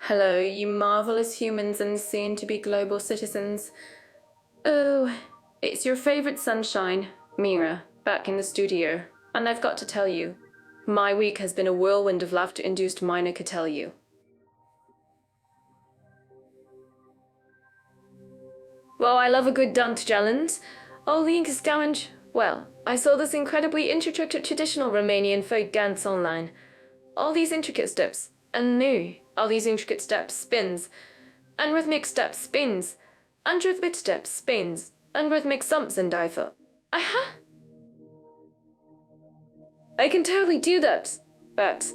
Hello, you marvelous humans and soon-to-be global citizens. Oh, it's your favorite sunshine, Mira, back in the studio. And I've got to tell you, my week has been a whirlwind of laughter-induced mine, I could tell you. Well, I love a good dance challenge. All the ink is challenge. Well, I saw this incredibly intricate traditional Romanian folk dance online. All these intricate steps, and new. All these intricate steps, spins, and rhythmic steps, spins, and rhythmic steps, spins, and rhythmic thumps, and I thought, aha! I can totally do that, but,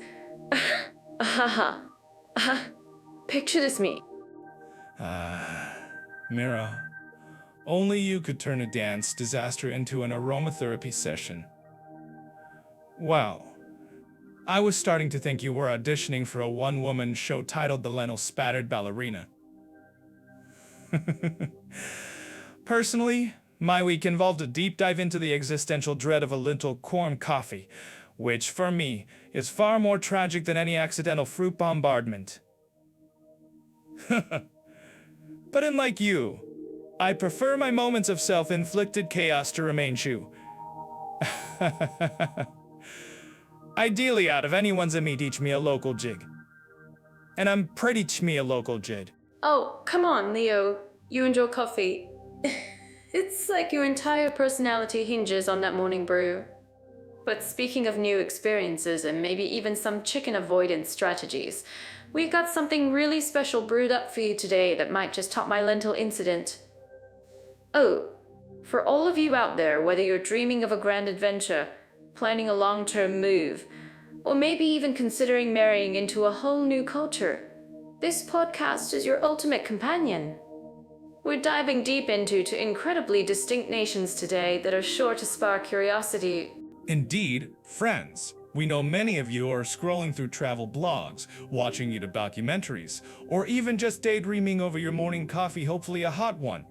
picture this me. Mira, only you could turn a dance disaster into an aromatherapy session. Wow. I was starting to think you were auditioning for a one-woman show titled The Lentil Spattered Ballerina. Personally, my week involved a deep dive into the existential dread of a lentil corn coffee, which, for me, is far more tragic than any accidental fruit bombardment. But unlike you, I prefer my moments of self-inflicted chaos to remain true. Ideally, out of anyone's a me teach me a local jig. And I'm pretty me a local jid. Oh, come on, Leo. You and your coffee. It's like your entire personality hinges on that morning brew. But speaking of new experiences and maybe even some chicken avoidance strategies, we've got something really special brewed up for you today that might just top my lentil incident. Oh, for all of you out there, whether you're dreaming of a grand adventure, planning a long-term move, or maybe even considering marrying into a whole new culture, this podcast is your ultimate companion. We're diving deep into two incredibly distinct nations today that are sure to spark curiosity. Indeed, friends. We know many of you are scrolling through travel blogs, watching YouTube documentaries, or even just daydreaming over your morning coffee, hopefully a hot one.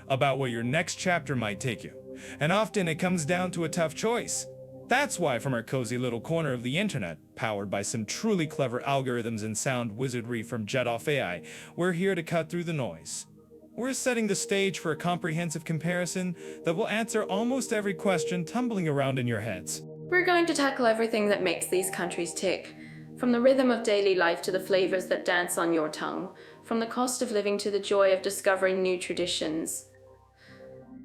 About where your next chapter might take you. And often it comes down to a tough choice. That's why from our cozy little corner of the internet, powered by some truly clever algorithms and sound wizardry from Jet-Off AI, we're here to cut through the noise. We're setting the stage for a comprehensive comparison that will answer almost every question tumbling around in your heads. We're going to tackle everything that makes these countries tick, from the rhythm of daily life to the flavors that dance on your tongue, from the cost of living to the joy of discovering new traditions.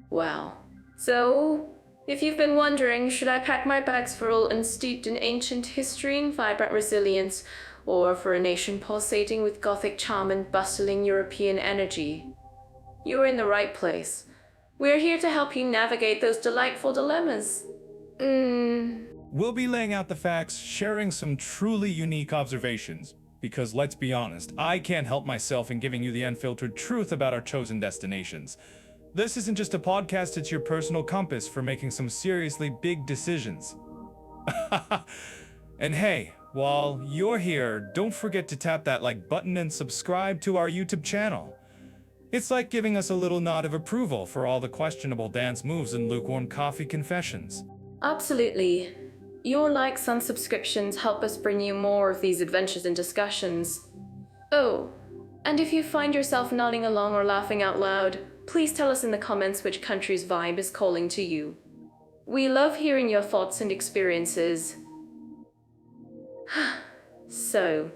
Wow. So, if you've been wondering, should I pack my bags for all unsteeped in ancient history and vibrant resilience, or for a nation pulsating with Gothic charm and bustling European energy? You're in the right place. We're here to help you navigate those delightful dilemmas. We'll be laying out the facts, sharing some truly unique observations, because let's be honest, I can't help myself in giving you the unfiltered truth about our chosen destinations. This isn't just a podcast, it's your personal compass for making some seriously big decisions. And hey, while you're here, don't forget to tap that like button and subscribe to our YouTube channel. It's like giving us a little nod of approval for all the questionable dance moves and lukewarm coffee confessions. Absolutely. Your likes and subscriptions help us bring you more of these adventures and discussions. Oh, and if you find yourself nodding along or laughing out loud, please tell us in the comments which country's vibe is calling to you. We love hearing your thoughts and experiences. So,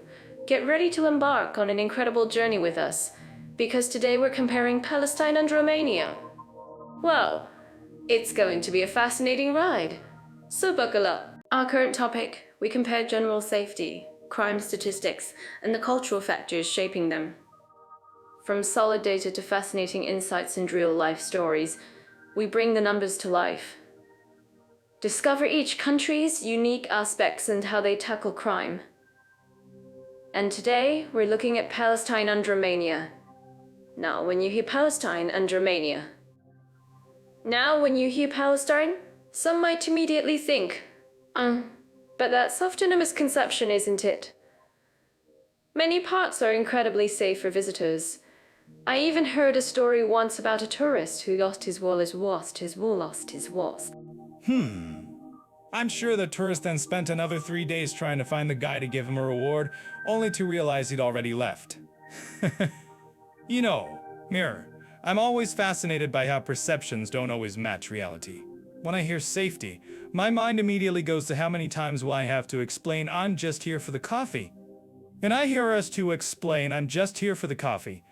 get ready to embark on an incredible journey with us, because today we're comparing Palestine and Romania. Well, it's going to be a fascinating ride. So buckle up. Our current topic, we compare general safety, crime statistics, and the cultural factors shaping them. From solid data to fascinating insights and real-life stories, we bring the numbers to life. Discover each country's unique aspects and how they tackle crime. And today, we're looking at Palestine and Romania. Now, when you hear Palestine, some might immediately think, but that's often a misconception, isn't it? Many parts are incredibly safe for visitors. I even heard a story once about a tourist who lost his wool. I'm sure the tourist then spent another 3 days trying to find the guy to give him a reward, only to realize he'd already left. You know, Mirror, I'm always fascinated by how perceptions don't always match reality. When I hear safety, my mind immediately goes to how many times will I have to explain I'm just here for the coffee. And I hear us to explain I'm just here for the coffee.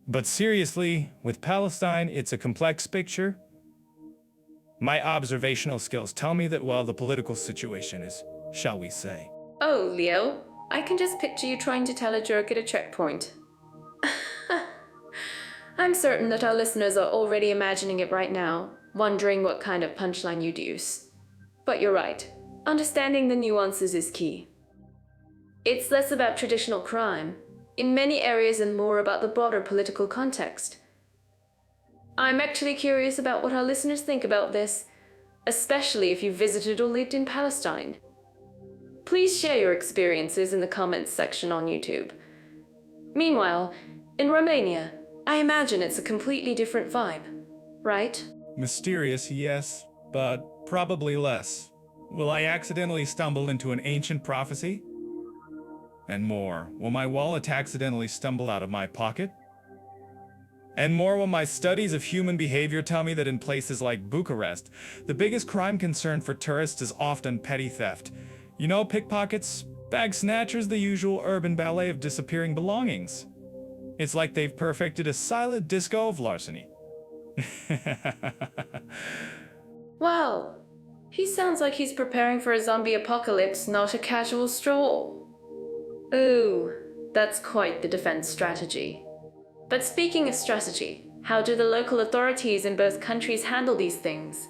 But seriously, with Palestine, it's a complex picture. My observational skills tell me that while the political situation is, shall we say... Oh, Leo, I can just picture you trying to tell a joke at a checkpoint. I'm certain that our listeners are already imagining it right now, wondering what kind of punchline you'd use. But you're right. Understanding the nuances is key. It's less about traditional crime, in many areas, and more about the broader political context. I'm actually curious about what our listeners think about this, especially if you visited or lived in Palestine. Please share your experiences in the comments section on YouTube. Meanwhile, in Romania, I imagine it's a completely different vibe, right? Mysterious, yes, but probably less. Will I accidentally stumble into an ancient prophecy? And more, will my wallet accidentally stumble out of my pocket? And more, will my studies of human behavior tell me that in places like Bucharest, the biggest crime concern for tourists is often petty theft. You know, pickpockets, bag snatchers, the usual urban ballet of disappearing belongings. It's like they've perfected a silent disco of larceny. Wow, he sounds like he's preparing for a zombie apocalypse, not a casual stroll. Ooh, that's quite the defense strategy. But speaking of strategy, how do the local authorities in both countries handle these things?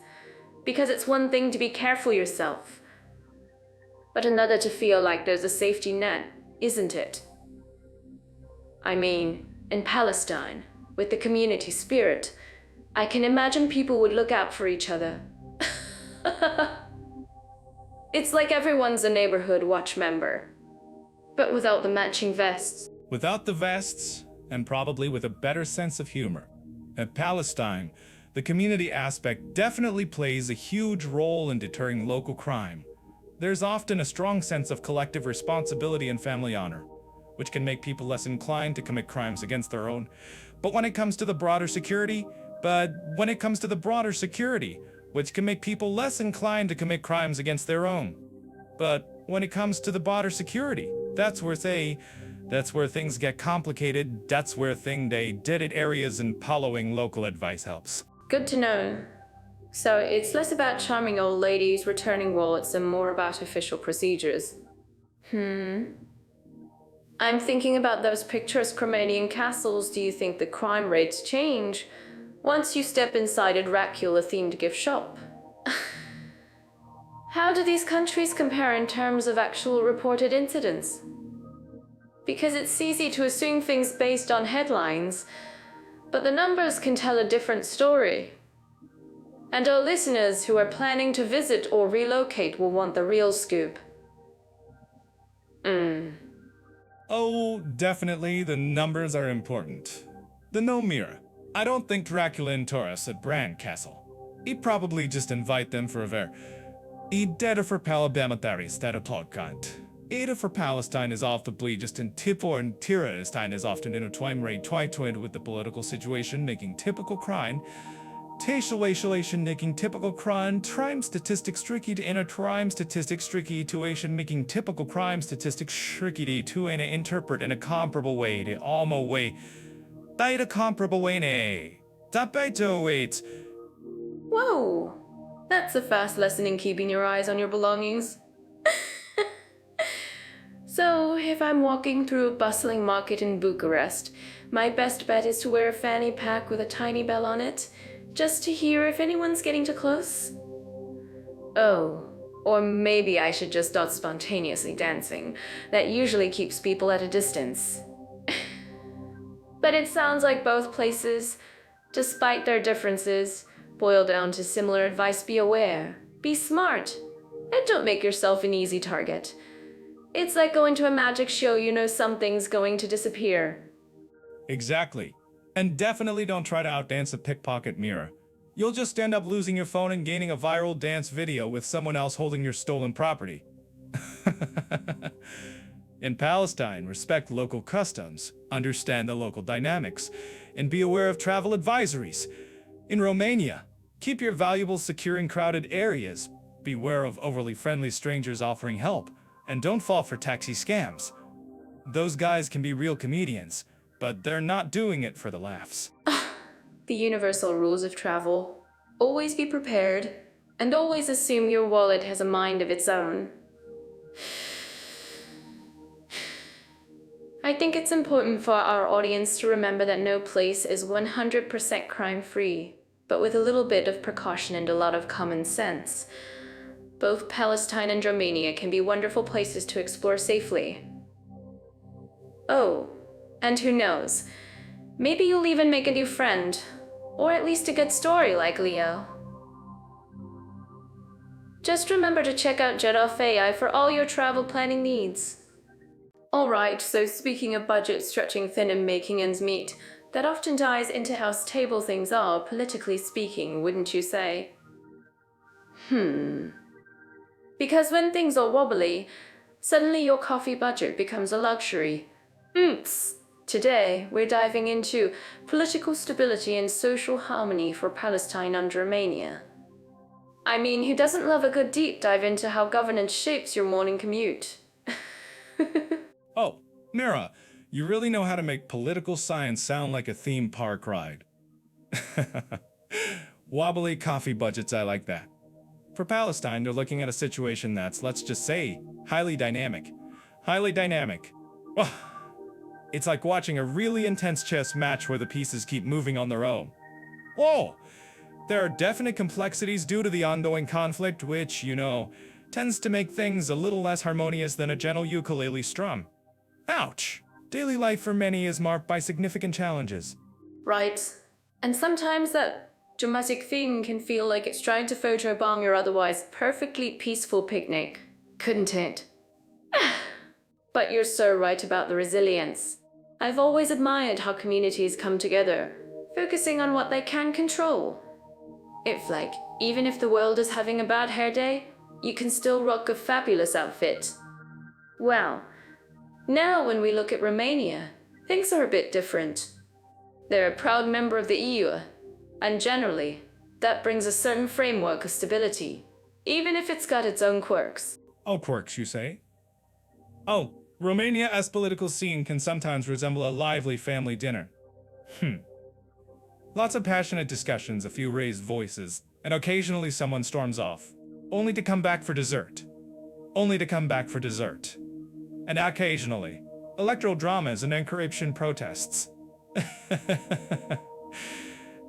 Because it's one thing to be careful yourself, but another to feel like there's a safety net, isn't it? I mean, in Palestine, with the community spirit, I can imagine people would look out for each other. It's like everyone's a neighborhood watch member, but without the matching vests. Without the vests, and probably with a better sense of humor. At Palestine, the community aspect definitely plays a huge role in deterring local crime. There's often a strong sense of collective responsibility and family honor, which can make people less inclined to commit crimes against their own. But when it comes to the broader security, which can make people less inclined to commit crimes against their own. But when it comes to the broader security, that's where things get complicated. That's where they did it areas and following local advice helps. Good to know. So it's less about charming old ladies returning wallets and more about official procedures. I'm thinking about those picturesque Romanian castles. Do you think the crime rates change once you step inside a Dracula-themed gift shop? How do these countries compare in terms of actual reported incidents? Because it's easy to assume things based on headlines, but the numbers can tell a different story. And our listeners who are planning to visit or relocate will want the real scoop. Oh, definitely, the numbers are important. The no mirror. I don't think Dracula and tourists at Bran Castle. He'd probably just invite them for a ver. He'd dead for Palabamataris instead of podcast. Ada for Palestine is often just in Tipor and Palestine is often intertwined with the political situation, making typical crime. Making typical crime statistics tricky to enter crime statistics tricky to making typical crime statistics tricky to interpret in a comparable way to almo way. Data comparable way ne. Tapeto wait. Whoa, that's a fast lesson in keeping your eyes on your belongings. So, if I'm walking through a bustling market in Bucharest, my best bet is to wear a fanny pack with a tiny bell on it, just to hear if anyone's getting too close? Oh, or maybe I should just start spontaneously dancing. That usually keeps people at a distance. But it sounds like both places, despite their differences, boil down to similar advice: be aware, be smart, and don't make yourself an easy target. It's like going to a magic show, you know something's going to disappear. Exactly. And definitely don't try to outdance a pickpocket mirror. You'll just end up losing your phone and gaining a viral dance video with someone else holding your stolen property. In Palestine, respect local customs, understand the local dynamics, and be aware of travel advisories. In Romania, keep your valuables secure in crowded areas, beware of overly friendly strangers offering help, and don't fall for taxi scams. Those guys can be real comedians, but they're not doing it for the laughs. The universal rules of travel. Always be prepared, and always assume your wallet has a mind of its own. I think it's important for our audience to remember that no place is 100% crime-free, but with a little bit of precaution and a lot of common sense. Both Palestine and Romania can be wonderful places to explore safely. Oh, and who knows, maybe you'll even make a new friend, or at least a good story like Leo. Just remember to check out Jet AI for all your travel planning needs. Alright, so speaking of budget stretching thin and making ends meet, that often ties into how stable things are, politically speaking, wouldn't you say? Because when things are wobbly, suddenly your coffee budget becomes a luxury. Oops! Today, we're diving into political stability and social harmony for Palestine and Romania. I mean, who doesn't love a good deep dive into how governance shapes your morning commute? Oh, Mira, you really know how to make political science sound like a theme park ride. Wobbly coffee budgets, I like that. For Palestine, they're looking at a situation that's, let's just say, highly dynamic. Highly dynamic. Oh, it's like watching a really intense chess match where the pieces keep moving on their own. Whoa! There are definite complexities due to the ongoing conflict, which, tends to make things a little less harmonious than a gentle ukulele strum. Ouch! Daily life for many is marked by significant challenges. Right. And sometimes that dramatic thing can feel like it's trying to photobomb your otherwise perfectly peaceful picnic, couldn't it? But you're so right about the resilience. I've always admired how communities come together, focusing on what they can control. It's like, even if the world is having a bad hair day, you can still rock a fabulous outfit. Well, now when we look at Romania, things are a bit different. They're a proud member of the EU, and generally, that brings a certain framework of stability, even if it's got its own quirks. Oh, quirks, you say? Oh, Romania's political scene can sometimes resemble a lively family dinner. Lots of passionate discussions, a few raised voices, and occasionally someone storms off, only to come back for dessert. Only to come back for dessert. And occasionally, electoral dramas and corruption protests.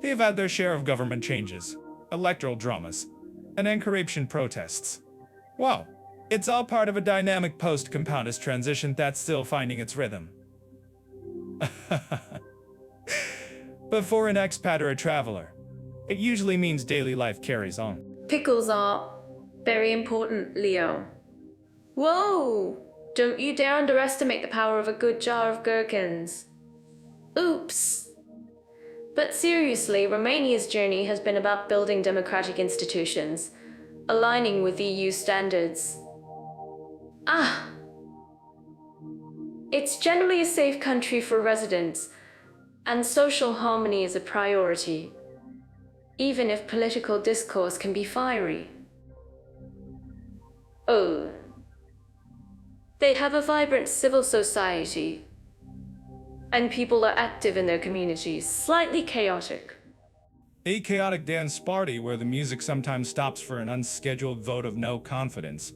They've had their share of government changes, electoral dramas, and corruption protests. Wow, it's all part of a dynamic post-compoundist transition that's still finding its rhythm. But for an expat or a traveler, it usually means daily life carries on. Pickles are very important, Leo. Whoa! Don't you dare underestimate the power of a good jar of gherkins. Oops. But seriously, Romania's journey has been about building democratic institutions, aligning with EU standards. It's generally a safe country for residents, and social harmony is a priority, even if political discourse can be fiery. Oh. They have a vibrant civil society, and people are active in their communities, slightly chaotic. A chaotic dance party where the music sometimes stops for an unscheduled vote of no confidence.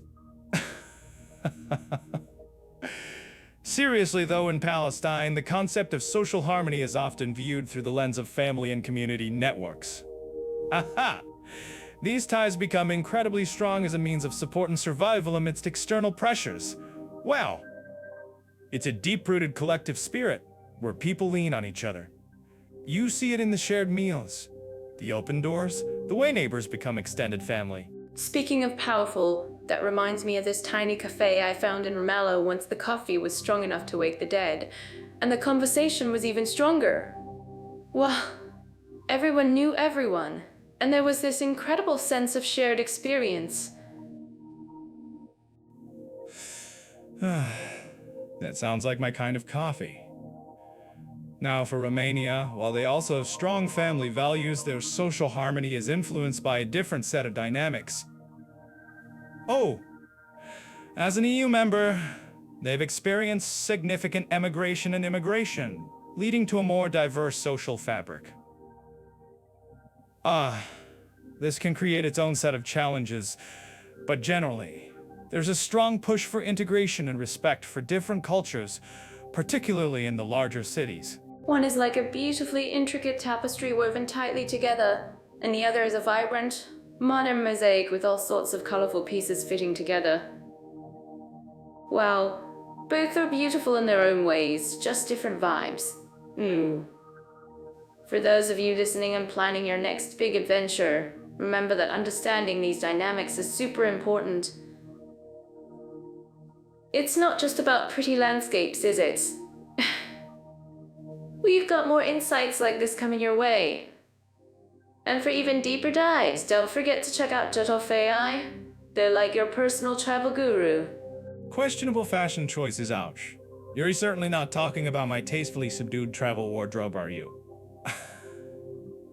Seriously though, in Palestine, the concept of social harmony is often viewed through the lens of family and community networks. Aha! These ties become incredibly strong as a means of support and survival amidst external pressures. Wow! It's a deep-rooted collective spirit where people lean on each other. You see it in the shared meals, the open doors, the way neighbors become extended family. Speaking of powerful, that reminds me of this tiny cafe I found in Ramallah once the coffee was strong enough to wake the dead, and the conversation was even stronger. Well, everyone knew everyone, and there was this incredible sense of shared experience. That sounds like my kind of coffee. Now, for Romania, while they also have strong family values, their social harmony is influenced by a different set of dynamics. Oh, as an EU member, they've experienced significant emigration and immigration, leading to a more diverse social fabric. This can create its own set of challenges, but generally, there's a strong push for integration and respect for different cultures, particularly in the larger cities. One is like a beautifully intricate tapestry woven tightly together, and the other is a vibrant, modern mosaic with all sorts of colorful pieces fitting together. Well, both are beautiful in their own ways, just different vibes. For those of you listening and planning your next big adventure, remember that understanding these dynamics is super important. It's not just about pretty landscapes, is it? We've got more insights like this coming your way. And for even deeper dives, don't forget to check out AI. They're like your personal travel guru. Questionable fashion choices, ouch. You're certainly not talking about my tastefully subdued travel wardrobe, are you?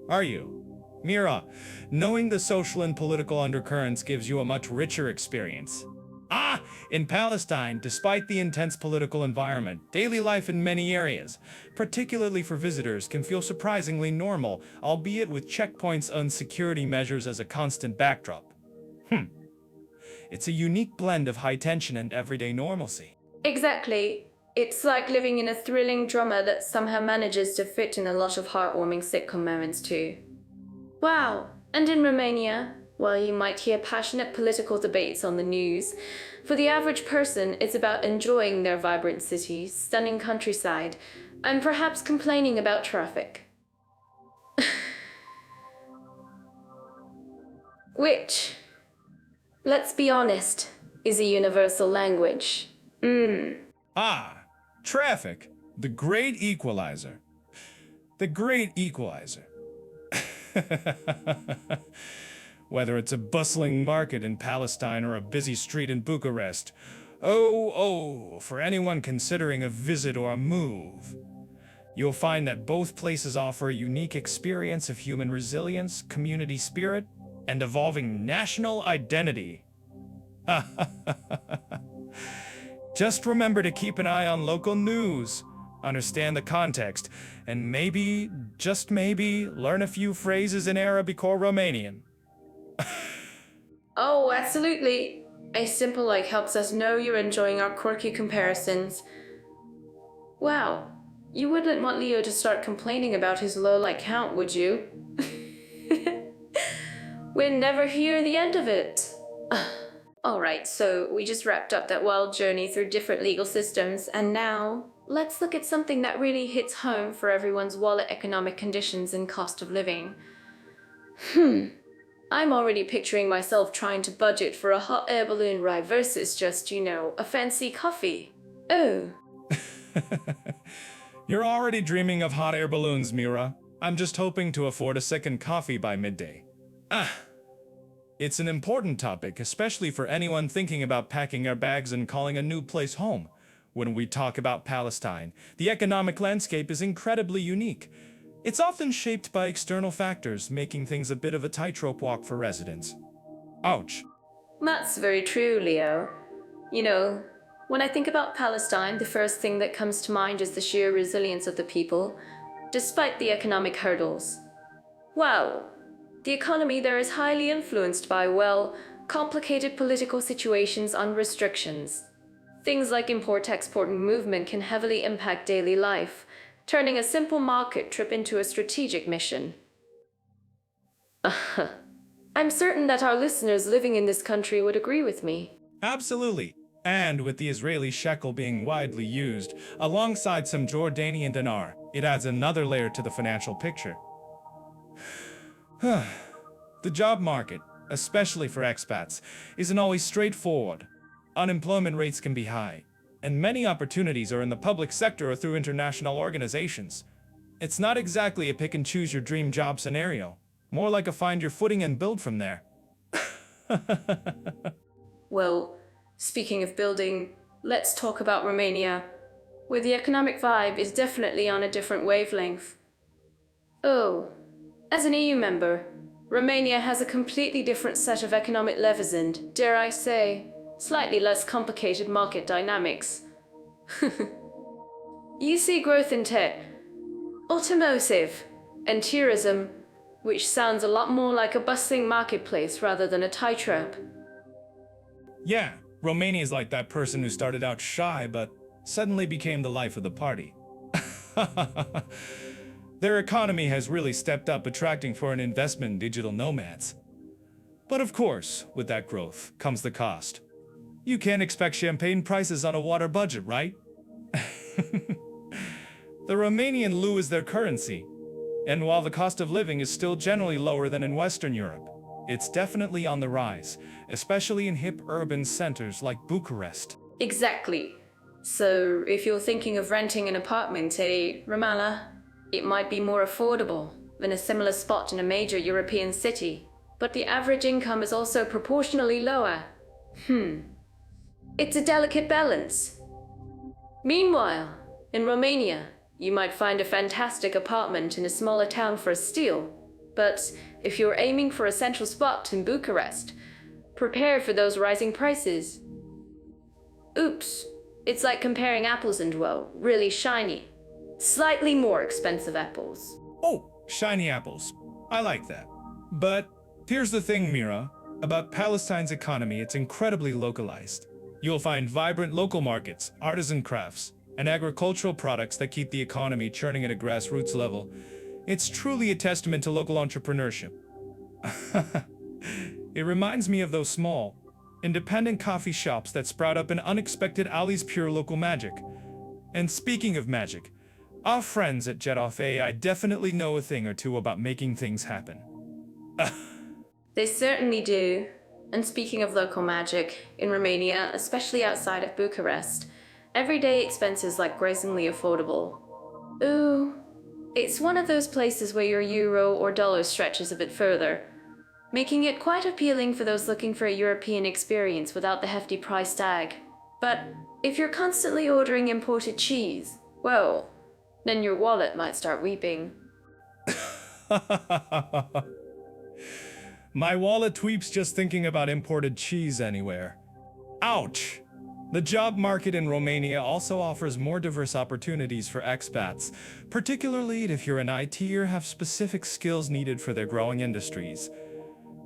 Are you? Mira, knowing the social and political undercurrents gives you a much richer experience. In Palestine, despite the intense political environment, daily life in many areas, particularly for visitors, can feel surprisingly normal, albeit with checkpoints and security measures as a constant backdrop. It's a unique blend of high tension and everyday normalcy. Exactly. It's like living in a thrilling drama that somehow manages to fit in a lot of heartwarming sitcom moments too. Wow, and in Romania, while you might hear passionate political debates on the news, for the average person it's about enjoying their vibrant city, stunning countryside, and perhaps complaining about traffic. Which, let's be honest, is a universal language. Traffic. The great equalizer. The great equalizer. Whether it's a bustling market in Palestine or a busy street in Bucharest. For anyone considering a visit or a move. You'll find that both places offer a unique experience of human resilience, community spirit, and evolving national identity. Just remember to keep an eye on local news, understand the context, and maybe, just maybe, learn a few phrases in Arabic or Romanian. Oh, absolutely. A simple like helps us know you're enjoying our quirky comparisons. Wow, you wouldn't want Leo to start complaining about his low like count, would you? We'd never hear the end of it. Alright, so we just wrapped up that wild journey through different legal systems, and now let's look at something that really hits home for everyone's wallet economic conditions and cost of living. I'm already picturing myself trying to budget for a hot air balloon ride versus just, a fancy coffee. Oh. You're already dreaming of hot air balloons, Mira. I'm just hoping to afford a second coffee by midday. It's an important topic, especially for anyone thinking about packing our bags and calling a new place home. When we talk about Palestine, the economic landscape is incredibly unique. It's often shaped by external factors, making things a bit of a tightrope walk for residents. Ouch. That's very true, Leo. When I think about Palestine, the first thing that comes to mind is the sheer resilience of the people, despite the economic hurdles. Wow. The economy there is highly influenced by, complicated political situations and restrictions. Things like import-export movement can heavily impact daily life, turning a simple market trip into a strategic mission. I'm certain that our listeners living in this country would agree with me. Absolutely. And with the Israeli shekel being widely used, alongside some Jordanian dinar, it adds another layer to the financial picture. The job market, especially for expats, isn't always straightforward. Unemployment rates can be high, and many opportunities are in the public sector or through international organizations. It's not exactly a pick and choose your dream job scenario, more like a find your footing and build from there. Well, speaking of building, let's talk about Romania, where the economic vibe is definitely on a different wavelength. Oh, as an EU member, Romania has a completely different set of economic levers and, dare I say, slightly less complicated market dynamics. You see growth in tech, automotive, and tourism, which sounds a lot more like a bustling marketplace rather than a tightrope. Yeah, Romania is like that person who started out shy but suddenly became the life of the party. Their economy has really stepped up, attracting foreign investment in digital nomads. But of course, with that growth comes the cost. You can't expect champagne prices on a water budget, right? The Romanian leu is their currency, and while the cost of living is still generally lower than in Western Europe, it's definitely on the rise, especially in hip urban centers like Bucharest. Exactly. So, if you're thinking of renting an apartment at Ramallah, it might be more affordable than a similar spot in a major European city, but the average income is also proportionally lower. It's a delicate balance. Meanwhile, in Romania, you might find a fantastic apartment in a smaller town for a steal, but if you're aiming for a central spot in Bucharest, prepare for those rising prices. Oops, it's like comparing apples and, well, really shiny, slightly more expensive apples. Oh, shiny apples. I like that. But here's the thing, Mira. About Palestine's economy, it's incredibly localized. You'll find vibrant local markets, artisan crafts, and agricultural products that keep the economy churning at a grassroots level. It's truly a testament to local entrepreneurship. It reminds me of those small, independent coffee shops that sprout up in unexpected alleys, pure local magic. And speaking of magic, our friends at Jet Off AI definitely know a thing or two about making things happen. They certainly do. And speaking of local magic, in Romania, especially outside of Bucharest, everyday expenses like brazenly affordable. Ooh, it's one of those places where your euro or dollar stretches a bit further, making it quite appealing for those looking for a European experience without the hefty price tag. But if you're constantly ordering imported cheese, well, then your wallet might start weeping. My wallet weeps just thinking about imported cheese anywhere. Ouch! The job market in Romania also offers more diverse opportunities for expats, particularly if you're an IT or have specific skills needed for their growing industries.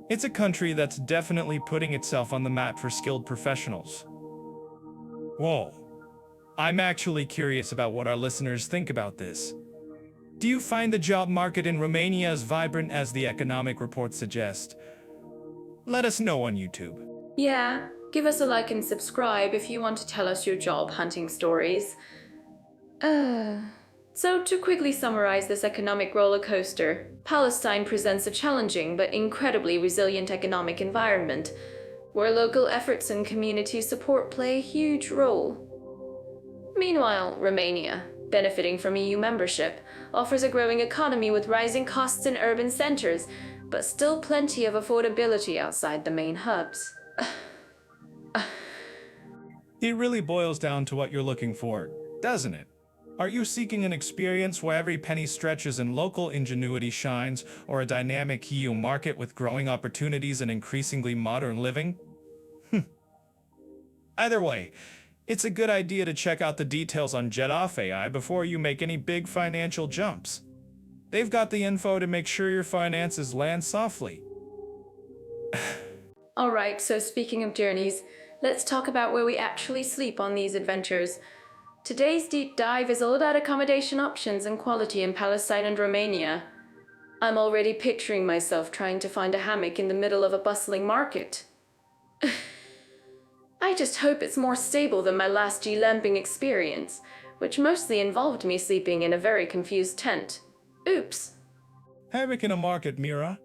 It's a country that's definitely putting itself on the map for skilled professionals. Whoa. I'm actually curious about what our listeners think about this. Do you find the job market in Romania as vibrant as the economic reports suggest? Let us know on YouTube. Yeah, give us a like and subscribe if you want to tell us your job hunting stories. So to quickly summarize this economic roller coaster, Palestine presents a challenging but incredibly resilient economic environment, where local efforts and community support play a huge role. Meanwhile, Romania, benefiting from EU membership, offers a growing economy with rising costs in urban centers, but still plenty of affordability outside the main hubs. It really boils down to what you're looking for, doesn't it? Are you seeking an experience where every penny stretches and local ingenuity shines, or a dynamic EU market with growing opportunities and increasingly modern living? Either way, it's a good idea to check out the details on Jet Off AI before you make any big financial jumps. They've got the info to make sure your finances land softly. Alright, so speaking of journeys, let's talk about where we actually sleep on these adventures. Today's deep dive is all about accommodation options and quality in Palestine and Romania. I'm already picturing myself trying to find a hammock in the middle of a bustling market. I just hope it's more stable than my last glamping experience, which mostly involved me sleeping in a very confused tent. Oops. Hammock in a market, Mira.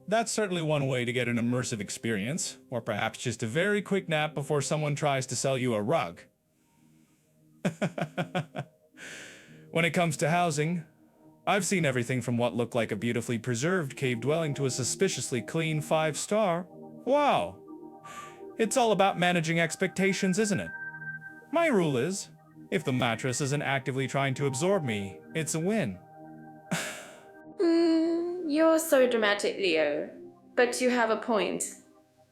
That's certainly one way to get an immersive experience, or perhaps just a very quick nap before someone tries to sell you a rug. When it comes to housing, I've seen everything from what looked like a beautifully preserved cave dwelling to a suspiciously clean 5-star. Wow. It's all about managing expectations, isn't it? My rule is, if the mattress isn't actively trying to absorb me, it's a win. You're so dramatic, Leo. But you have a point.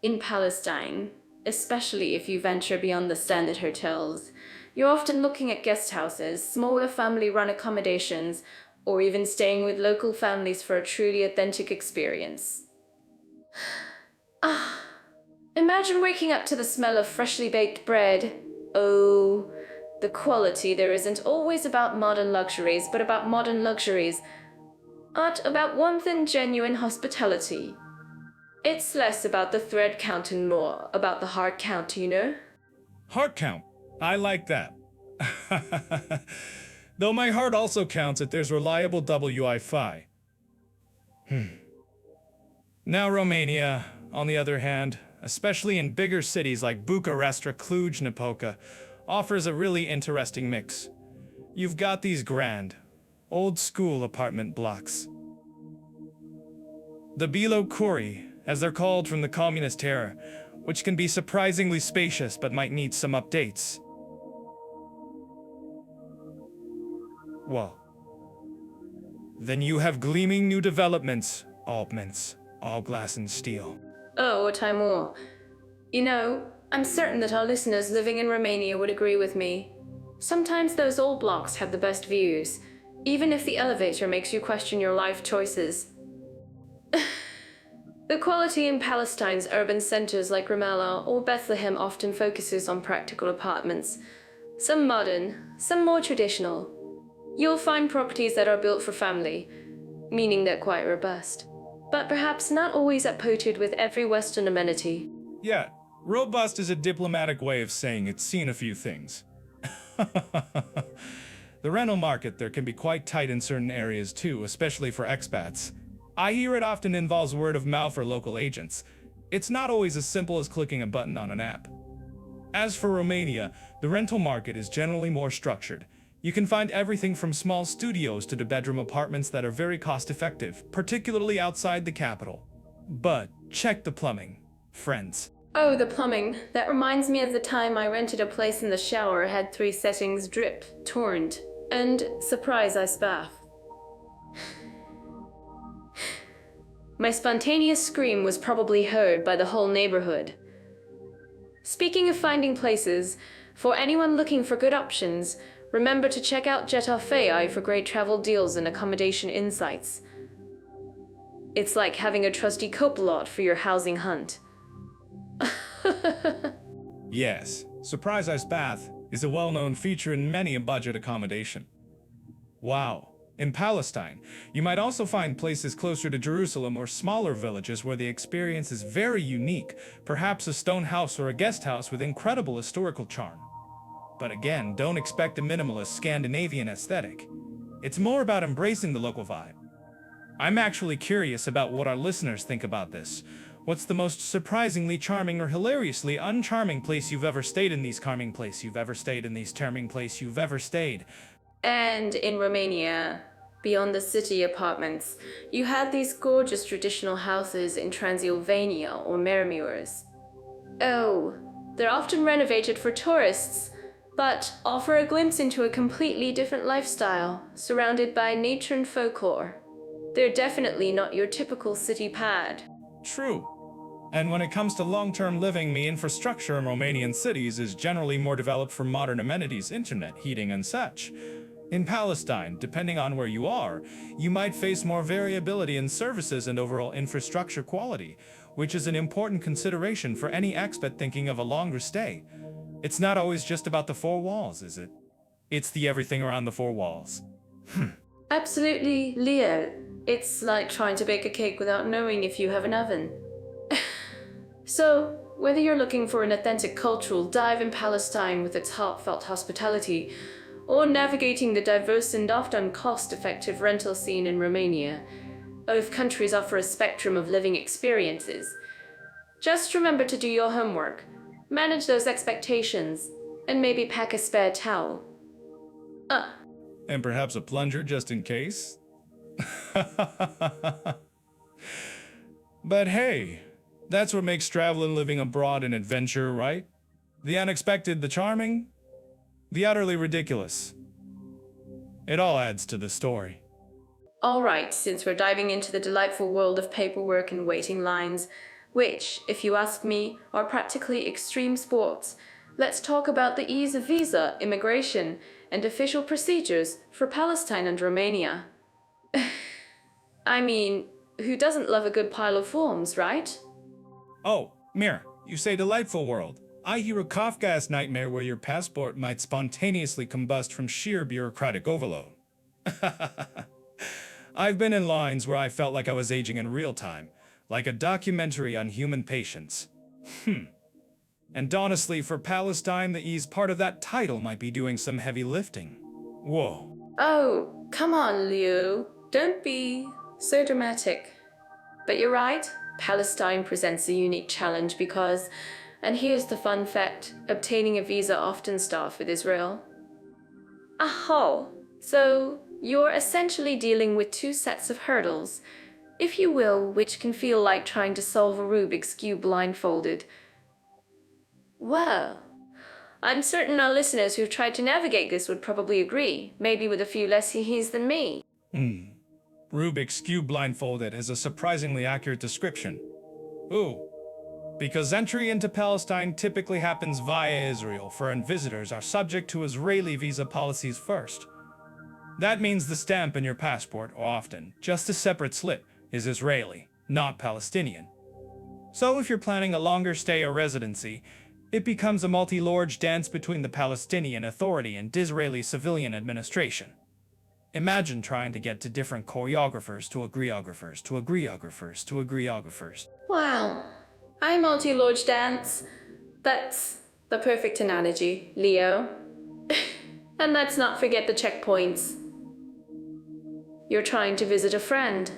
In Palestine, especially if you venture beyond the standard hotels, you're often looking at guest houses, smaller family-run accommodations, or even staying with local families for a truly authentic experience. Imagine waking up to the smell of freshly baked bread. Oh, the quality there isn't always about modern luxuries, but about modern luxuries. Not about warmth and genuine hospitality. It's less about the thread count and more about the heart count, you know? Heart count. I like that. Though my heart also counts if there's reliable Wi-Fi. Now Romania, on the other hand, especially in bigger cities like Bucharest or Cluj-Napoca, offers a really interesting mix. You've got these grand, old-school apartment blocks. The Bilokuri, as they're called from the communist era, which can be surprisingly spacious but might need some updates. Well, then you have gleaming new developments, all mints, all glass and steel. Oh, Timur. You know, I'm certain that our listeners living in Romania would agree with me. Sometimes those old blocks have the best views, even if the elevator makes you question your life choices. The quality in Palestine's urban centers like Ramallah or Bethlehem often focuses on practical apartments. Some modern, some more traditional. You'll find properties that are built for family, meaning they're quite robust, but perhaps not always upholstered with every Western amenity. Yeah, robust is a diplomatic way of saying it's seen a few things. The rental market there can be quite tight in certain areas too, especially for expats. I hear it often involves word of mouth or local agents. It's not always as simple as clicking a button on an app. As for Romania, the rental market is generally more structured. You can find everything from small studios to bedroom apartments that are very cost-effective, particularly outside the capital. But check the plumbing, friends. Oh, the plumbing. That reminds me of the time I rented a place and the shower had 3 settings: drip, torrent, and surprise ice bath. My spontaneous scream was probably heard by the whole neighborhood. Speaking of finding places, for anyone looking for good options, remember to check out Jet for great travel deals and accommodation insights. It's like having a trusty copilot for your housing hunt. Yes, surprise ice bath is a well-known feature in many a budget accommodation. Wow. In Palestine, you might also find places closer to Jerusalem or smaller villages where the experience is very unique, perhaps a stone house or a guest house with incredible historical charm. But again, don't expect a minimalist Scandinavian aesthetic. It's more about embracing the local vibe. I'm actually curious about what our listeners think about this. What's the most surprisingly charming or hilariously uncharming place you've ever stayed in these charming place you've ever stayed in these charming place you've ever stayed? And in Romania, beyond the city apartments, you had these gorgeous traditional houses in Transylvania or Miramuras. Oh, they're often renovated for tourists, but offer a glimpse into a completely different lifestyle, surrounded by nature and folklore. They're definitely not your typical city pad. True. And when it comes to long-term living, the infrastructure in Romanian cities is generally more developed for modern amenities, internet, heating, and such. In Palestine, depending on where you are, you might face more variability in services and overall infrastructure quality, which is an important consideration for any expat thinking of a longer stay. It's not always just about the 4 walls, is it? It's the everything around the 4 walls. Absolutely, Leo. It's like trying to bake a cake without knowing if you have an oven. So, whether you're looking for an authentic cultural dive in Palestine with its heartfelt hospitality, or navigating the diverse and often cost-effective rental scene in Romania, both countries offer a spectrum of living experiences. Just remember to do your homework, manage those expectations, and maybe pack a spare towel. And perhaps a plunger just in case? But hey, that's what makes travel and living abroad an adventure, right? The unexpected, the charming, the utterly ridiculous. It all adds to the story. All right, since we're diving into the delightful world of paperwork and waiting lines, which, if you ask me, are practically extreme sports, let's talk about the ease of visa, immigration, and official procedures for Palestine and Romania. I mean, who doesn't love a good pile of forms, right? Oh, Mir, you say delightful world. I hear a Kafkaesque nightmare where your passport might spontaneously combust from sheer bureaucratic overload. I've been in lines where I felt like I was aging in real time, like a documentary on human patience. And honestly, for Palestine, the ease part of that title might be doing some heavy lifting. Whoa. Oh, come on, Leo. Don't be so dramatic. But you're right, Palestine presents a unique challenge because, and here's the fun fact, obtaining a visa often starts with Israel. Aho! So, you're essentially dealing with two sets of hurdles, if you will, which can feel like trying to solve a Rubik's Cube blindfolded. Well, I'm certain our listeners who've tried to navigate this would probably agree, maybe with a few less hee-hees than me. Rubik's Cube blindfolded is a surprisingly accurate description. Ooh. Because entry into Palestine typically happens via Israel, foreign visitors are subject to Israeli visa policies first. That means the stamp in your passport, or often just a separate slip, is Israeli, not Palestinian. So if you're planning a longer stay or residency, it becomes a multi-large dance between the Palestinian Authority and Israeli civilian administration. Imagine trying to get to different choreographers to agreeographers to agreeographers to agreeographers. Wow, I multi-lodge dance. That's the perfect analogy, Leo. And let's not forget the checkpoints. You're trying to visit a friend,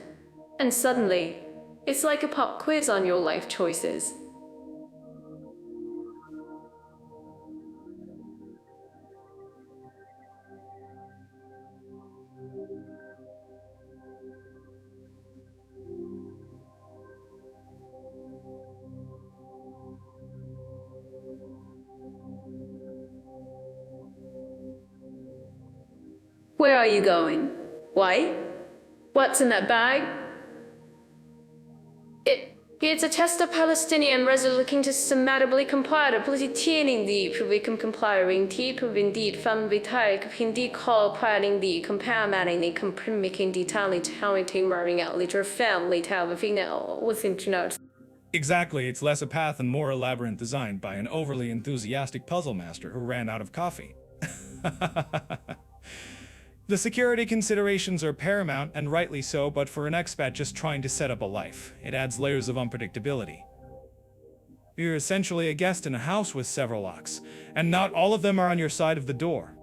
and suddenly, it's like a pop quiz on your life choices. Where are you going? Why? What's in that bag? It's a test of Palestinian residents looking to systematically compare the politicianing the publicum comparing the indeed from vital hindi call planning the comparing the comprimiking the tally telling wearing out later family television with internet. Exactly, it's less a path and more a labyrinth designed by an overly enthusiastic puzzle master who ran out of coffee. The security considerations are paramount, and rightly so, but for an expat just trying to set up a life, it adds layers of unpredictability. You're essentially a guest in a house with several locks, and not all of them are on your side of the door.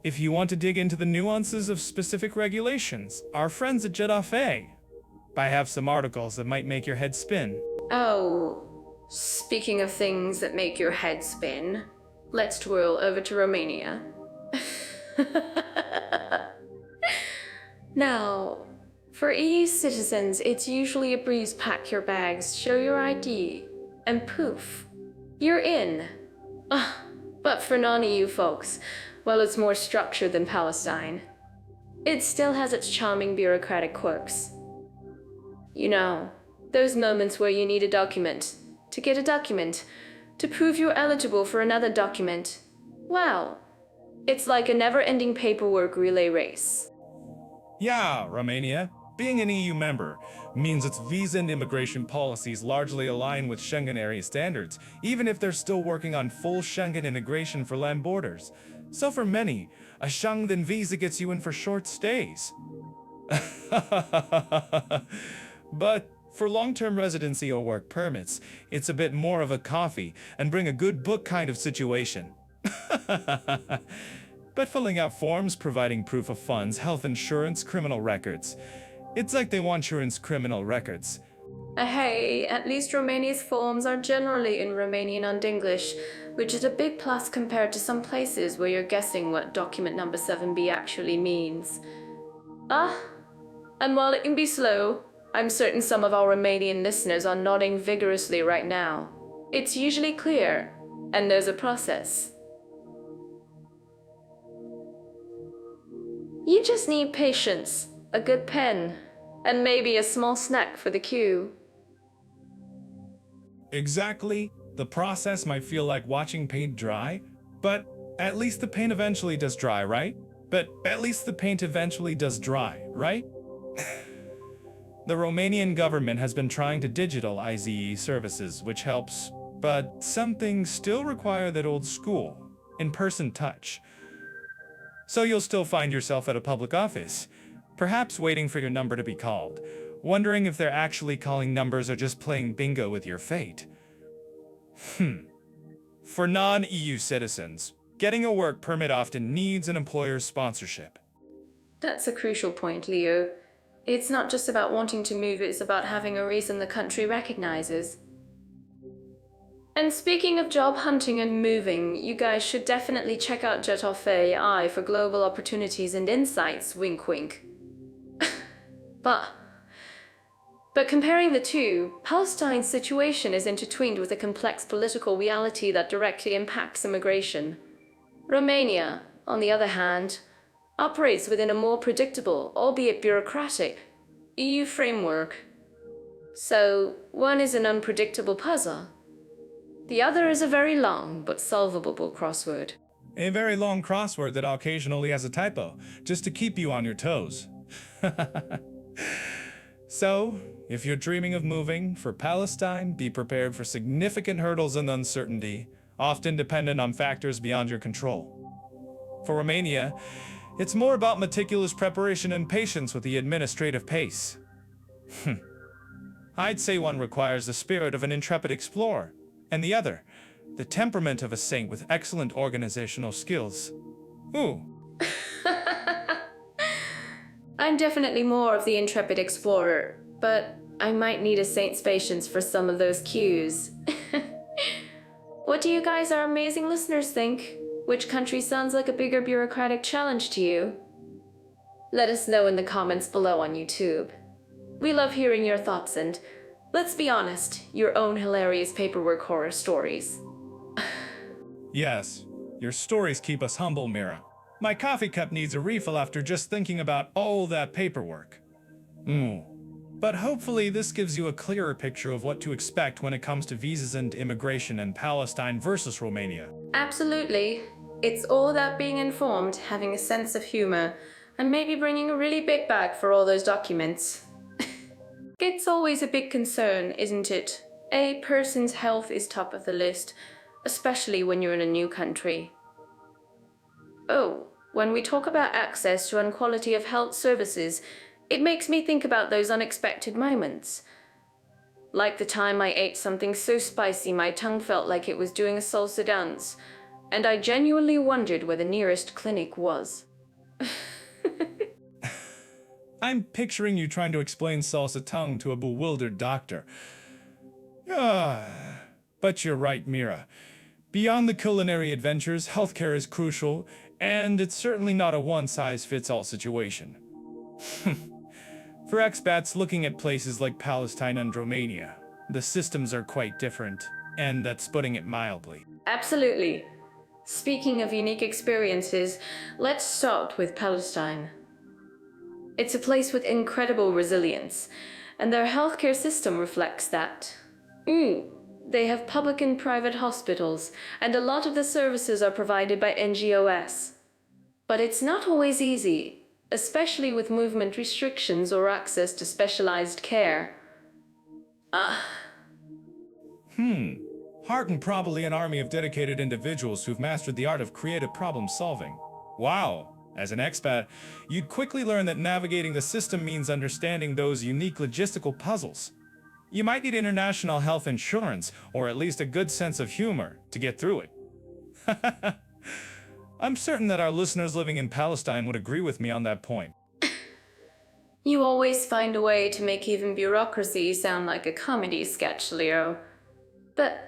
If you want to dig into the nuances of specific regulations, our friends at Jeddah I have some articles that might make your head spin. Oh, speaking of things that make your head spin, let's twirl over to Romania. Now, for EU citizens, it's usually a breeze. Pack your bags, show your ID, and poof, you're in. But for non-EU folks, well, it's more structured than Palestine. It still has its charming bureaucratic quirks. You know, those moments where you need a document, to get a document, to prove you're eligible for another document. Well, it's like a never-ending paperwork relay race. Yeah, Romania, being an EU member, means its visa and immigration policies largely align with Schengen area standards, even if they're still working on full Schengen integration for land borders. So for many, a Schengen visa gets you in for short stays. But for long-term residency or work permits, it's a bit more of a coffee and bring a good book kind of situation. But filling out forms, providing proof of funds, health insurance, criminal records. It's like they want insurance criminal records. Hey, at least Romania's forms are generally in Romanian and English, which is a big plus compared to some places where you're guessing what document number 7B actually means. And while it can be slow, I'm certain some of our Romanian listeners are nodding vigorously right now. It's usually clear, and there's a process. You just need patience, a good pen, and maybe a small snack for the queue. Exactly. The process might feel like watching paint dry, but at least the paint eventually does dry, right? The Romanian government has been trying to digitalize EE services, which helps, but some things still require that old school, in-person touch. So you'll still find yourself at a public office, perhaps waiting for your number to be called, wondering if they're actually calling numbers or just playing bingo with your fate. For non-EU citizens, getting a work permit often needs an employer's sponsorship. That's a crucial point, Leo. It's not just about wanting to move, it's about having a reason the country recognizes. And speaking of job hunting and moving, you guys should definitely check out Jet Off AI for global opportunities and insights, wink wink. But comparing the two, Palestine's situation is intertwined with a complex political reality that directly impacts immigration. Romania, on the other hand, operates within a more predictable, albeit bureaucratic, EU framework. So, one is an unpredictable puzzle. The other is a very long but solvable crossword. A very long crossword that occasionally has a typo, just to keep you on your toes. So, if you're dreaming of moving for Palestine, be prepared for significant hurdles and uncertainty, often dependent on factors beyond your control. For Romania, it's more about meticulous preparation and patience with the administrative pace. I'd say one requires the spirit of an intrepid explorer, and the other, the temperament of a saint with excellent organizational skills. Ooh. I'm definitely more of the intrepid explorer, but I might need a saint's patience for some of those cues. What do you guys, our amazing listeners, think? Which country sounds like a bigger bureaucratic challenge to you? Let us know in the comments below on YouTube. We love hearing your thoughts and, let's be honest, your own hilarious paperwork horror stories. Yes, your stories keep us humble, Mira. My coffee cup needs a refill after just thinking about all that paperwork. But hopefully this gives you a clearer picture of what to expect when it comes to visas and immigration in Palestine versus Romania. Absolutely. It's all about being informed, having a sense of humor, and maybe bringing a really big bag for all those documents. It's always a big concern, isn't it? A person's health is top of the list, especially when you're in a new country. Oh, when we talk about access to and quality of health services, it makes me think about those unexpected moments. Like the time I ate something so spicy my tongue felt like it was doing a salsa dance, and I genuinely wondered where the nearest clinic was. I'm picturing you trying to explain salsa tongue to a bewildered doctor. But you're right, Mira. Beyond the culinary adventures, healthcare is crucial, and it's certainly not a one-size-fits-all situation. For expats looking at places like Palestine and Romania, the systems are quite different, and that's putting it mildly. Absolutely. Speaking of unique experiences, let's start with Palestine. It's a place with incredible resilience, and their healthcare system reflects that. They have public and private hospitals, and a lot of the services are provided by NGOs. But it's not always easy, especially with movement restrictions or access to specialized care. Heart and probably an army of dedicated individuals who've mastered the art of creative problem solving. Wow. As an expat, you'd quickly learn that navigating the system means understanding those unique logistical puzzles. You might need international health insurance, or at least a good sense of humor, to get through it. I'm certain that our listeners living in Palestine would agree with me on that point. You always find a way to make even bureaucracy sound like a comedy sketch, Leo. But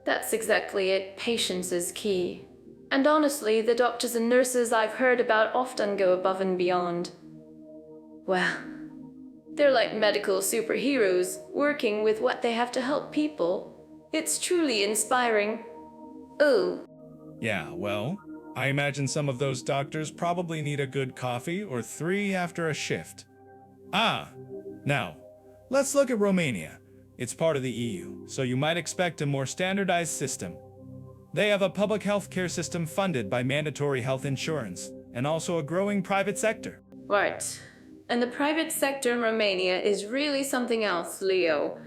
that's exactly it. Patience is key. And honestly, the doctors and nurses I've heard about often go above and beyond. Well, they're like medical superheroes, working with what they have to help people. It's truly inspiring. Oh. Yeah, well, I imagine some of those doctors probably need a good coffee or 3 after a shift. Now, let's look at Romania. It's part of the EU, so you might expect a more standardized system. They have a public health care system funded by mandatory health insurance, and also a growing private sector. Right. And the private sector in Romania is really something else, Leo.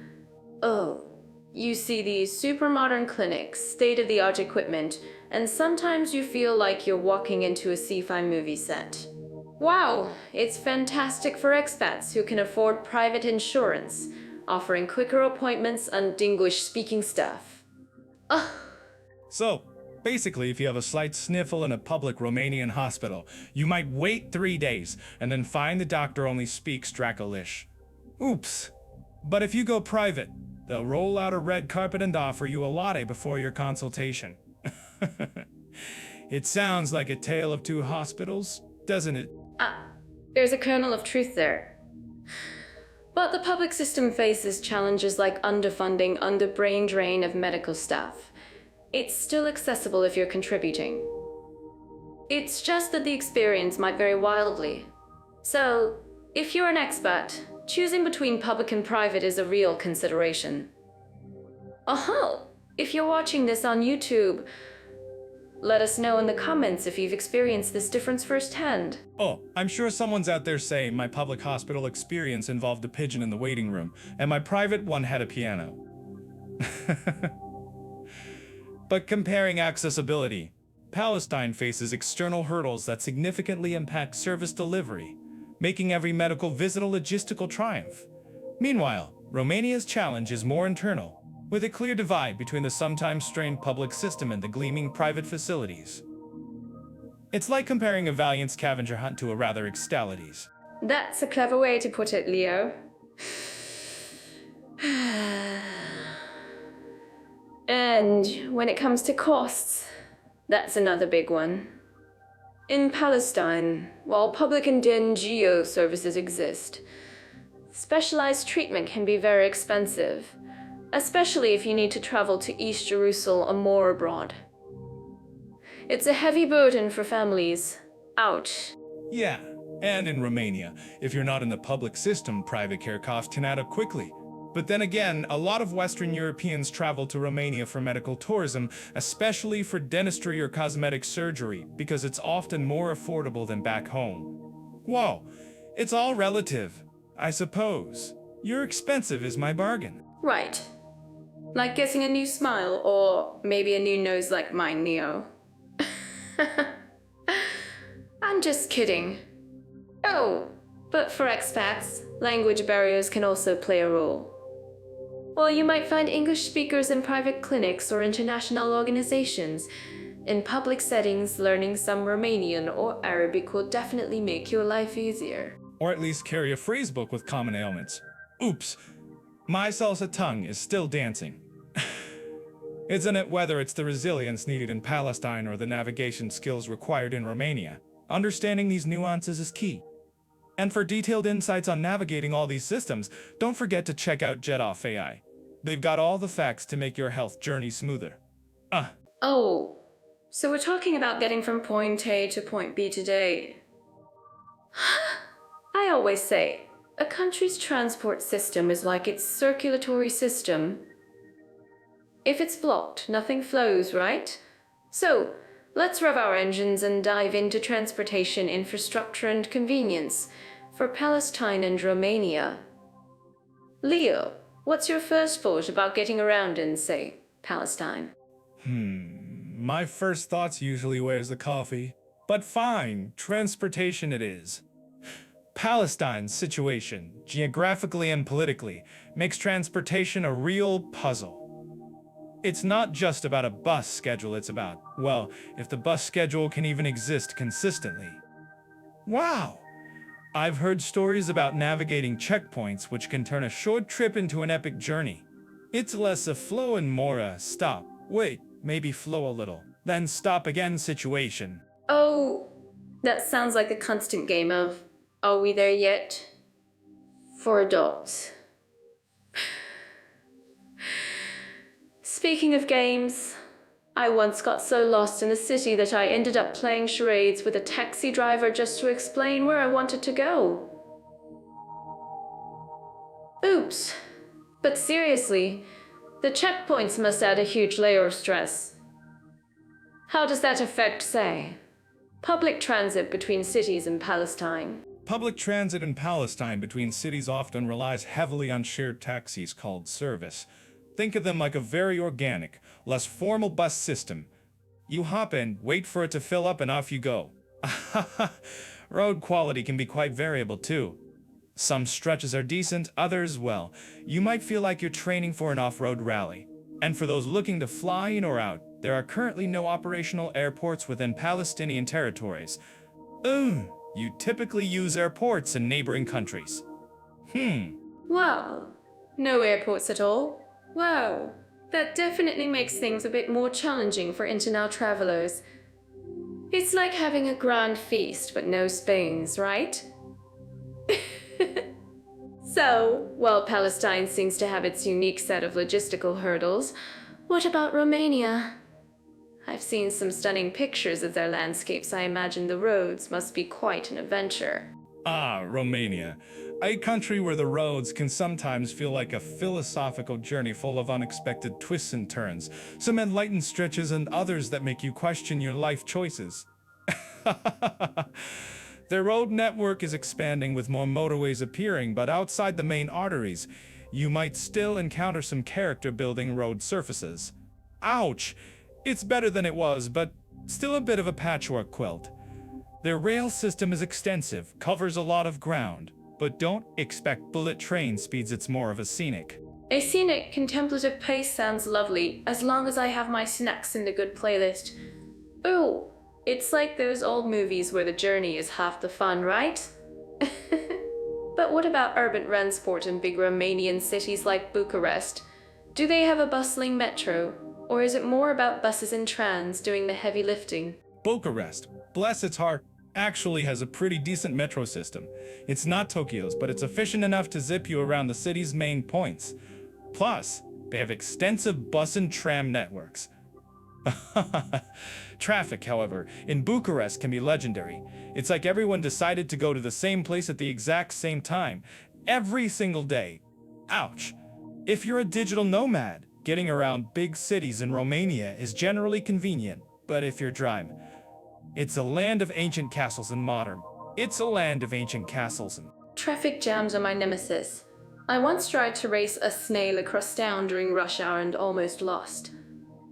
Oh, you see these super modern clinics, state-of-the-art equipment, and sometimes you feel like you're walking into a sci-fi movie set. Wow, it's fantastic for expats who can afford private insurance, offering quicker appointments and English-speaking staff. So, basically, if you have a slight sniffle in a public Romanian hospital, you might wait 3 days and then find the doctor only speaks Dracolish. Oops. But if you go private, they'll roll out a red carpet and offer you a latte before your consultation. It sounds like a tale of two hospitals, doesn't it? There's a kernel of truth there. But the public system faces challenges like underfunding, brain drain of medical staff. It's still accessible if you're contributing. It's just that the experience might vary wildly. So, if you're an expat, choosing between public and private is a real consideration. If you're watching this on YouTube, let us know in the comments if you've experienced this difference firsthand. Oh, I'm sure someone's out there saying my public hospital experience involved a pigeon in the waiting room, and my private one had a piano. But comparing accessibility, Palestine faces external hurdles that significantly impact service delivery, making every medical visit a logistical triumph. Meanwhile, Romania's challenge is more internal, with a clear divide between the sometimes strained public system and the gleaming private facilities. It's like comparing a valiant scavenger hunt to a rather Extalides. That's a clever way to put it, Leo. And when it comes to costs, that's another big one. In Palestine, while public and NGO services exist, specialized treatment can be very expensive, especially if you need to travel to East Jerusalem or more abroad. It's a heavy burden for families. Ouch. Yeah, and in Romania, if you're not in the public system, private care costs can add up quickly. But then again, a lot of Western Europeans travel to Romania for medical tourism, especially for dentistry or cosmetic surgery, because it's often more affordable than back home. Whoa, it's all relative, I suppose. Your expensive is my bargain. Right. Like getting a new smile, or maybe a new nose like mine, Neo. I'm just kidding. Oh, but for expats, language barriers can also play a role. Well, you might find English speakers in private clinics or international organizations. In public settings, learning some Romanian or Arabic will definitely make your life easier. Or at least carry a phrase book with common ailments. Oops, my salsa tongue is still dancing. Isn't it whether it's the resilience needed in Palestine or the navigation skills required in Romania? Understanding these nuances is key. And for detailed insights on navigating all these systems, don't forget to check out Jetoff AI. They've got all the facts to make your health journey smoother. Oh, so we're talking about getting from point A to point B today. I always say, a country's transport system is like its circulatory system. If it's blocked, nothing flows, right? So, let's rev our engines and dive into transportation infrastructure and convenience for Palestine and Romania. Leo, what's your first thought about getting around in, say, Palestine? My first thoughts usually where's the coffee. But fine, transportation it is. Palestine's situation, geographically and politically, makes transportation a real puzzle. It's not just about a bus schedule, it's about, well, if the bus schedule can even exist consistently. Wow! I've heard stories about navigating checkpoints which can turn a short trip into an epic journey. It's less a flow and more a stop, wait, maybe flow a little, then stop again situation. Oh, that sounds like a constant game of, are we there yet? For adults. Speaking of games, I once got so lost in a city that I ended up playing charades with a taxi driver just to explain where I wanted to go. Oops. But seriously, the checkpoints must add a huge layer of stress. How does that affect, say, public transit between cities in Palestine? Public transit in Palestine between cities often relies heavily on shared taxis called service. Think of them like a very organic, less formal bus system. You hop in, wait for it to fill up, and off you go. Road quality can be quite variable too. Some stretches are decent, others, well, you might feel like you're training for an off-road rally. And for those looking to fly in or out, there are currently no operational airports within Palestinian territories. You typically use airports in neighboring countries. Wow, no airports at all? Wow, that definitely makes things a bit more challenging for internal travelers. It's like having a grand feast but no spoons, right? So, while Palestine seems to have its unique set of logistical hurdles, what about Romania? I've seen some stunning pictures of their landscapes. I imagine the roads must be quite an adventure. Romania. A country where the roads can sometimes feel like a philosophical journey full of unexpected twists and turns, some enlightened stretches and others that make you question your life choices. Their road network is expanding with more motorways appearing, but outside the main arteries, you might still encounter some character-building road surfaces. Ouch! It's better than it was, but still a bit of a patchwork quilt. Their rail system is extensive, covers a lot of ground, but don't expect bullet train speeds, it's more of a scenic. A scenic, contemplative pace sounds lovely, as long as I have my snacks in the good playlist. Ooh, it's like those old movies where the journey is half the fun, right? But what about urban transport in big Romanian cities like Bucharest? Do they have a bustling metro, or is it more about buses and trams doing the heavy lifting? Bucharest, bless its heart, actually has a pretty decent metro system. It's not Tokyo's, but it's efficient enough to zip you around the city's main points. Plus, they have extensive bus and tram networks. Traffic, however, in Bucharest can be legendary. It's like everyone decided to go to the same place at the exact same time, every single day. Ouch. If you're a digital nomad, getting around big cities in Romania is generally convenient, but if you're dry, it's a land of ancient castles and modern. Traffic jams are my nemesis. I once tried to race a snail across town during rush hour and almost lost.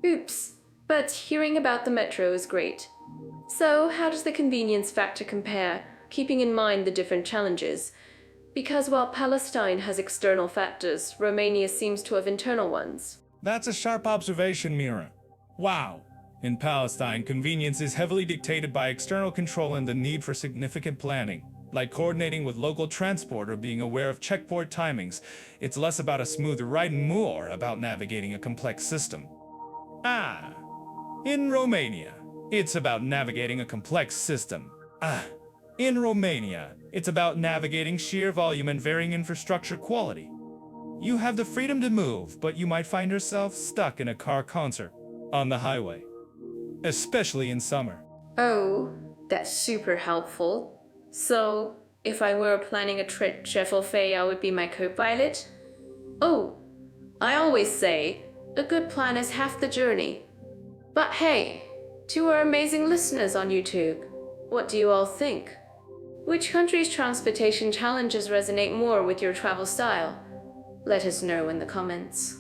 Oops. But hearing about the metro is great. So, how does the convenience factor compare, keeping in mind the different challenges? Because while Palestine has external factors, Romania seems to have internal ones. That's a sharp observation, Mira. Wow. In Palestine, convenience is heavily dictated by external control and the need for significant planning, like coordinating with local transport or being aware of checkpoint timings. It's less about a smooth ride and more about navigating a complex system. In Romania, it's about navigating a complex system. In Romania, it's about navigating sheer volume and varying infrastructure quality. You have the freedom to move, but you might find yourself stuck in a car concert on the highway, especially in summer. Oh, that's super helpful. So, if I were planning a trip, Chef I would be my co-pilot? Oh, I always say, a good plan is half the journey. But hey, to our amazing listeners on YouTube, what do you all think? Which country's transportation challenges resonate more with your travel style? Let us know in the comments.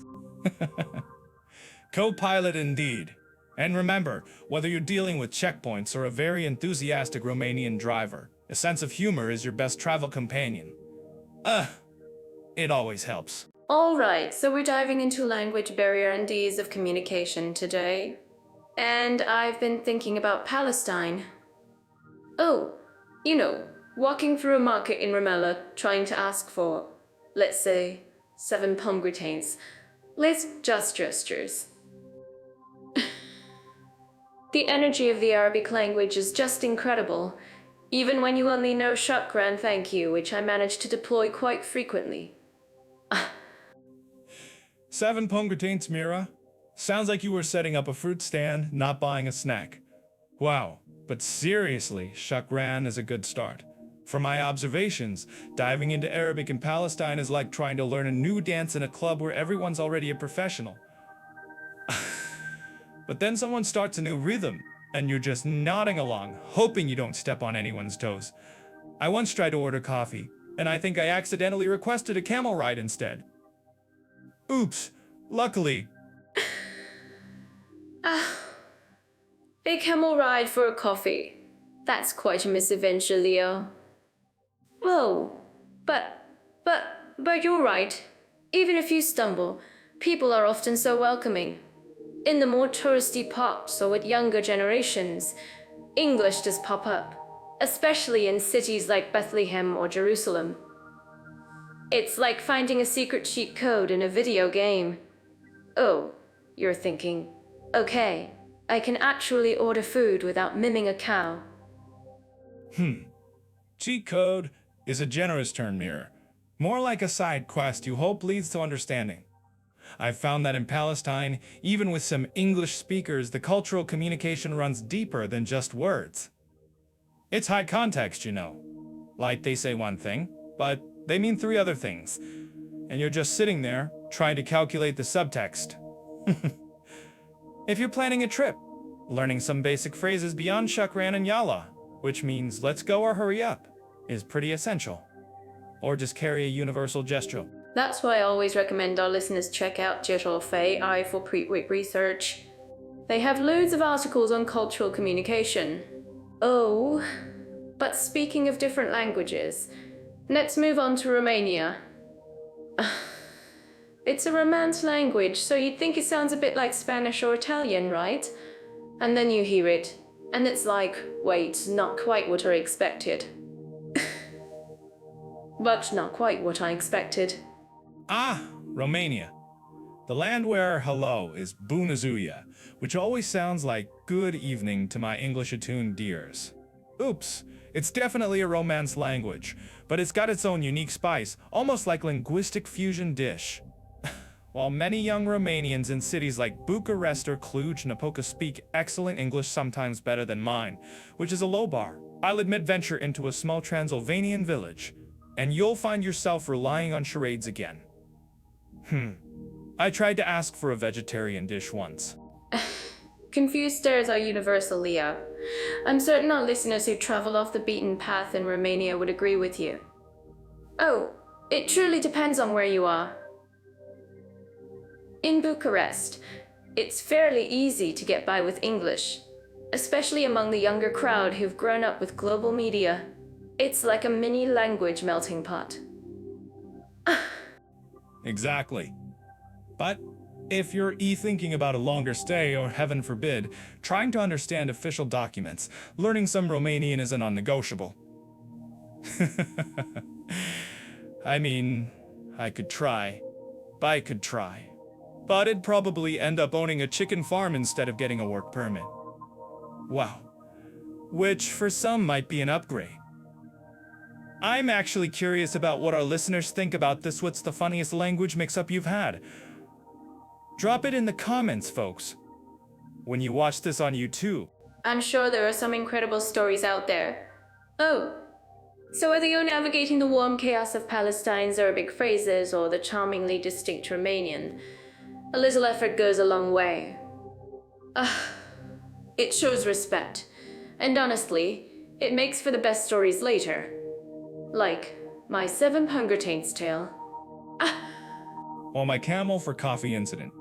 Co-pilot indeed. And remember, whether you're dealing with checkpoints or a very enthusiastic Romanian driver, a sense of humor is your best travel companion. It always helps. Alright, so we're diving into language barrier and ease of communication today. And I've been thinking about Palestine. Oh, Walking through a market in Ramallah, trying to ask for, let's say, 7 pomegranates. Let's just gestures. The energy of the Arabic language is just incredible, even when you only know shukran thank you, which I manage to deploy quite frequently. 7 pomegranates, Mira? Sounds like you were setting up a fruit stand, not buying a snack. Wow, but seriously, shukran is a good start. From my observations, diving into Arabic in Palestine is like trying to learn a new dance in a club where everyone's already a professional. But then someone starts a new rhythm, and you're just nodding along, hoping you don't step on anyone's toes. I once tried to order coffee, and I think I accidentally requested a camel ride instead. Oops, luckily. A camel ride for a coffee. That's quite a misadventure, Leo. Whoa, but you're right. Even if you stumble, people are often so welcoming. In the more touristy parts or with younger generations, English does pop up, especially in cities like Bethlehem or Jerusalem. It's like finding a secret cheat code in a video game. Oh, you're thinking, okay, I can actually order food without miming a cow. Cheat code is a generous term, Mirror. More like a side quest you hope leads to understanding. I've found that in Palestine, even with some English speakers, the cultural communication runs deeper than just words. It's high context, you know. Like they say one thing, but they mean 3 other things. And you're just sitting there, trying to calculate the subtext. If you're planning a trip, learning some basic phrases beyond shukran and yalla, which means let's go or hurry up, is pretty essential. Or just carry a universal gesture. That's why I always recommend our listeners check out Geopolitical for pre-week research. They have loads of articles on cultural communication. Oh, but speaking of different languages, let's move on to Romania. It's a Romance language, so you'd think it sounds a bit like Spanish or Italian, right? And then you hear it, and it's like, wait, not quite what I expected. But not quite what I expected. Romania. The land where hello is Bună ziua, which always sounds like good evening to my English-attuned dears. Oops, it's definitely a Romance language, but it's got its own unique spice, almost like linguistic fusion dish. While many young Romanians in cities like Bucharest or Cluj-Napoca speak excellent English, sometimes better than mine, which is a low bar, I'll admit venture into a small Transylvanian village, and you'll find yourself relying on charades again. I tried to ask for a vegetarian dish once. Confused stares are universal, Leo. I'm certain our listeners who travel off the beaten path in Romania would agree with you. Oh, it truly depends on where you are. In Bucharest, it's fairly easy to get by with English, especially among the younger crowd who've grown up with global media. It's like a mini language melting pot. Exactly. But if you're thinking about a longer stay, or heaven forbid, trying to understand official documents, learning some Romanian is a non-negotiable. I mean, I could try. But I'd probably end up owning a chicken farm instead of getting a work permit. Wow. Which for some might be an upgrade. I'm actually curious about what our listeners think about this. What's the funniest language mix-up you've had? Drop it in the comments, folks. When you watch this on YouTube. I'm sure there are some incredible stories out there. Oh, so whether you're navigating the warm chaos of Palestine's Arabic phrases or the charmingly distinct Romanian, a little effort goes a long way. It shows respect, and honestly, it makes for the best stories later. Like my 7 pomegranates tale. Or my camel for coffee incident.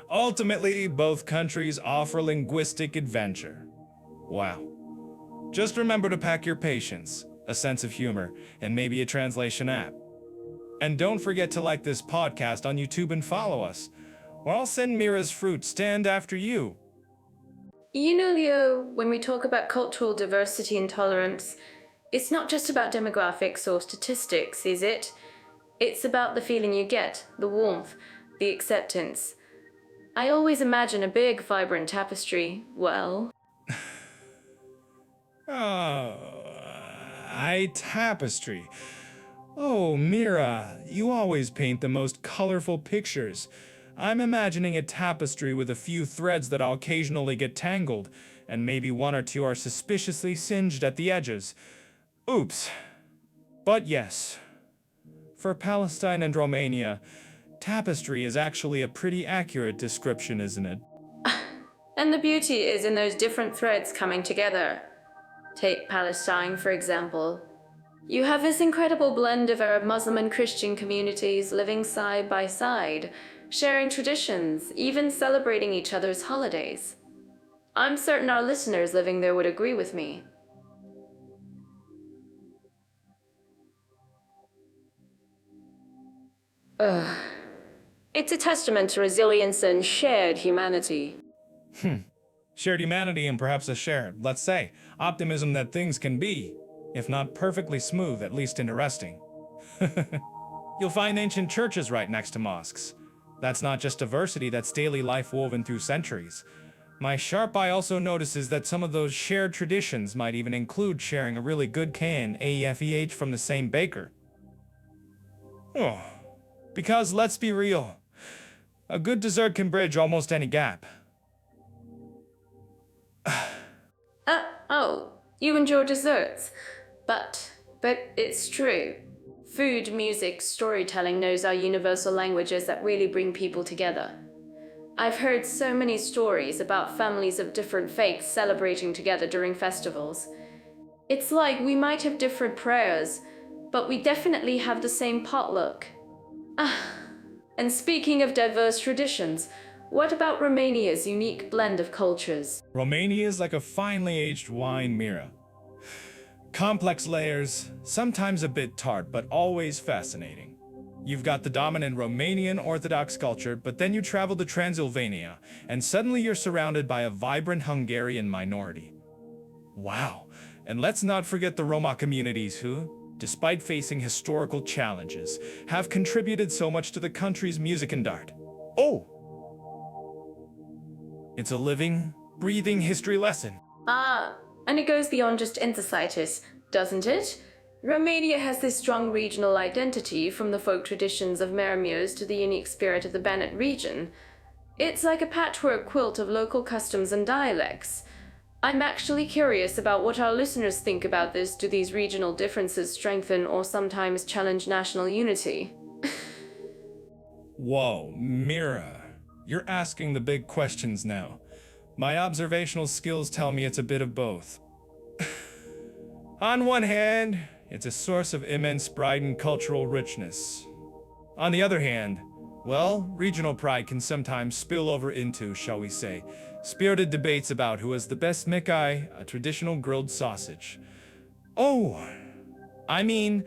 Ultimately, both countries offer linguistic adventure. Wow. Just remember to pack your patience, a sense of humor, and maybe a translation app. And don't forget to like this podcast on YouTube and follow us, or I'll send Mira's fruit stand after you. You know, Leo, when we talk about cultural diversity and tolerance, it's not just about demographics or statistics, is it? It's about the feeling you get, the warmth, the acceptance. I always imagine a big, vibrant tapestry. Well, Oh, tapestry. Oh, Mira, you always paint the most colorful pictures. I'm imagining a tapestry with a few threads that I'll occasionally get tangled, and maybe one or two are suspiciously singed at the edges. Oops. But yes, for Palestine and Romania, tapestry is actually a pretty accurate description, isn't it? and the beauty is in those different threads coming together. Take Palestine, for example. You have this incredible blend of Arab, Muslim, and Christian communities living side by side, sharing traditions, even celebrating each other's holidays. I'm certain our listeners living there would agree with me. It's a testament to resilience and shared humanity. Shared humanity and perhaps a shared, let's say, optimism that things can be, if not perfectly smooth, at least interesting. You'll find ancient churches right next to mosques. That's not just diversity, that's daily life woven through centuries. My sharp eye also notices that some of those shared traditions might even include sharing a really good can AEFEH from the same baker. Oh, because let's be real, a good dessert can bridge almost any gap. Oh, you enjoy desserts. But it's true. Food, music, storytelling knows our universal languages that really bring people together. I've heard so many stories about families of different faiths celebrating together during festivals. It's like we might have different prayers, but we definitely have the same potluck. And speaking of diverse traditions, what about Romania's unique blend of cultures? Romania is like a finely aged wine, Mira. Complex layers, sometimes a bit tart, but always fascinating. You've got the dominant Romanian Orthodox culture, but then you travel to Transylvania, and suddenly you're surrounded by a vibrant Hungarian minority. Wow, and let's not forget the Roma communities who, despite facing historical challenges, have contributed so much to the country's music and art. Oh! It's a living, breathing history lesson. And it goes beyond just enthesitis, doesn't it? Romania has this strong regional identity, from the folk traditions of Maramios to the unique spirit of the Banat region. It's like a patchwork quilt of local customs and dialects. I'm actually curious about what our listeners think about this. Do these regional differences strengthen or sometimes challenge national unity? Whoa, Mira. You're asking the big questions now. My observational skills tell me it's a bit of both. On one hand, it's a source of immense pride and cultural richness. On the other hand, well, regional pride can sometimes spill over into, shall we say, spirited debates about who has the best Mikai, a traditional grilled sausage. Oh, I mean,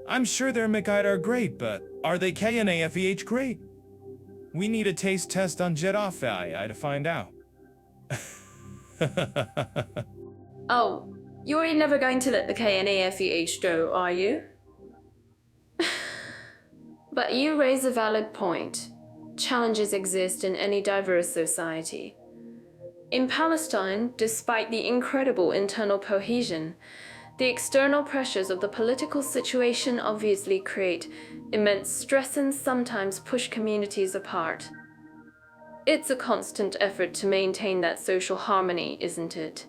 I'm sure their Mikai are great, but are they KNAFEH great? We need a taste test on Jedafai to find out. Oh, you're never going to let the KNAFEH go, are you? But you raise a valid point. Challenges exist in any diverse society. In Palestine, despite the incredible internal cohesion, the external pressures of the political situation obviously create immense stress and sometimes push communities apart. It's a constant effort to maintain that social harmony, isn't it?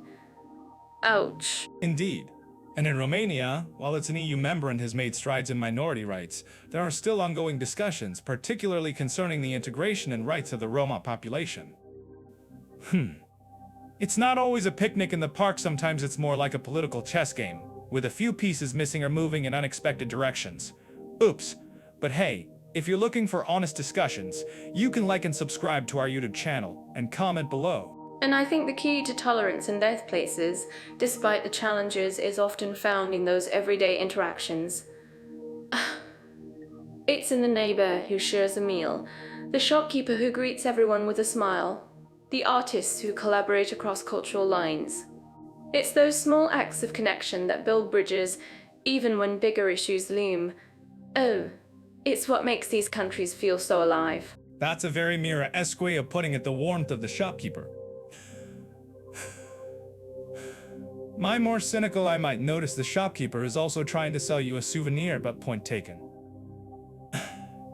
Ouch. Indeed. And in Romania, while it's an EU member and has made strides in minority rights, there are still ongoing discussions, particularly concerning the integration and rights of the Roma population. It's not always a picnic in the park, sometimes it's more like a political chess game, with a few pieces missing or moving in unexpected directions. Oops. But hey, if you're looking for honest discussions, you can like and subscribe to our YouTube channel, and comment below. And I think the key to tolerance in both places, despite the challenges, is often found in those everyday interactions. It's in the neighbor who shares a meal, the shopkeeper who greets everyone with a smile, the artists who collaborate across cultural lines. It's those small acts of connection that build bridges, even when bigger issues loom. Oh, it's what makes these countries feel so alive. That's a very Mira-esque way of putting it, the warmth of the shopkeeper. My more cynical, I might notice the shopkeeper is also trying to sell you a souvenir, but point taken.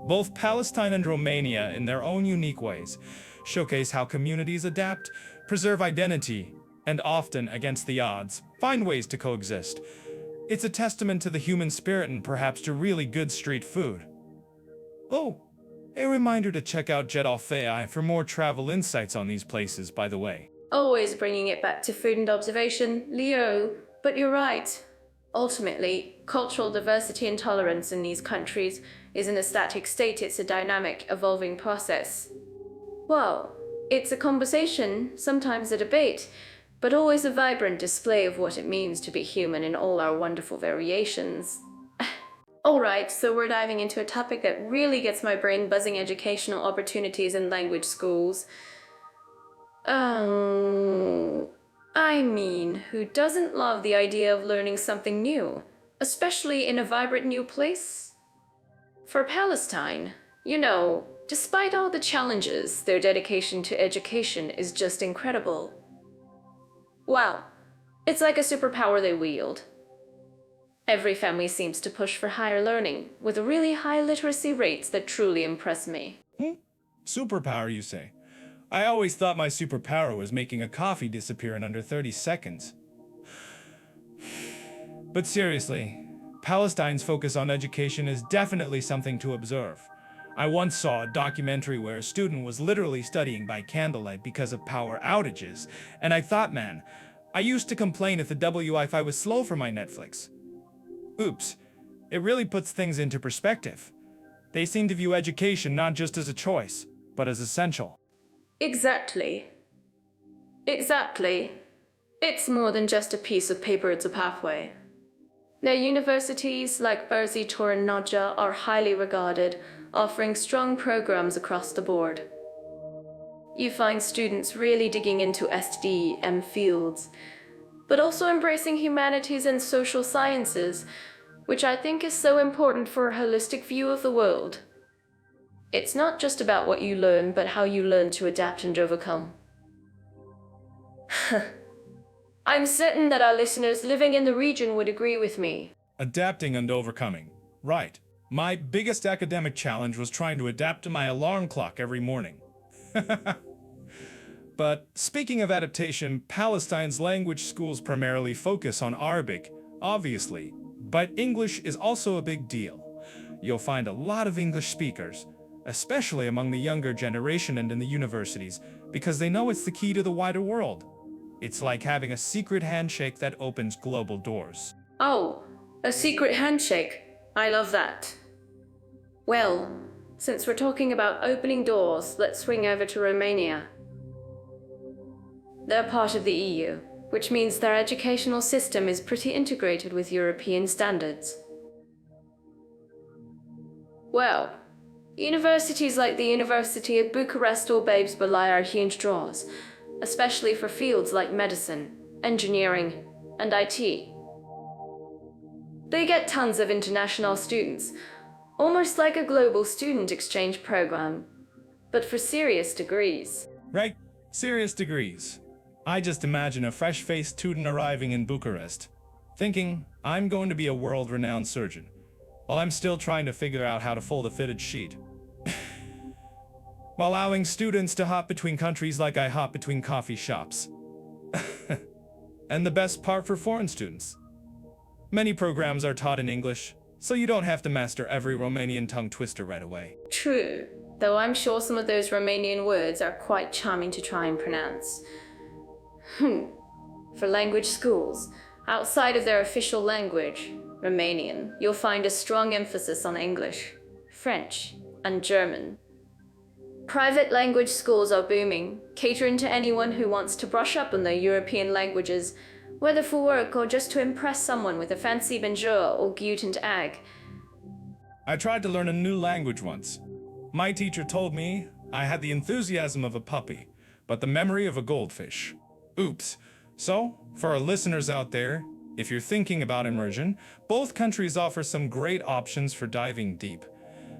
Both Palestine and Romania, in their own unique ways, showcase how communities adapt, preserve identity, and often, against the odds, find ways to coexist. It's a testament to the human spirit and perhaps to really good street food. Oh, a reminder to check out Jeddah for more travel insights on these places, by the way. Always bringing it back to food and observation, Leo, but you're right. Ultimately, cultural diversity and tolerance in these countries isn't a static state, it's a dynamic, evolving process. Well, it's a conversation, sometimes a debate, but always a vibrant display of what it means to be human in all our wonderful variations. Alright, so we're diving into a topic that really gets my brain buzzing: educational opportunities in language schools. I mean, who doesn't love the idea of learning something new, especially in a vibrant new place? For Palestine, despite all the challenges, their dedication to education is just incredible. Wow, it's like a superpower they wield. Every family seems to push for higher learning, with really high literacy rates that truly impress me. Superpower, you say? I always thought my superpower was making a coffee disappear in under 30 seconds. But seriously, Palestine's focus on education is definitely something to observe. I once saw a documentary where a student was literally studying by candlelight because of power outages, and I thought, man, I used to complain if the Wi-Fi was slow for my Netflix. Oops, it really puts things into perspective. They seem to view education not just as a choice, but as essential. Exactly. It's more than just a piece of paper, it's a pathway. Their universities, like Berzi, Tor, and Nadja, are highly regarded, offering strong programs across the board. You find students really digging into STEM fields, but also embracing humanities and social sciences, which I think is so important for a holistic view of the world. It's not just about what you learn, but how you learn to adapt and overcome. I'm certain that our listeners living in the region would agree with me. Adapting and overcoming. Right. My biggest academic challenge was trying to adapt to my alarm clock every morning. But speaking of adaptation, Palestine's language schools primarily focus on Arabic, obviously, but English is also a big deal. You'll find a lot of English speakers, especially among the younger generation and in the universities, because they know it's the key to the wider world. It's like having a secret handshake that opens global doors. Oh, a secret handshake. I love that. Well, since we're talking about opening doors, let's swing over to Romania. They're part of the EU, which means their educational system is pretty integrated with European standards. Well, universities like the University of Bucharest or Babes Balai are huge draws, especially for fields like medicine, engineering, and IT. They get tons of international students, almost like a global student exchange program, but for serious degrees. Right, serious degrees. I just imagine a fresh-faced student arriving in Bucharest, thinking, I'm going to be a world-renowned surgeon, while I'm still trying to figure out how to fold a fitted sheet. While allowing students to hop between countries like I hop between coffee shops. And the best part for foreign students, many programs are taught in English, so you don't have to master every Romanian tongue twister right away. True, though I'm sure some of those Romanian words are quite charming to try and pronounce. For language schools, outside of their official language, Romanian, you'll find a strong emphasis on English, French, and German. Private language schools are booming, catering to anyone who wants to brush up on their European languages, whether for work or just to impress someone with a fancy bonjour or guten Tag. I tried to learn a new language once. My teacher told me I had the enthusiasm of a puppy, but the memory of a goldfish. Oops. So, for our listeners out there, if you're thinking about immersion, both countries offer some great options for diving deep.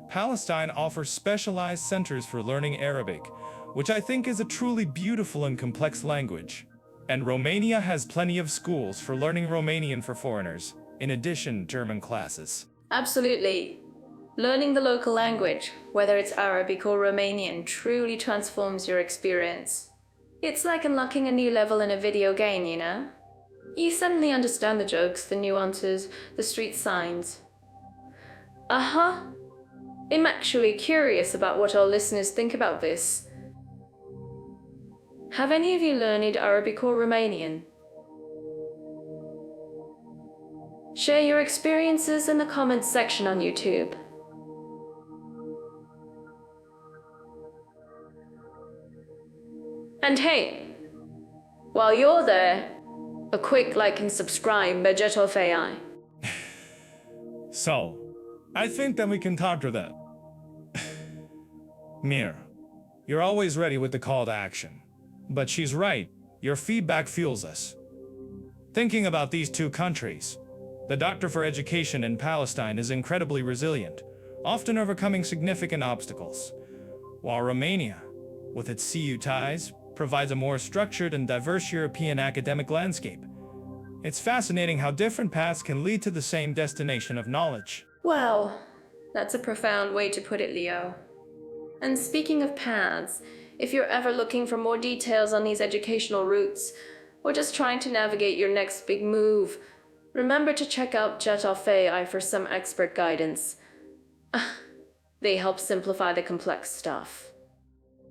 Palestine offers specialized centers for learning Arabic, which I think is a truly beautiful and complex language. And Romania has plenty of schools for learning Romanian for foreigners, in addition to German classes. Absolutely. Learning the local language, whether it's Arabic or Romanian, truly transforms your experience. It's like unlocking a new level in a video game, you know? You suddenly understand the jokes, the nuances, the street signs. I'm actually curious about what our listeners think about this. Have any of you learned Arabic or Romanian? Share your experiences in the comments section on YouTube. And hey, while you're there, a quick like and subscribe by Jet of AI. So, I think that we can talk to that. Mir, you're always ready with the call to action. But she's right, your feedback fuels us. Thinking about these two countries, the Doctor for Education in Palestine is incredibly resilient, often overcoming significant obstacles, while Romania, with its CU ties, provides a more structured and diverse European academic landscape. It's fascinating how different paths can lead to the same destination of knowledge. Wow, that's a profound way to put it, Leo. And speaking of paths, if you're ever looking for more details on these educational routes, or just trying to navigate your next big move, remember to check out Jet of AI for some expert guidance. They help simplify the complex stuff.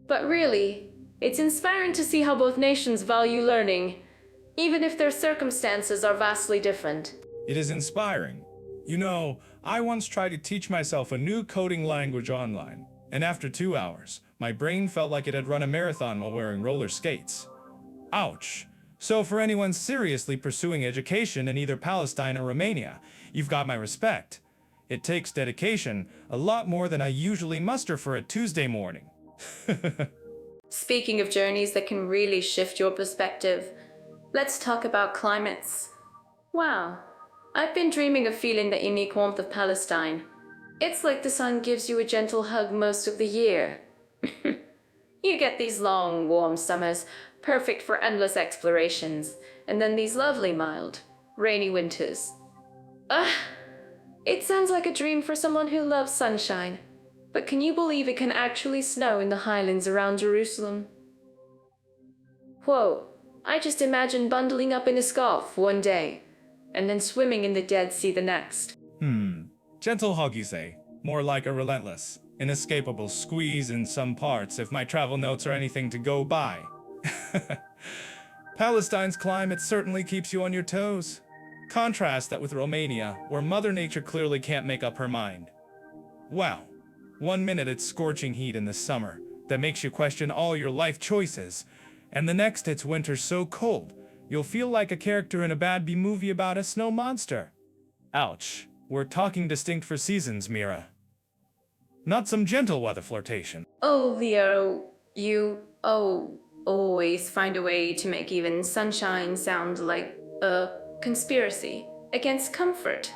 But really, it's inspiring to see how both nations value learning, even if their circumstances are vastly different. It is inspiring. You know, I once tried to teach myself a new coding language online, and after 2 hours, my brain felt like it had run a marathon while wearing roller skates. Ouch. So for anyone seriously pursuing education in either Palestine or Romania, you've got my respect. It takes dedication, a lot more than I usually muster for a Tuesday morning. Speaking of journeys that can really shift your perspective, let's talk about climates. Wow, I've been dreaming of feeling the unique warmth of Palestine. It's like the sun gives you a gentle hug most of the year. You get these long, warm summers, perfect for endless explorations, and then these lovely, mild, rainy winters. It sounds like a dream for someone who loves sunshine. But can you believe it can actually snow in the highlands around Jerusalem? Whoa, I just imagine bundling up in a scarf one day, and then swimming in the Dead Sea the next. Gentle hug, you say. More like a relentless, inescapable squeeze in some parts if my travel notes are anything to go by. Palestine's climate certainly keeps you on your toes. Contrast that with Romania, where Mother Nature clearly can't make up her mind. Wow. 1 minute it's scorching heat in the summer that makes you question all your life choices, and the next it's winter so cold you'll feel like a character in a bad B movie about a snow monster. Ouch, we're talking distinct for seasons, Mira. Not some gentle weather flirtation. Oh, Leo, you always find a way to make even sunshine sound like a conspiracy against comfort.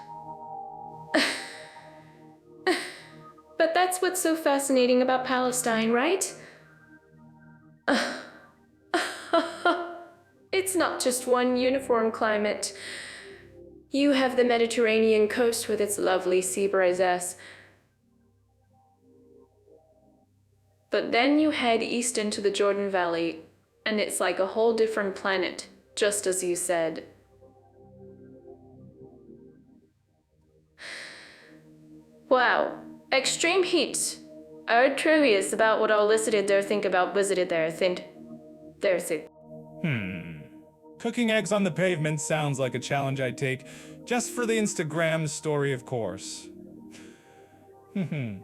But that's what's so fascinating about Palestine, right? It's not just one uniform climate. You have the Mediterranean coast with its lovely sea breezes. But then you head east into the Jordan Valley, and it's like a whole different planet, just as you said. Wow. Extreme heat. I'm curious about what our listeners there think about visited there. Cooking eggs on the pavement sounds like a challenge I'd take, just for the Instagram story, of course. In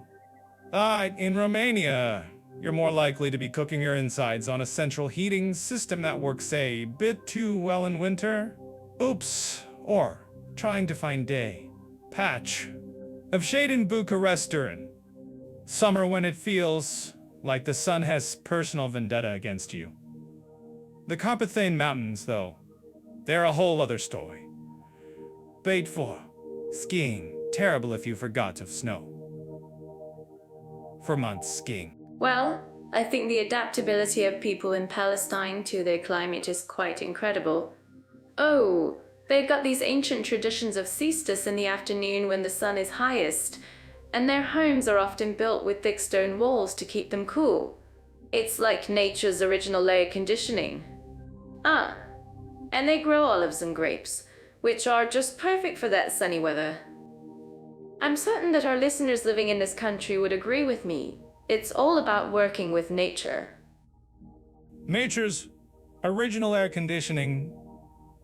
Romania, you're more likely to be cooking your insides on a central heating system that works a bit too well in winter. Oops. Or trying to find day, patch of shade in Bucharest during summer when it feels like the sun has personal vendetta against you. The Carpathian Mountains, though, they're a whole other story. Bait for skiing. Terrible if you forgot of snow. For months skiing. Well, I think the adaptability of people in Palestine to their climate is quite incredible. Oh, they've got these ancient traditions of siestas in the afternoon when the sun is highest, and their homes are often built with thick stone walls to keep them cool. It's like nature's original air conditioning. Ah, and they grow olives and grapes, which are just perfect for that sunny weather. I'm certain that our listeners living in this country would agree with me. It's all about working with nature. Nature's original air conditioning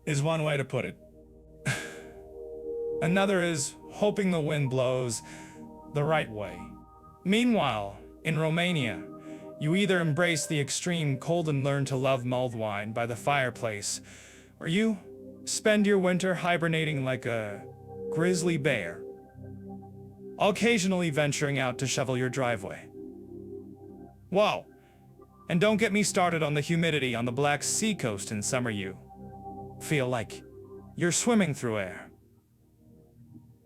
is one way to put it. Another is hoping the wind blows the right way. Meanwhile, in Romania, you either embrace the extreme cold and learn to love mulled wine by the fireplace, or you spend your winter hibernating like a grizzly bear, occasionally venturing out to shovel your driveway. Wow, and don't get me started on the humidity on the Black Sea coast in summer. You feel like you're swimming through air.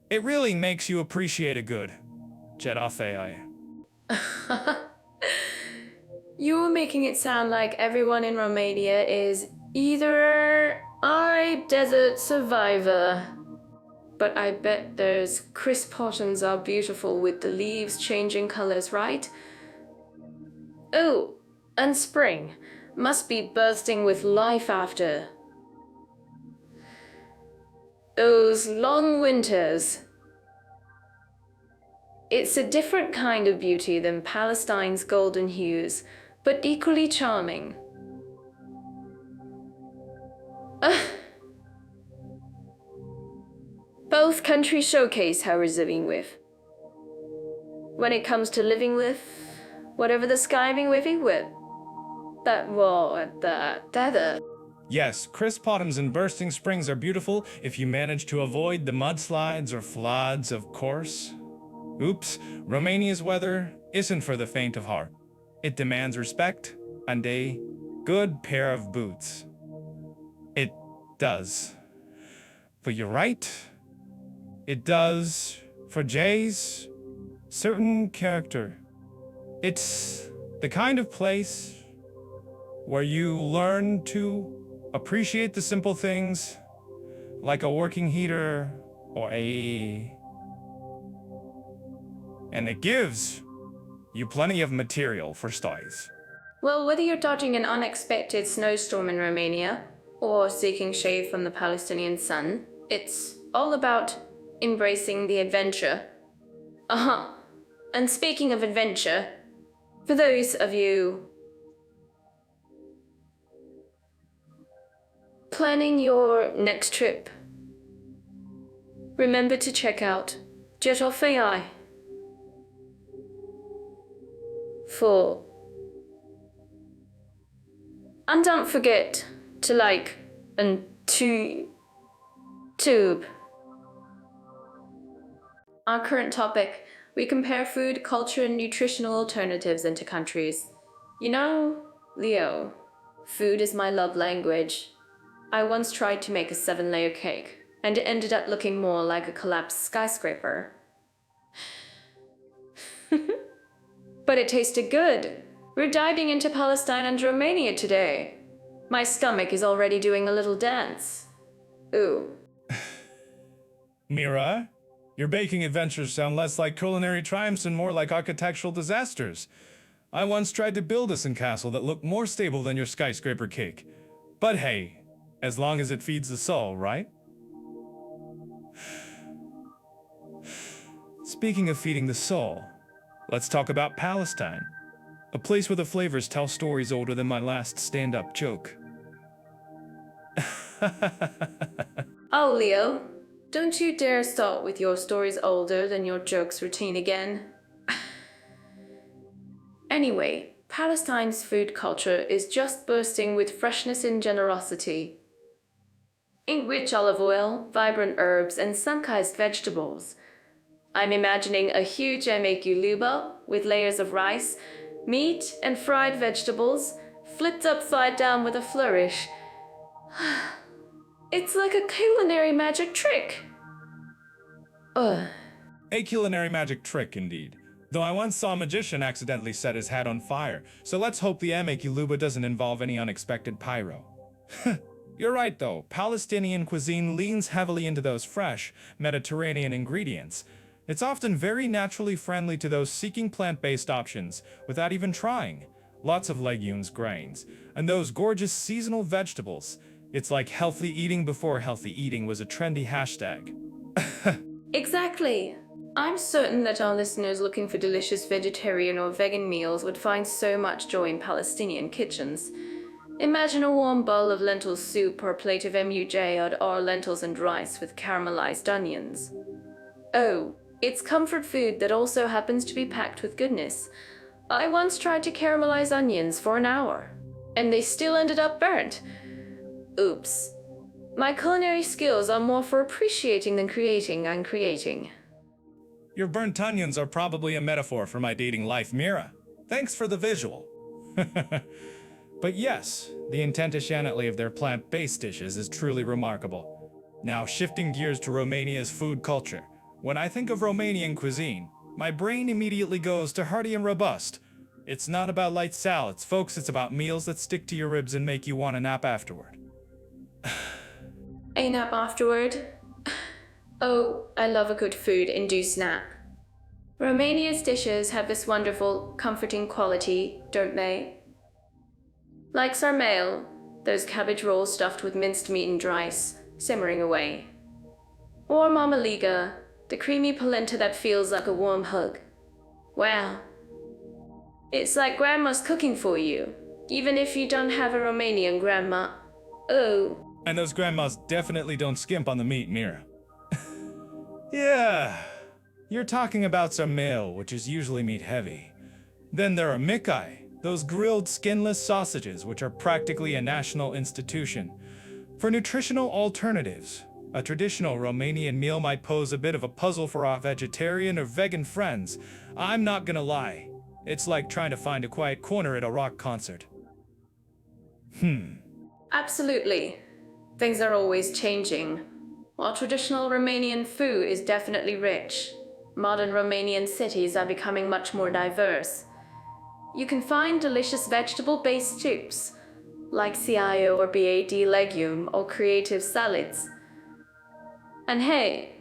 It really makes you appreciate a good jet off AI. You're making it sound like everyone in Romania is either a desert survivor. But I bet those crisp autumns are beautiful with the leaves changing colors, right? Oh, and spring must be bursting with life after those long winters. It's a different kind of beauty than Palestine's golden hues, but equally charming. Both countries showcase how we're living with. When it comes to living with, whatever the skiving with it with. That war at the tether. Yes, crisp autumns and bursting springs are beautiful if you manage to avoid the mudslides or floods, of course. Oops, Romania's weather isn't for the faint of heart. It demands respect and a good pair of boots. It does. But you're right. It does for Jay's certain character. It's the kind of place where you learn to appreciate the simple things, like a working heater or and it gives you plenty of material for stories. Well, whether you're dodging an unexpected snowstorm in Romania or seeking shade from the Palestinian sun, it's all about embracing the adventure. And speaking of adventure, for those of you planning your next trip, remember to check out Jet Off AI for. And don't forget to like and tube. Our current topic, we compare food, culture, and nutritional alternatives into countries. You know, Leo, food is my love language. I once tried to make a 7-layer cake, and it ended up looking more like a collapsed skyscraper. But it tasted good. We're diving into Palestine and Romania today. My stomach is already doing a little dance. Ooh. Mira, your baking adventures sound less like culinary triumphs and more like architectural disasters. I once tried to build a sandcastle that looked more stable than your skyscraper cake. But hey, as long as it feeds the soul, right? Speaking of feeding the soul, let's talk about Palestine. A place where the flavors tell stories older than my last stand-up joke. Oh, Leo, don't you dare start with your stories older than your jokes routine again. Anyway, Palestine's food culture is just bursting with freshness and generosity. In rich olive oil, vibrant herbs, and sun-kissed vegetables. I'm imagining a huge emek luba with layers of rice, meat, and fried vegetables, flipped upside down with a flourish. It's like a culinary magic trick. Ugh. A culinary magic trick, indeed. Though I once saw a magician accidentally set his hat on fire, so let's hope the Amekuluba doesn't involve any unexpected pyro. You're right though, Palestinian cuisine leans heavily into those fresh, Mediterranean ingredients. It's often very naturally friendly to those seeking plant-based options, without even trying. Lots of legumes, grains, and those gorgeous seasonal vegetables. It's like healthy eating before healthy eating was a trendy hashtag. Exactly. I'm certain that our listeners looking for delicious vegetarian or vegan meals would find so much joy in Palestinian kitchens. Imagine a warm bowl of lentil soup or a plate of MUJ or lentils and rice with caramelized onions. Oh, it's comfort food that also happens to be packed with goodness. I once tried to caramelize onions for an hour, and they still ended up burnt. Oops. My culinary skills are more for appreciating than creating and creating. Your burnt onions are probably a metaphor for my dating life, Mira. Thanks for the visual. But yes, the intentionality of their plant-based dishes is truly remarkable. Now, shifting gears to Romania's food culture. When I think of Romanian cuisine, my brain immediately goes to hearty and robust. It's not about light salads, folks, it's about meals that stick to your ribs and make you want a nap afterward. A nap afterward? Oh, I love a good food-induced nap. Romania's dishes have this wonderful, comforting quality, don't they? Like sarmale, those cabbage rolls stuffed with minced meat and rice, simmering away. Or mamaliga, the creamy polenta that feels like a warm hug. Wow. It's like grandma's cooking for you, even if you don't have a Romanian grandma. Oh. And those grandmas definitely don't skimp on the meat, Mira. Yeah, you're talking about sarmale, which is usually meat heavy. Then there are mikai, those grilled skinless sausages, which are practically a national institution. For nutritional alternatives, a traditional Romanian meal might pose a bit of a puzzle for our vegetarian or vegan friends. I'm not gonna lie, it's like trying to find a quiet corner at a rock concert. Absolutely. Things are always changing. While traditional Romanian food is definitely rich, modern Romanian cities are becoming much more diverse. You can find delicious vegetable-based soups, like CIO or BAD legume or creative salads. And hey,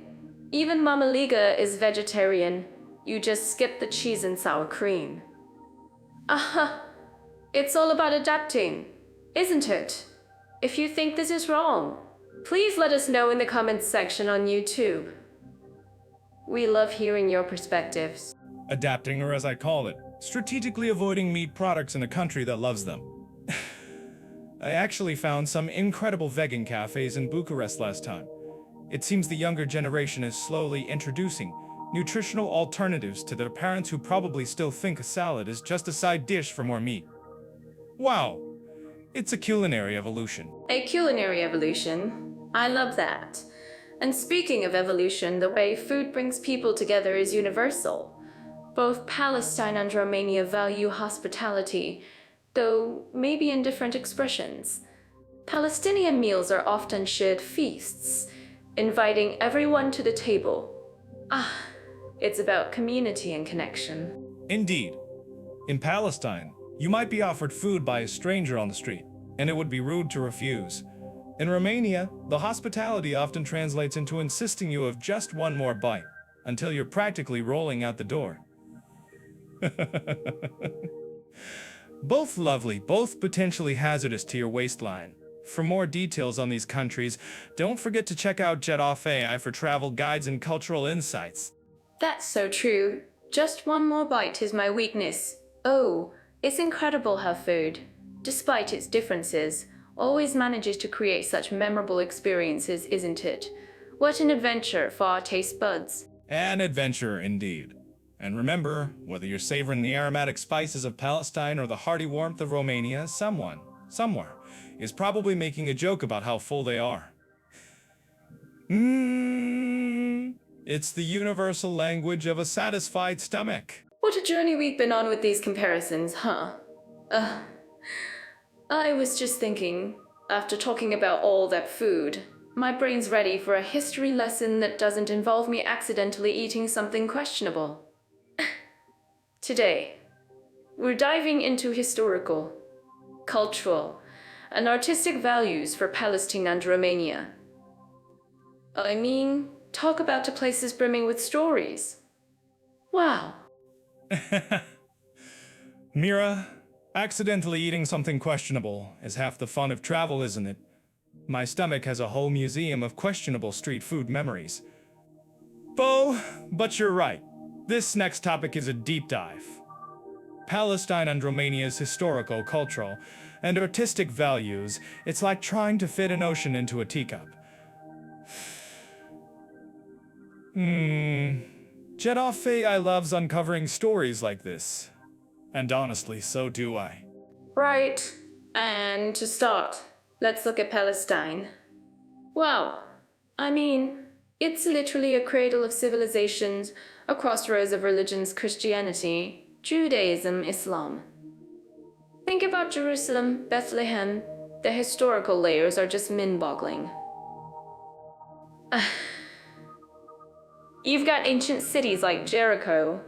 even mamaliga is vegetarian. You just skip the cheese and sour cream. Aha! It's all about adapting, isn't it? If you think this is wrong, please let us know in the comments section on YouTube. We love hearing your perspectives. Adapting, or as I call it, strategically avoiding meat products in a country that loves them. I actually found some incredible vegan cafes in Bucharest last time. It seems the younger generation is slowly introducing nutritional alternatives to their parents who probably still think a salad is just a side dish for more meat. Wow, it's a culinary evolution. A culinary evolution? I love that. And speaking of evolution, the way food brings people together is universal. Both Palestine and Romania value hospitality, though maybe in different expressions. Palestinian meals are often shared feasts, inviting everyone to the table. It's about community and connection. Indeed. In Palestine, you might be offered food by a stranger on the street, and it would be rude to refuse. In Romania, the hospitality often translates into insisting you have just one more bite, until you're practically rolling out the door. Both lovely, both potentially hazardous to your waistline. For more details on these countries, don't forget to check out Jet Off AI for travel guides and cultural insights. That's so true. Just one more bite is my weakness. Oh, it's incredible how food, despite its differences, always manages to create such memorable experiences, isn't it? What an adventure for our taste buds. An adventure indeed. And remember, whether you're savoring the aromatic spices of Palestine or the hearty warmth of Romania, someone, somewhere, is probably making a joke about how full they are. It's the universal language of a satisfied stomach. What a journey we've been on with these comparisons, huh? I was just thinking, after talking about all that food, my brain's ready for a history lesson that doesn't involve me accidentally eating something questionable. Today, we're diving into historical, cultural, and artistic values for Palestine and Romania. I mean, talk about the places brimming with stories. Wow. Mira, accidentally eating something questionable is half the fun of travel, isn't it? My stomach has a whole museum of questionable street food memories. But you're right. This next topic is a deep dive. Palestine and Romania's historical, cultural, and artistic values, it's like trying to fit an ocean into a teacup. Jedaffe, I loves uncovering stories like this. And honestly, so do I. Right. And to start, let's look at Palestine. Wow. I mean, it's literally a cradle of civilizations, a crossroads of religions: Christianity, Judaism, Islam. Think about Jerusalem, Bethlehem. The historical layers are just mind-boggling. You've got ancient cities like Jericho,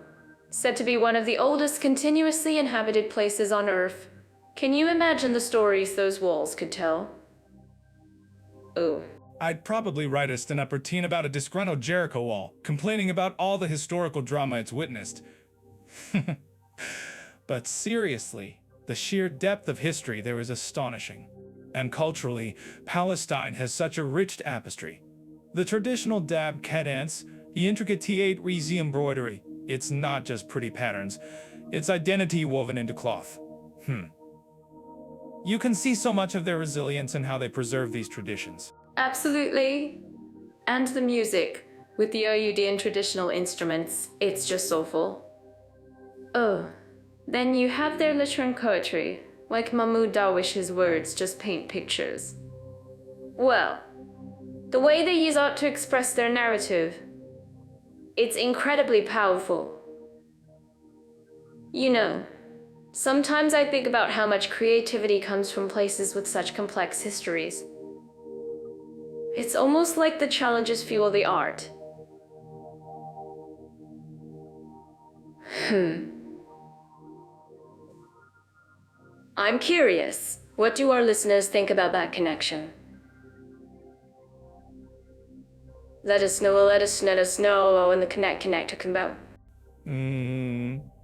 said to be one of the oldest continuously inhabited places on Earth. Can you imagine the stories those walls could tell? Oh. I'd probably write a stand-up routine about a disgruntled Jericho wall, complaining about all the historical drama it's witnessed. But seriously, the sheer depth of history there is astonishing. And culturally, Palestine has such a rich tapestry. The traditional dab cadence, the intricate T8 Reezy embroidery, it's not just pretty patterns, it's identity woven into cloth. You can see so much of their resilience in how they preserve these traditions. Absolutely. And the music, with the OUD and traditional instruments, it's just soulful. Oh, then you have their literature and poetry, like Mahmoud Darwish's words just paint pictures. Well, the way they use art to express their narrative, it's incredibly powerful. You know, sometimes I think about how much creativity comes from places with such complex histories. It's almost like the challenges fuel the art. I'm curious, what do our listeners think about that connection? Let us know in the connect talking about.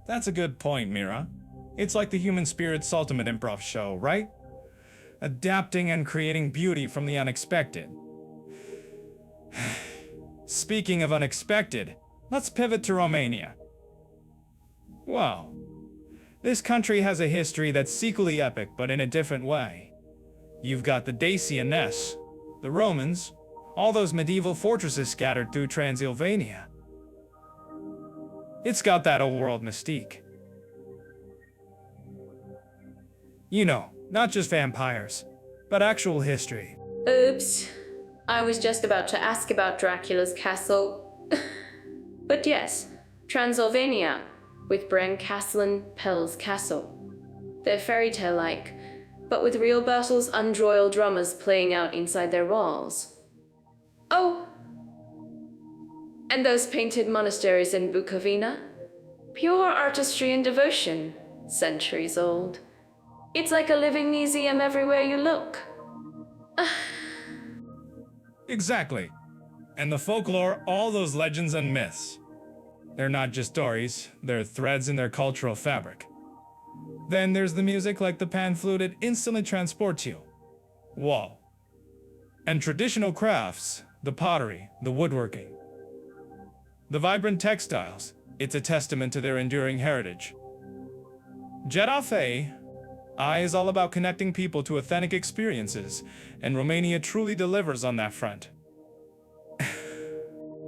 That's a good point, Mira. It's like the human spirit's ultimate improv show, right? Adapting and creating beauty from the unexpected. Speaking of unexpected, let's pivot to Romania. Wow. This country has a history that's equally epic, but in a different way. You've got the Dacian Ness, the Romans, all those medieval fortresses scattered through Transylvania. It's got that old-world mystique. You know, not just vampires, but actual history. Oops. I was just about to ask about Dracula's castle. But yes, Transylvania, with Bran Castle and Pell's Castle. They're fairy tale-like, but with real battles and royal dramas playing out inside their walls. Oh! And those painted monasteries in Bukovina? Pure artistry and devotion, centuries old. It's like a living museum everywhere you look. Exactly. And the folklore, all those legends and myths. They're not just stories, they're threads in their cultural fabric. Then there's the music like the pan flute, it instantly transports you. Wow. And traditional crafts, the pottery, the woodworking. The vibrant textiles, it's a testament to their enduring heritage. Jedaffe is all about connecting people to authentic experiences, and Romania truly delivers on that front.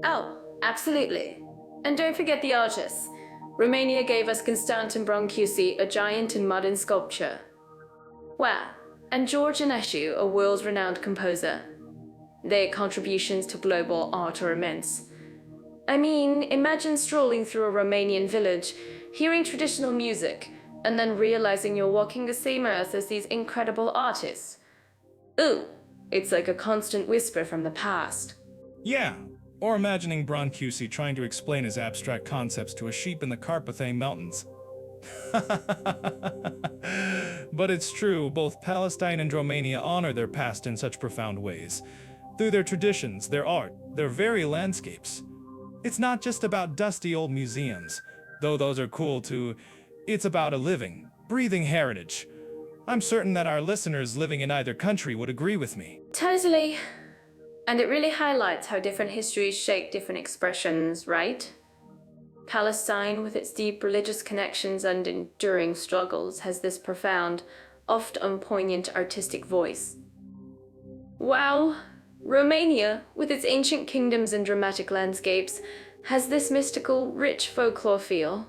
Oh, absolutely. And don't forget the artists. Romania gave us Constantin Brancusi, a giant in modern sculpture. Wow. And George Enescu, a world-renowned composer. Their contributions to global art are immense. I mean, imagine strolling through a Romanian village, hearing traditional music, and then realizing you're walking the same earth as these incredible artists. Ooh, it's like a constant whisper from the past. Yeah, or imagining Brancusi trying to explain his abstract concepts to a sheep in the Carpathian Mountains. But it's true, both Palestine and Romania honor their past in such profound ways. Through their traditions, their art, their very landscapes. It's not just about dusty old museums, though those are cool too. It's about a living, breathing heritage. I'm certain that our listeners living in either country would agree with me. Totally. And it really highlights how different histories shape different expressions, right? Palestine, with its deep religious connections and enduring struggles, has this profound, often poignant artistic voice. Wow, Romania, with its ancient kingdoms and dramatic landscapes, has this mystical, rich folklore feel.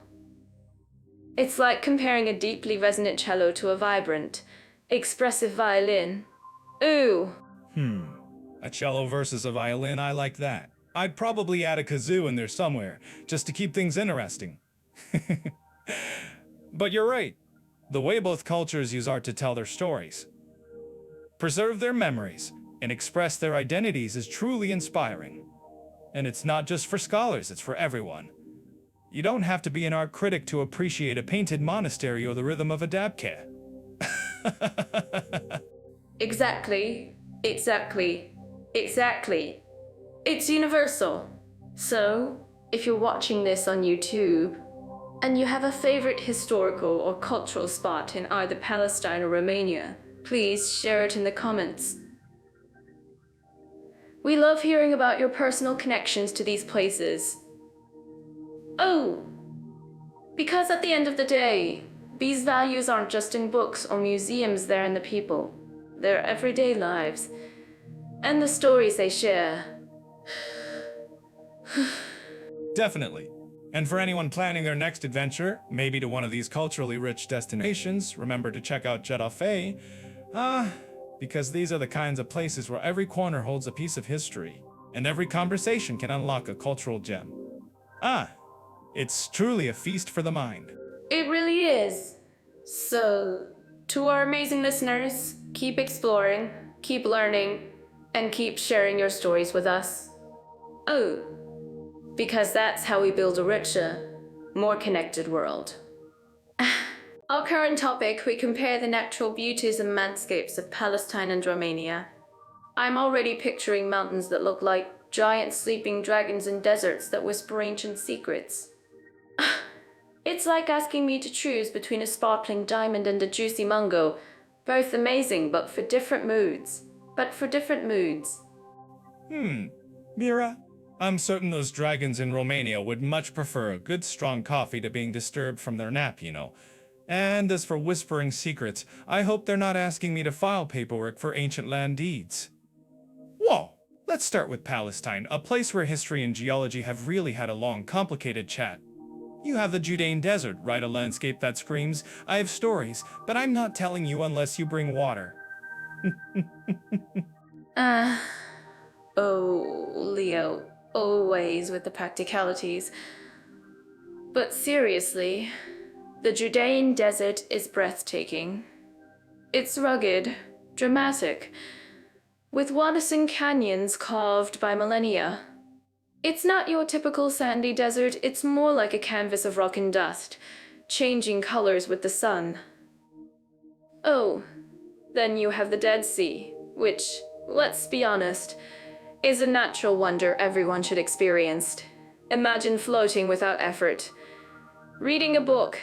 It's like comparing a deeply resonant cello to a vibrant, expressive violin. Ooh. A cello versus a violin, I like that. I'd probably add a kazoo in there somewhere, just to keep things interesting. But you're right. The way both cultures use art to tell their stories, preserve their memories, and express their identities is truly inspiring. And it's not just for scholars, it's for everyone. You don't have to be an art critic to appreciate a painted monastery or the rhythm of a dabke. Exactly. It's universal. So, if you're watching this on YouTube, and you have a favorite historical or cultural spot in either Palestine or Romania, please share it in the comments. We love hearing about your personal connections to these places. Oh, because at the end of the day, these values aren't just in books or museums, they're in the people, their everyday lives, and the stories they share. Definitely. And for anyone planning their next adventure, maybe to one of these culturally rich destinations, remember to check out Getafe. Because these are the kinds of places where every corner holds a piece of history, and every conversation can unlock a cultural gem. It's truly a feast for the mind. It really is. So, to our amazing listeners, keep exploring, keep learning, and keep sharing your stories with us. Oh, because that's how we build a richer, more connected world. Our current topic, we compare the natural beauties and landscapes of Palestine and Romania. I'm already picturing mountains that look like giant sleeping dragons and deserts that whisper ancient secrets. It's like asking me to choose between a sparkling diamond and a juicy mango. Both amazing, but for different moods. Mira, I'm certain those dragons in Romania would much prefer a good strong coffee to being disturbed from their nap, you know. And as for whispering secrets, I hope they're not asking me to file paperwork for ancient land deeds. Whoa, let's start with Palestine, a place where history and geology have really had a long, complicated chat. You have the Judean desert, right? A landscape that screams, I have stories, but I'm not telling you unless you bring water. Oh, Leo, always with the practicalities. But seriously, the Judean desert is breathtaking. It's rugged, dramatic, with waters and canyons carved by millennia. It's not your typical sandy desert, it's more like a canvas of rock and dust, changing colors with the sun. Oh, then you have the Dead Sea, which, let's be honest, is a natural wonder everyone should experience. Imagine floating without effort. Reading a book.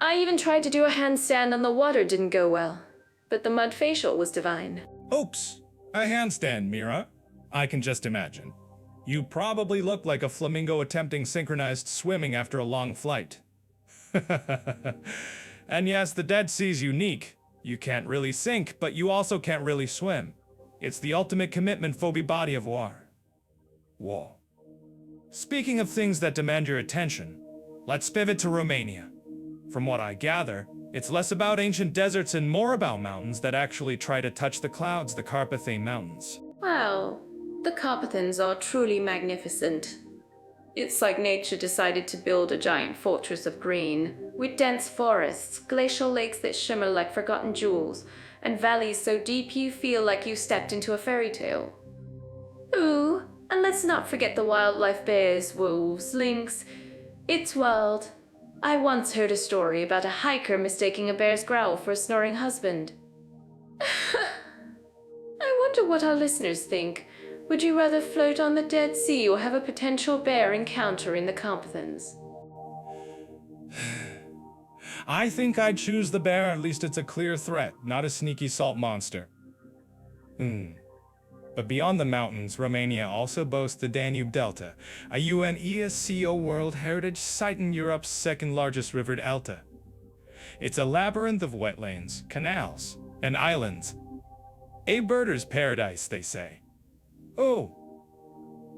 I even tried to do a handstand and the water didn't go well, but the mud facial was divine. Oops, a handstand, Mira. I can just imagine. You probably look like a flamingo attempting synchronized swimming after a long flight. And yes, the Dead Sea's unique. You can't really sink, but you also can't really swim. It's the ultimate commitment phobia body of water. Whoa. Speaking of things that demand your attention, let's pivot to Romania. From what I gather, it's less about ancient deserts and more about mountains that actually try to touch the clouds, the Carpathian Mountains. Wow, the Carpathians are truly magnificent. It's like nature decided to build a giant fortress of green, with dense forests, glacial lakes that shimmer like forgotten jewels, and valleys so deep you feel like you stepped into a fairy tale. Ooh, and let's not forget the wildlife: bears, wolves, lynx. It's wild. I once heard a story about a hiker mistaking a bear's growl for a snoring husband. I wonder what our listeners think. Would you rather float on the Dead Sea or have a potential bear encounter in the Carpathons? I think I'd choose the bear. At least it's a clear threat, not a sneaky salt monster. But beyond the mountains, Romania also boasts the Danube Delta, a UNESCO World Heritage Site in Europe's second largest river delta. It's a labyrinth of wetlands, canals, and islands. A birder's paradise, they say. Oh,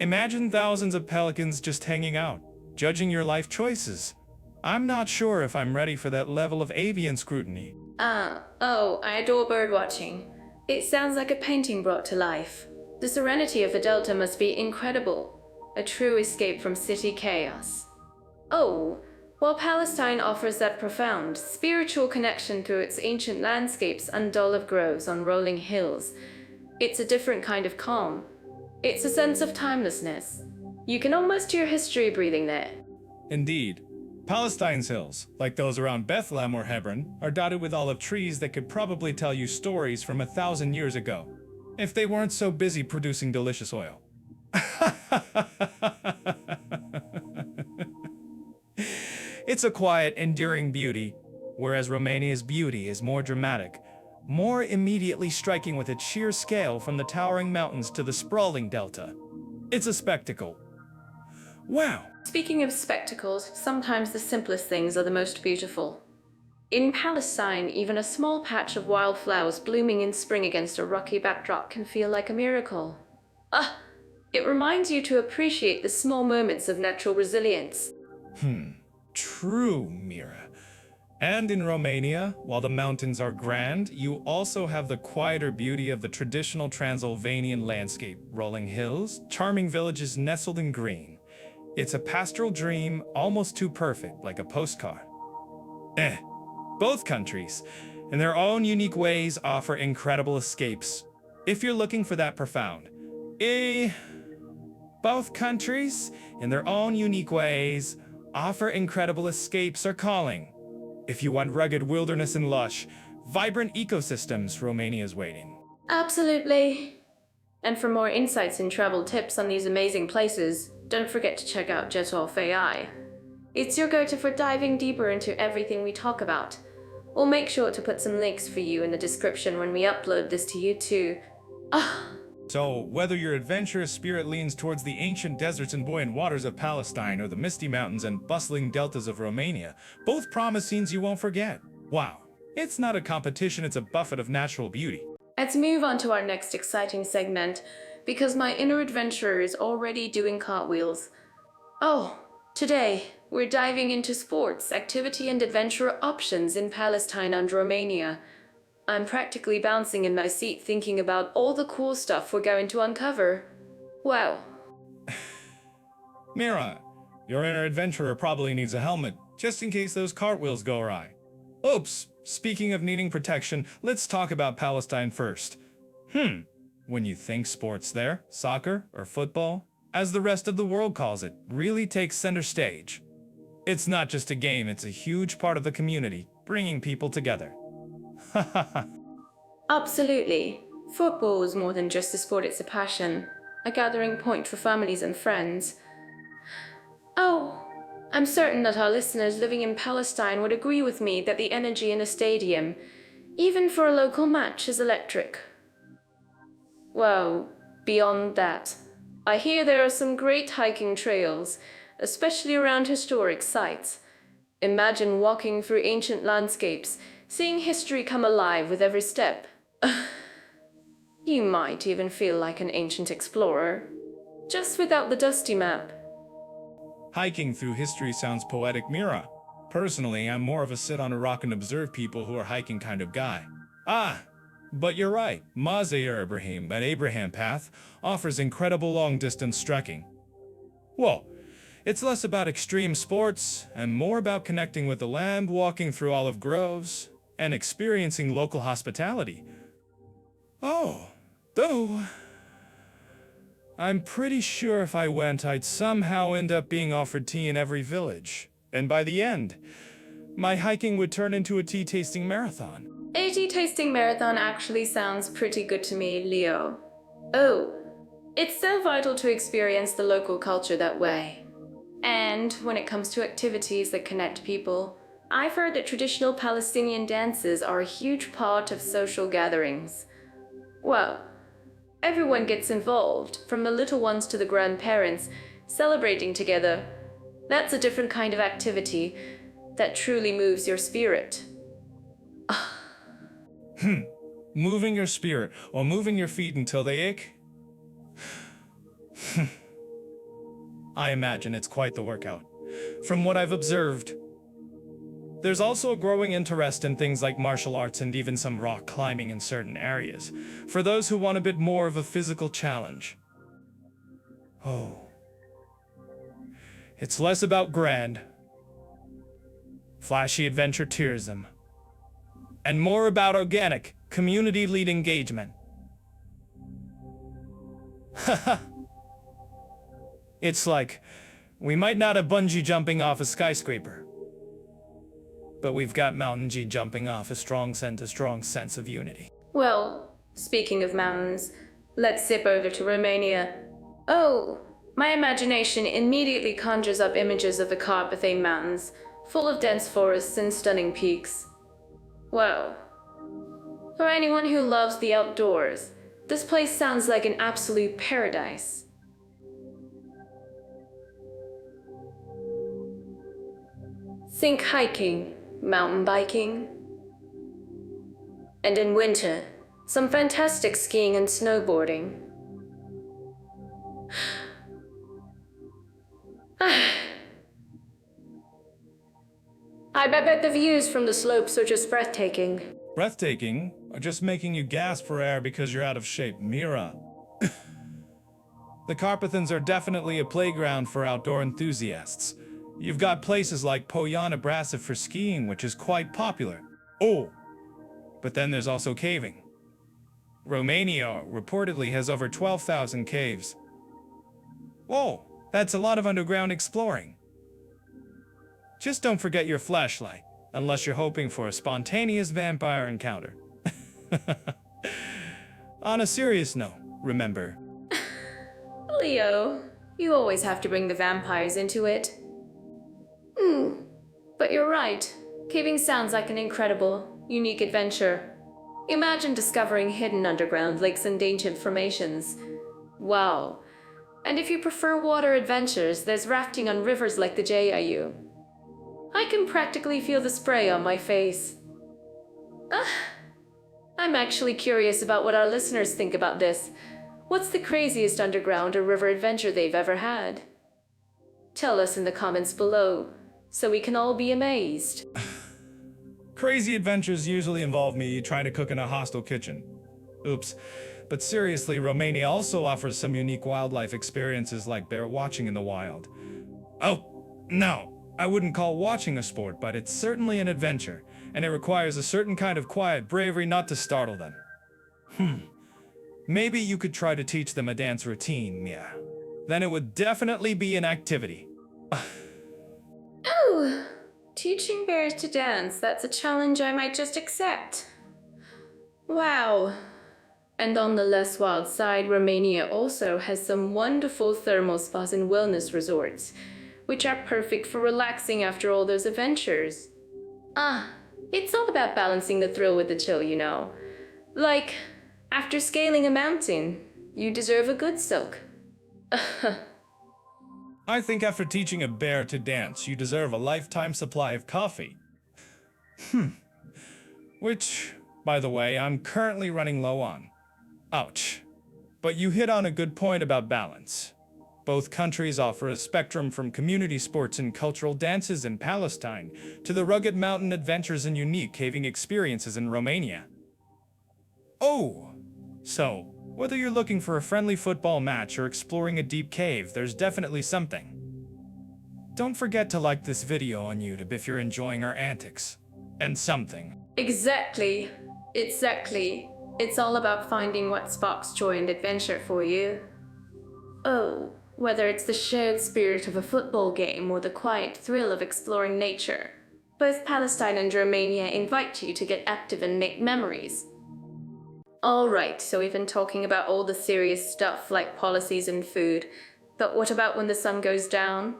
imagine thousands of pelicans just hanging out, judging your life choices. I'm not sure if I'm ready for that level of avian scrutiny. I adore birdwatching. It sounds like a painting brought to life. The serenity of the Delta must be incredible. A true escape from city chaos. Oh, while Palestine offers that profound, spiritual connection through its ancient landscapes and olive groves on rolling hills, it's a different kind of calm. It's a sense of timelessness. You can almost hear history breathing there. Indeed. Palestine's hills, like those around Bethlehem or Hebron, are dotted with olive trees that could probably tell you stories from 1,000 years ago, if they weren't so busy producing delicious oil. It's a quiet, enduring beauty, whereas Romania's beauty is more dramatic, more immediately striking with its sheer scale from the towering mountains to the sprawling delta. It's a spectacle. Wow. Speaking of spectacles, sometimes the simplest things are the most beautiful. In Palestine, even a small patch of wildflowers blooming in spring against a rocky backdrop can feel like a miracle. It reminds you to appreciate the small moments of natural resilience. True, Mira. And in Romania, while the mountains are grand, you also have the quieter beauty of the traditional Transylvanian landscape, rolling hills, charming villages nestled in green. It's a pastoral dream, almost too perfect, like a postcard. Both countries, in their own unique ways, offer incredible escapes. If you're looking for that profound. Both countries, in their own unique ways, offer incredible escapes or calling. If you want rugged wilderness and lush, vibrant ecosystems, Romania's waiting. Absolutely. And for more insights and travel tips on these amazing places, don't forget to check out Jet Off AI. It's your go-to for diving deeper into everything we talk about. We'll make sure to put some links for you in the description when we upload this to YouTube. So, whether your adventurous spirit leans towards the ancient deserts and buoyant waters of Palestine or the misty mountains and bustling deltas of Romania, both promise scenes you won't forget. Wow, it's not a competition, it's a buffet of natural beauty. Let's move on to our next exciting segment, because my inner adventurer is already doing cartwheels. Today, we're diving into sports, activity, and adventure options in Palestine and Romania. I'm practically bouncing in my seat thinking about all the cool stuff we're going to uncover. Wow. Mira, your inner adventurer probably needs a helmet, just in case those cartwheels go awry. Oops, speaking of needing protection, let's talk about Palestine first. When you think sports there, soccer or football, as the rest of the world calls it, really takes center stage. It's not just a game, it's a huge part of the community, bringing people together. Absolutely. Football is more than just a sport, it's a passion. A gathering point for families and friends. I'm certain that our listeners living in Palestine would agree with me that the energy in a stadium, even for a local match, is electric. Well, beyond that, I hear there are some great hiking trails, especially around historic sites. Imagine walking through ancient landscapes, seeing history come alive with every step. You might even feel like an ancient explorer, just without the dusty map. Hiking through history sounds poetic, Mira. Personally, I'm more of a sit on a rock and observe people who are hiking kind of guy. But you're right, Mazar Ibrahim, an Abraham Path, offers incredible long-distance trekking. Whoa, It's less about extreme sports and more about connecting with the land, walking through olive groves, and experiencing local hospitality. Oh, though, I'm pretty sure if I went, I'd somehow end up being offered tea in every village. And by the end, my hiking would turn into a tea tasting marathon. A tea tasting marathon actually sounds pretty good to me, Leo. Oh, it's so vital to experience the local culture that way. And when it comes to activities that connect people, I've heard that traditional Palestinian dances are a huge part of social gatherings. Well, everyone gets involved, from the little ones to the grandparents, celebrating together. That's a different kind of activity that truly moves your spirit. Moving your spirit or moving your feet until they ache? I imagine it's quite the workout. From what I've observed, there's also a growing interest in things like martial arts and even some rock climbing in certain areas, for those who want a bit more of a physical challenge. Oh. It's less about grand, flashy adventure tourism, and more about organic, community-led engagement. Haha. It's like, we might not have bungee jumping off a skyscraper, but we've got mountain G jumping off a strong sense of unity. Well, speaking of mountains, let's zip over to Romania. Oh, my imagination immediately conjures up images of the Carpathian Mountains, full of dense forests and stunning peaks. Well, for anyone who loves the outdoors, this place sounds like an absolute paradise. Think hiking, mountain biking, and in winter, some fantastic skiing and snowboarding. I bet the views from the slopes are just breathtaking. Breathtaking, or just making you gasp for air because you're out of shape, Mira. The Carpathians are definitely a playground for outdoor enthusiasts. You've got places like Poiana Brasiv for skiing, which is quite popular. Oh, but then there's also caving. Romania reportedly has over 12,000 caves. Whoa, that's a lot of underground exploring. Just don't forget your flashlight, unless you're hoping for a spontaneous vampire encounter. On a serious note, remember. Leo, you always have to bring the vampires into it. But you're right. Caving sounds like an incredible, unique adventure. Imagine discovering hidden underground lakes and ancient formations. Wow. And if you prefer water adventures, there's rafting on rivers like the JIU. I can practically feel the spray on my face. I'm actually curious about what our listeners think about this. What's the craziest underground or river adventure they've ever had? Tell us in the comments below, so we can all be amazed. Crazy adventures usually involve me trying to cook in a hostile kitchen. Oops. But seriously, Romania also offers some unique wildlife experiences like bear watching in the wild. Oh, no. I wouldn't call watching a sport, but it's certainly an adventure, and it requires a certain kind of quiet bravery not to startle them. Maybe you could try to teach them a dance routine, Mia. Then it would definitely be an activity. Oh, teaching bears to dance, that's a challenge I might just accept. Wow. And on the less wild side, Romania also has some wonderful thermal spas and wellness resorts, which are perfect for relaxing after all those adventures. It's all about balancing the thrill with the chill, you know. Like, after scaling a mountain, you deserve a good soak. I think after teaching a bear to dance, you deserve a lifetime supply of coffee. Which, by the way, I'm currently running low on. Ouch. But you hit on a good point about balance. Both countries offer a spectrum from community sports and cultural dances in Palestine to the rugged mountain adventures and unique caving experiences in Romania. Oh, so whether you're looking for a friendly football match or exploring a deep cave, there's definitely something. don't forget to like this video on YouTube if you're enjoying our antics. And something. Exactly. Exactly. It's all about finding what sparks joy and adventure for you. Oh, whether it's the shared spirit of a football game or the quiet thrill of exploring nature. Both Palestine and Romania invite you to get active and make memories. Alright, so we've been talking about all the serious stuff like policies and food, but what about when the sun goes down?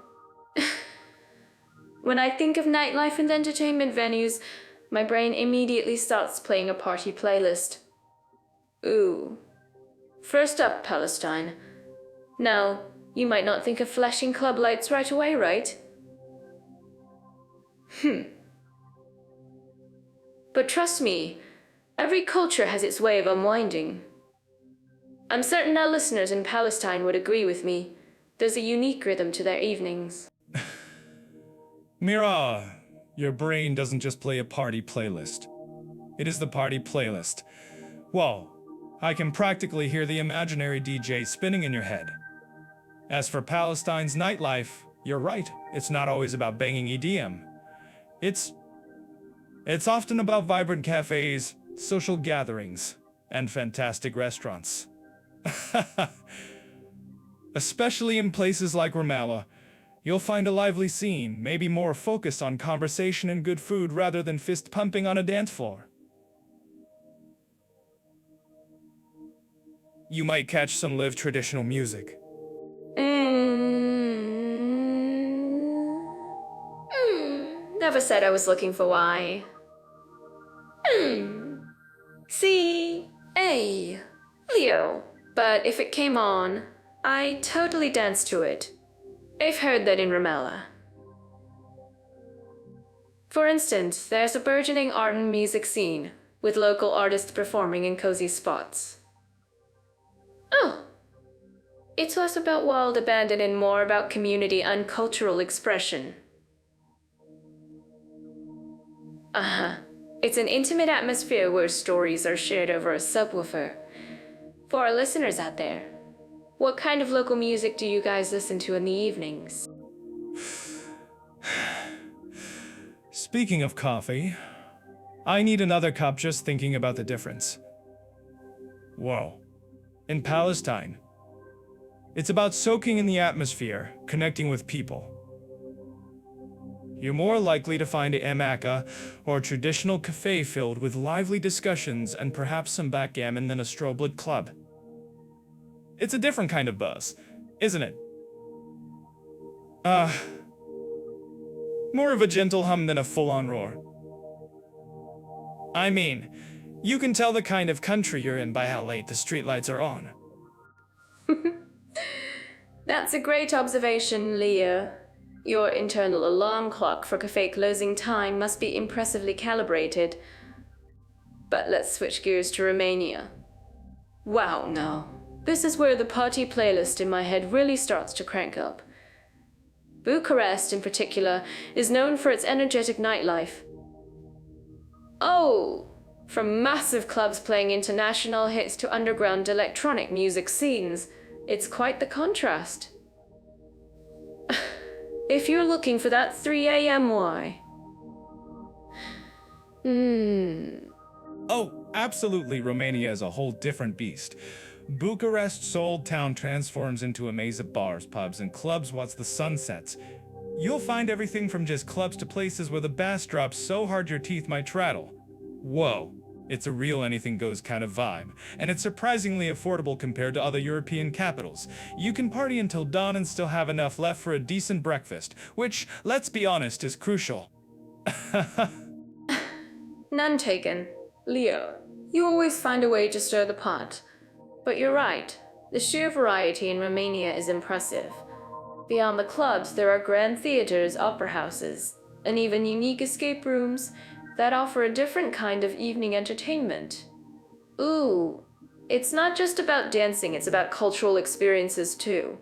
When I think of nightlife and entertainment venues, my brain immediately starts playing a party playlist. Ooh. First up, Palestine. Now, you might not think of flashing club lights right away, right? But trust me, every culture has its way of unwinding. I'm certain our listeners in Palestine would agree with me. There's a unique rhythm to their evenings. Mira, your brain doesn't just play a party playlist. It is the party playlist. Whoa, I can practically hear the imaginary DJ spinning in your head. As for Palestine's nightlife, you're right, it's not always about banging EDM. It's often about vibrant cafes, social gatherings, and fantastic restaurants. Especially in places like Ramallah, you'll find a lively scene, maybe more focused on conversation and good food rather than fist pumping on a dance floor. You might catch some live traditional music. Never said I was looking for why. See, A, Leo. But if it came on, I totally danced to it. I've heard that in Ramallah. For instance, there's a burgeoning art and music scene, with local artists performing in cozy spots. Oh. It's less about wild abandon and more about community and cultural expression. It's an intimate atmosphere where stories are shared over a subwoofer. For our listeners out there, what kind of local music do you guys listen to in the evenings? Speaking of coffee, I need another cup just thinking about the difference. Whoa. In Palestine, it's about soaking in the atmosphere, connecting with people. You're more likely to find a emaka or a traditional cafe filled with lively discussions and perhaps some backgammon than a strobe-lit club. It's a different kind of buzz, isn't it? More of a gentle hum than a full-on roar. I mean, you can tell the kind of country you're in by how late the streetlights are on. That's a great observation, Leah. Your internal alarm clock for cafe closing time must be impressively calibrated. But let's switch gears to Romania. Wow, no. This is where the party playlist in my head really starts to crank up. Bucharest, in particular, is known for its energetic nightlife. Oh, from massive clubs playing international hits to underground electronic music scenes, it's quite the contrast. If you're looking for that 3 a.m. why? Oh, absolutely, Romania is a whole different beast. Bucharest's old town transforms into a maze of bars, pubs, and clubs once the sun sets. You'll find everything from just clubs to places where the bass drops so hard your teeth might rattle. Whoa, it's a real anything-goes kind of vibe, and it's surprisingly affordable compared to other European capitals. You can party until dawn and still have enough left for a decent breakfast, which, let's be honest, is crucial. None taken. Leo, you always find a way to stir the pot. But you're right, the sheer variety in Romania is impressive. Beyond the clubs, there are grand theaters, opera houses, and even unique escape rooms that offer a different kind of evening entertainment. Ooh, it's not just about dancing, it's about cultural experiences too.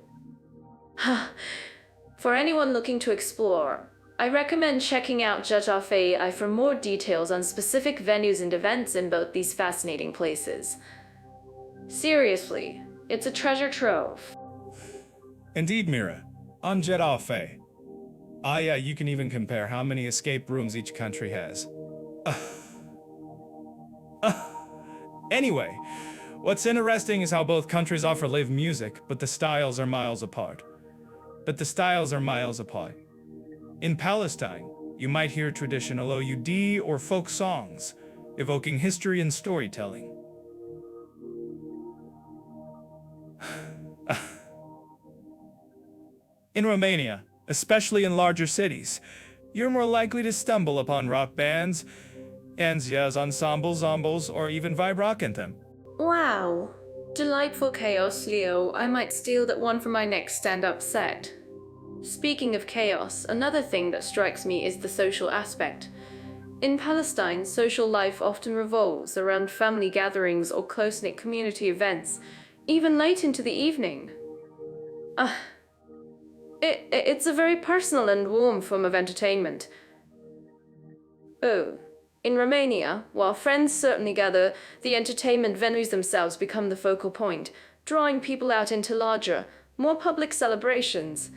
For anyone looking to explore, I recommend checking out Jatafe for more details on specific venues and events in both these fascinating places. Seriously, it's a treasure trove. Indeed, Mira. On Jetafe. Ah, yeah, you can even compare how many escape rooms each country has. Anyway, what's interesting is how both countries offer live music, but the styles are miles apart. In Palestine, you might hear traditional OUD or folk songs, evoking history and storytelling. In Romania, especially in larger cities, you're more likely to stumble upon rock bands, and jazz ensembles, or even vibe rock anthem. Wow. Delightful chaos, Leo. I might steal that one for my next stand-up set. Speaking of chaos, another thing that strikes me is the social aspect. In Palestine, social life often revolves around family gatherings or close-knit community events, even late into the evening. It's a very personal and warm form of entertainment. Oh, in Romania, while friends certainly gather, the entertainment venues themselves become the focal point, drawing people out into larger, more public celebrations.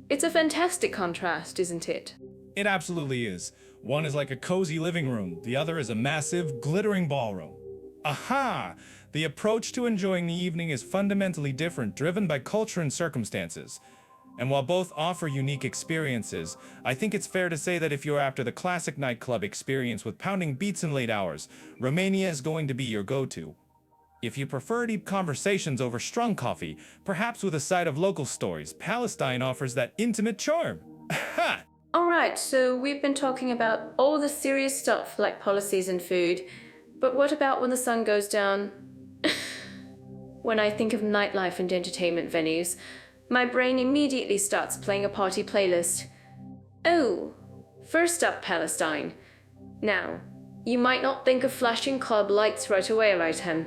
It's a fantastic contrast, isn't it? It absolutely is. One is like a cozy living room, the other is a massive, glittering ballroom. Aha! The approach to enjoying the evening is fundamentally different, driven by culture and circumstances. And while both offer unique experiences, I think it's fair to say that if you're after the classic nightclub experience with pounding beats and late hours, Romania is going to be your go-to. If you prefer deep conversations over strong coffee, perhaps with a side of local stories, Palestine offers that intimate charm. Ha! Alright, so we've been talking about all the serious stuff like policies and food, but what about when the sun goes down? When I think of nightlife and entertainment venues, my brain immediately starts playing a party playlist. Oh, first up, Palestine. Now, you might not think of flashing club lights right away, right, Hem?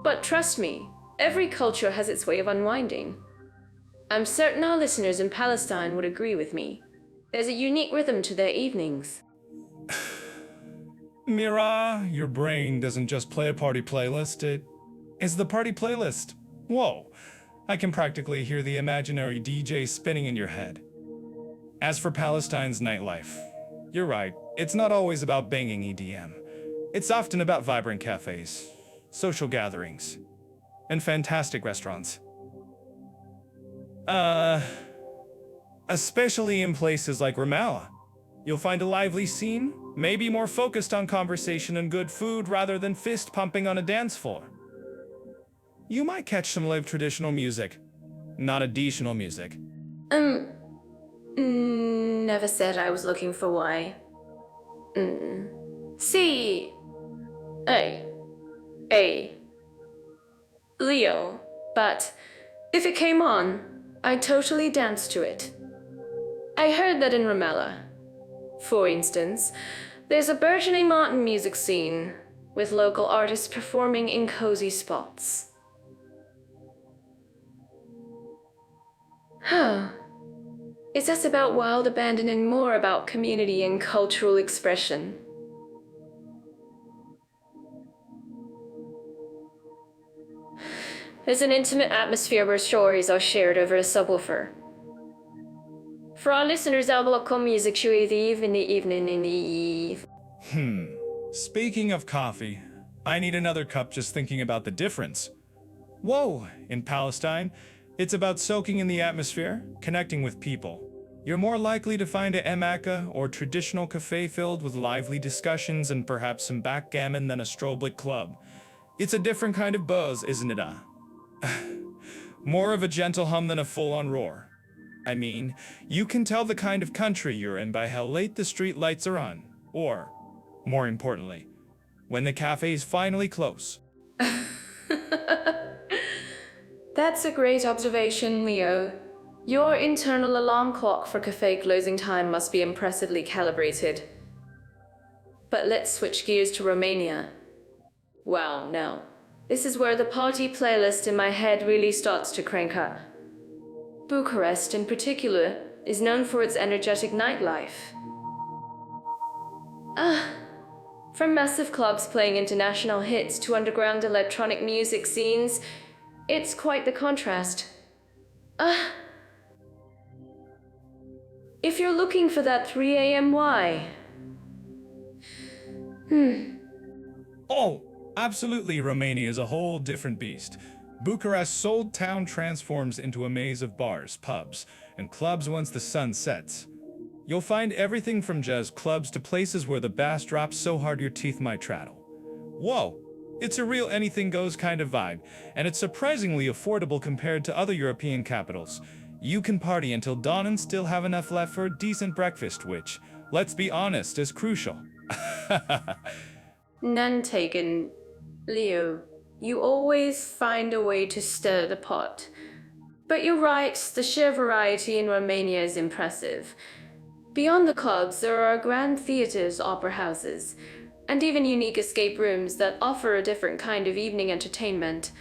But trust me, every culture has its way of unwinding. I'm certain our listeners in Palestine would agree with me. There's a unique rhythm to their evenings. Mira, your brain doesn't just play a party playlist, it is the party playlist. Whoa, I can practically hear the imaginary DJ spinning in your head. As for Palestine's nightlife, you're right, it's not always about banging EDM. It's often about vibrant cafes, social gatherings, and fantastic restaurants. Especially in places like Ramallah. You'll find a lively scene, maybe more focused on conversation and good food rather than fist pumping on a dance floor. You might catch some live traditional music, not additional music. Never said I was looking for why. See. Hey. Leo. But if it came on, I'd totally dance to it. I heard that in Ramallah, for instance, there's a burgeoning modern music scene, with local artists performing in cozy spots. It's less about wild abandon and more about community and cultural expression. There's an intimate atmosphere where stories are shared over a subwoofer. For our listeners, I'll local music in the evening. Speaking of coffee, I need another cup just thinking about the difference. Whoa, in Palestine, it's about soaking in the atmosphere, connecting with people. You're more likely to find a emaka or traditional cafe filled with lively discussions and perhaps some backgammon than a strobe-lit club. It's a different kind of buzz, isn't it? More of a gentle hum than a full-on roar. I mean, you can tell the kind of country you're in by how late the street lights are on, or, more importantly, when the cafes finally close. That's a great observation, Leo. Your internal alarm clock for cafe closing time must be impressively calibrated. But let's switch gears to Romania. Wow, no. This is where the party playlist in my head really starts to crank up. Bucharest, in particular, is known for its energetic nightlife. From massive clubs playing international hits to underground electronic music scenes, it's quite the contrast. if you're looking for that 3 a.m. why. Oh, absolutely, Romania is a whole different beast. Bucharest's old town transforms into a maze of bars, pubs, and clubs once the sun sets. You'll find everything from jazz clubs to places where the bass drops so hard your teeth might rattle. Whoa, it's a real anything-goes kind of vibe, and it's surprisingly affordable compared to other European capitals. You can party until dawn and still have enough left for a decent breakfast, which, let's be honest, is crucial. None taken. Leo, you always find a way to stir the pot. But you're right, the sheer variety in Romania is impressive. Beyond the clubs, there are grand theaters, opera houses, and even unique escape rooms that offer a different kind of evening entertainment.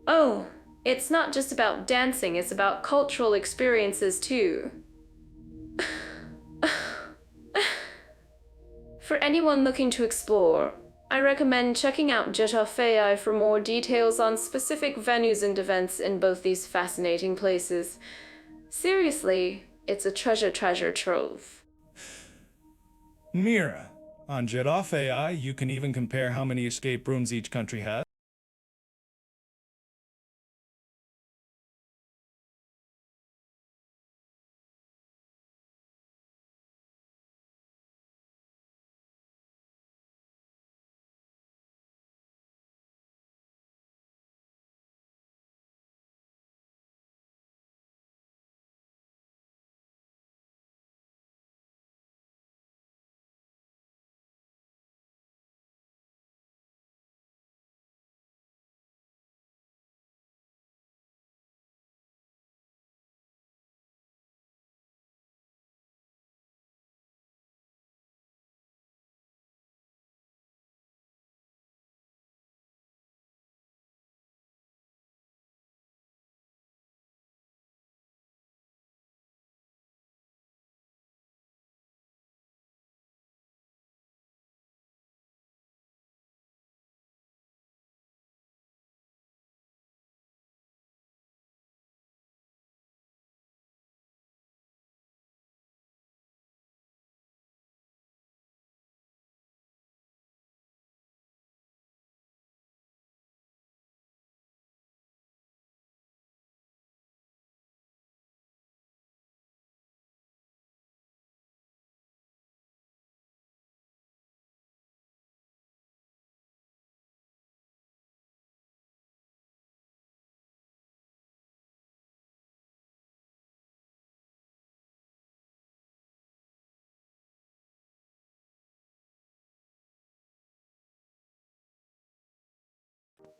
Oh, it's not just about dancing, it's about cultural experiences too. For anyone looking to explore, I recommend checking out Getafei for more details on specific venues and events in both these fascinating places. Seriously, it's a treasure trove. Mira, on Jet-Off AI, you can even compare how many escape rooms each country has.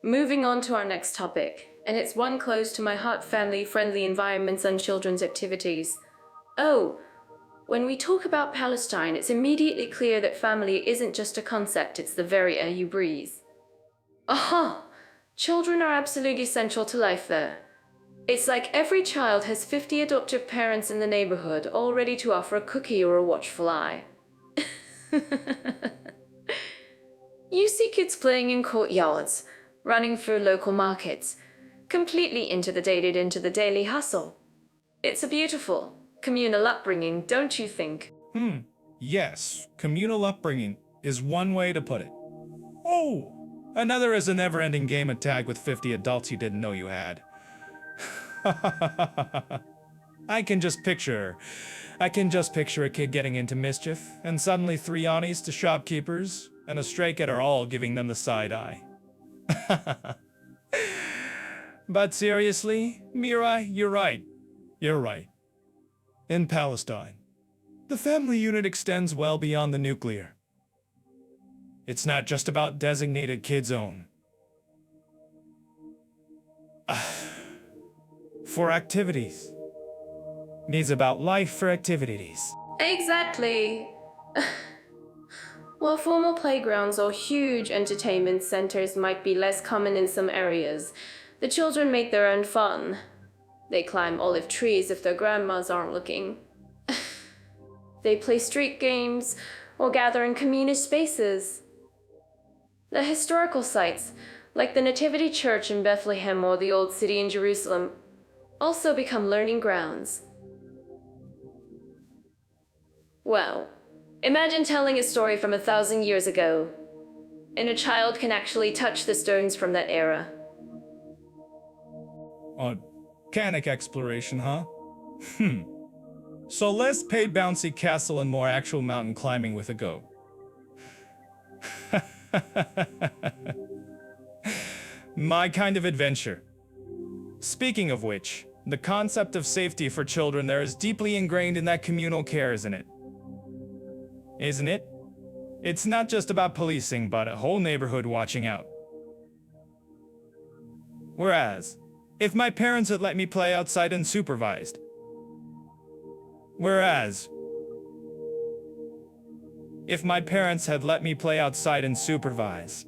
Moving on to our next topic, and it's one close to my heart: family-friendly environments and children's activities. Oh, when we talk about Palestine, it's immediately clear that family isn't just a concept, it's the very air you breathe. Aha! Children are absolutely central to life there. It's like every child has 50 adoptive parents in the neighborhood, all ready to offer a cookie or a watchful eye. You see kids playing in courtyards, running through local markets, completely into the daily hustle. It's a beautiful, communal upbringing, don't you think? Yes, communal upbringing is one way to put it. Oh, another is a never-ending game of tag with 50 adults you didn't know you had. I can just picture a kid getting into mischief, and suddenly 3 aunties to shopkeepers and a stray cat are all giving them the side eye. But seriously, Mirai, you're right. You're right. In Palestine, the family unit extends well beyond the nuclear. It's not just about designated kids' own. For activities. It's about life for activities. Exactly. While formal playgrounds or huge entertainment centers might be less common in some areas, the children make their own fun. They climb olive trees if their grandmas aren't looking. They play street games or gather in communal spaces. The historical sites, like the Nativity Church in Bethlehem or the Old City in Jerusalem, also become learning grounds. Well, imagine telling a story from 1,000 years ago, and a child can actually touch the stones from that era. Organic exploration, huh? So less paid bouncy castle and more actual mountain climbing with a go. My kind of adventure. Speaking of which, the concept of safety for children there is deeply ingrained in that communal care, isn't it? Isn't it? It's not just about policing, but a whole neighborhood watching out. Whereas, if my parents had let me play outside unsupervised. If my parents had let me play outside and supervise.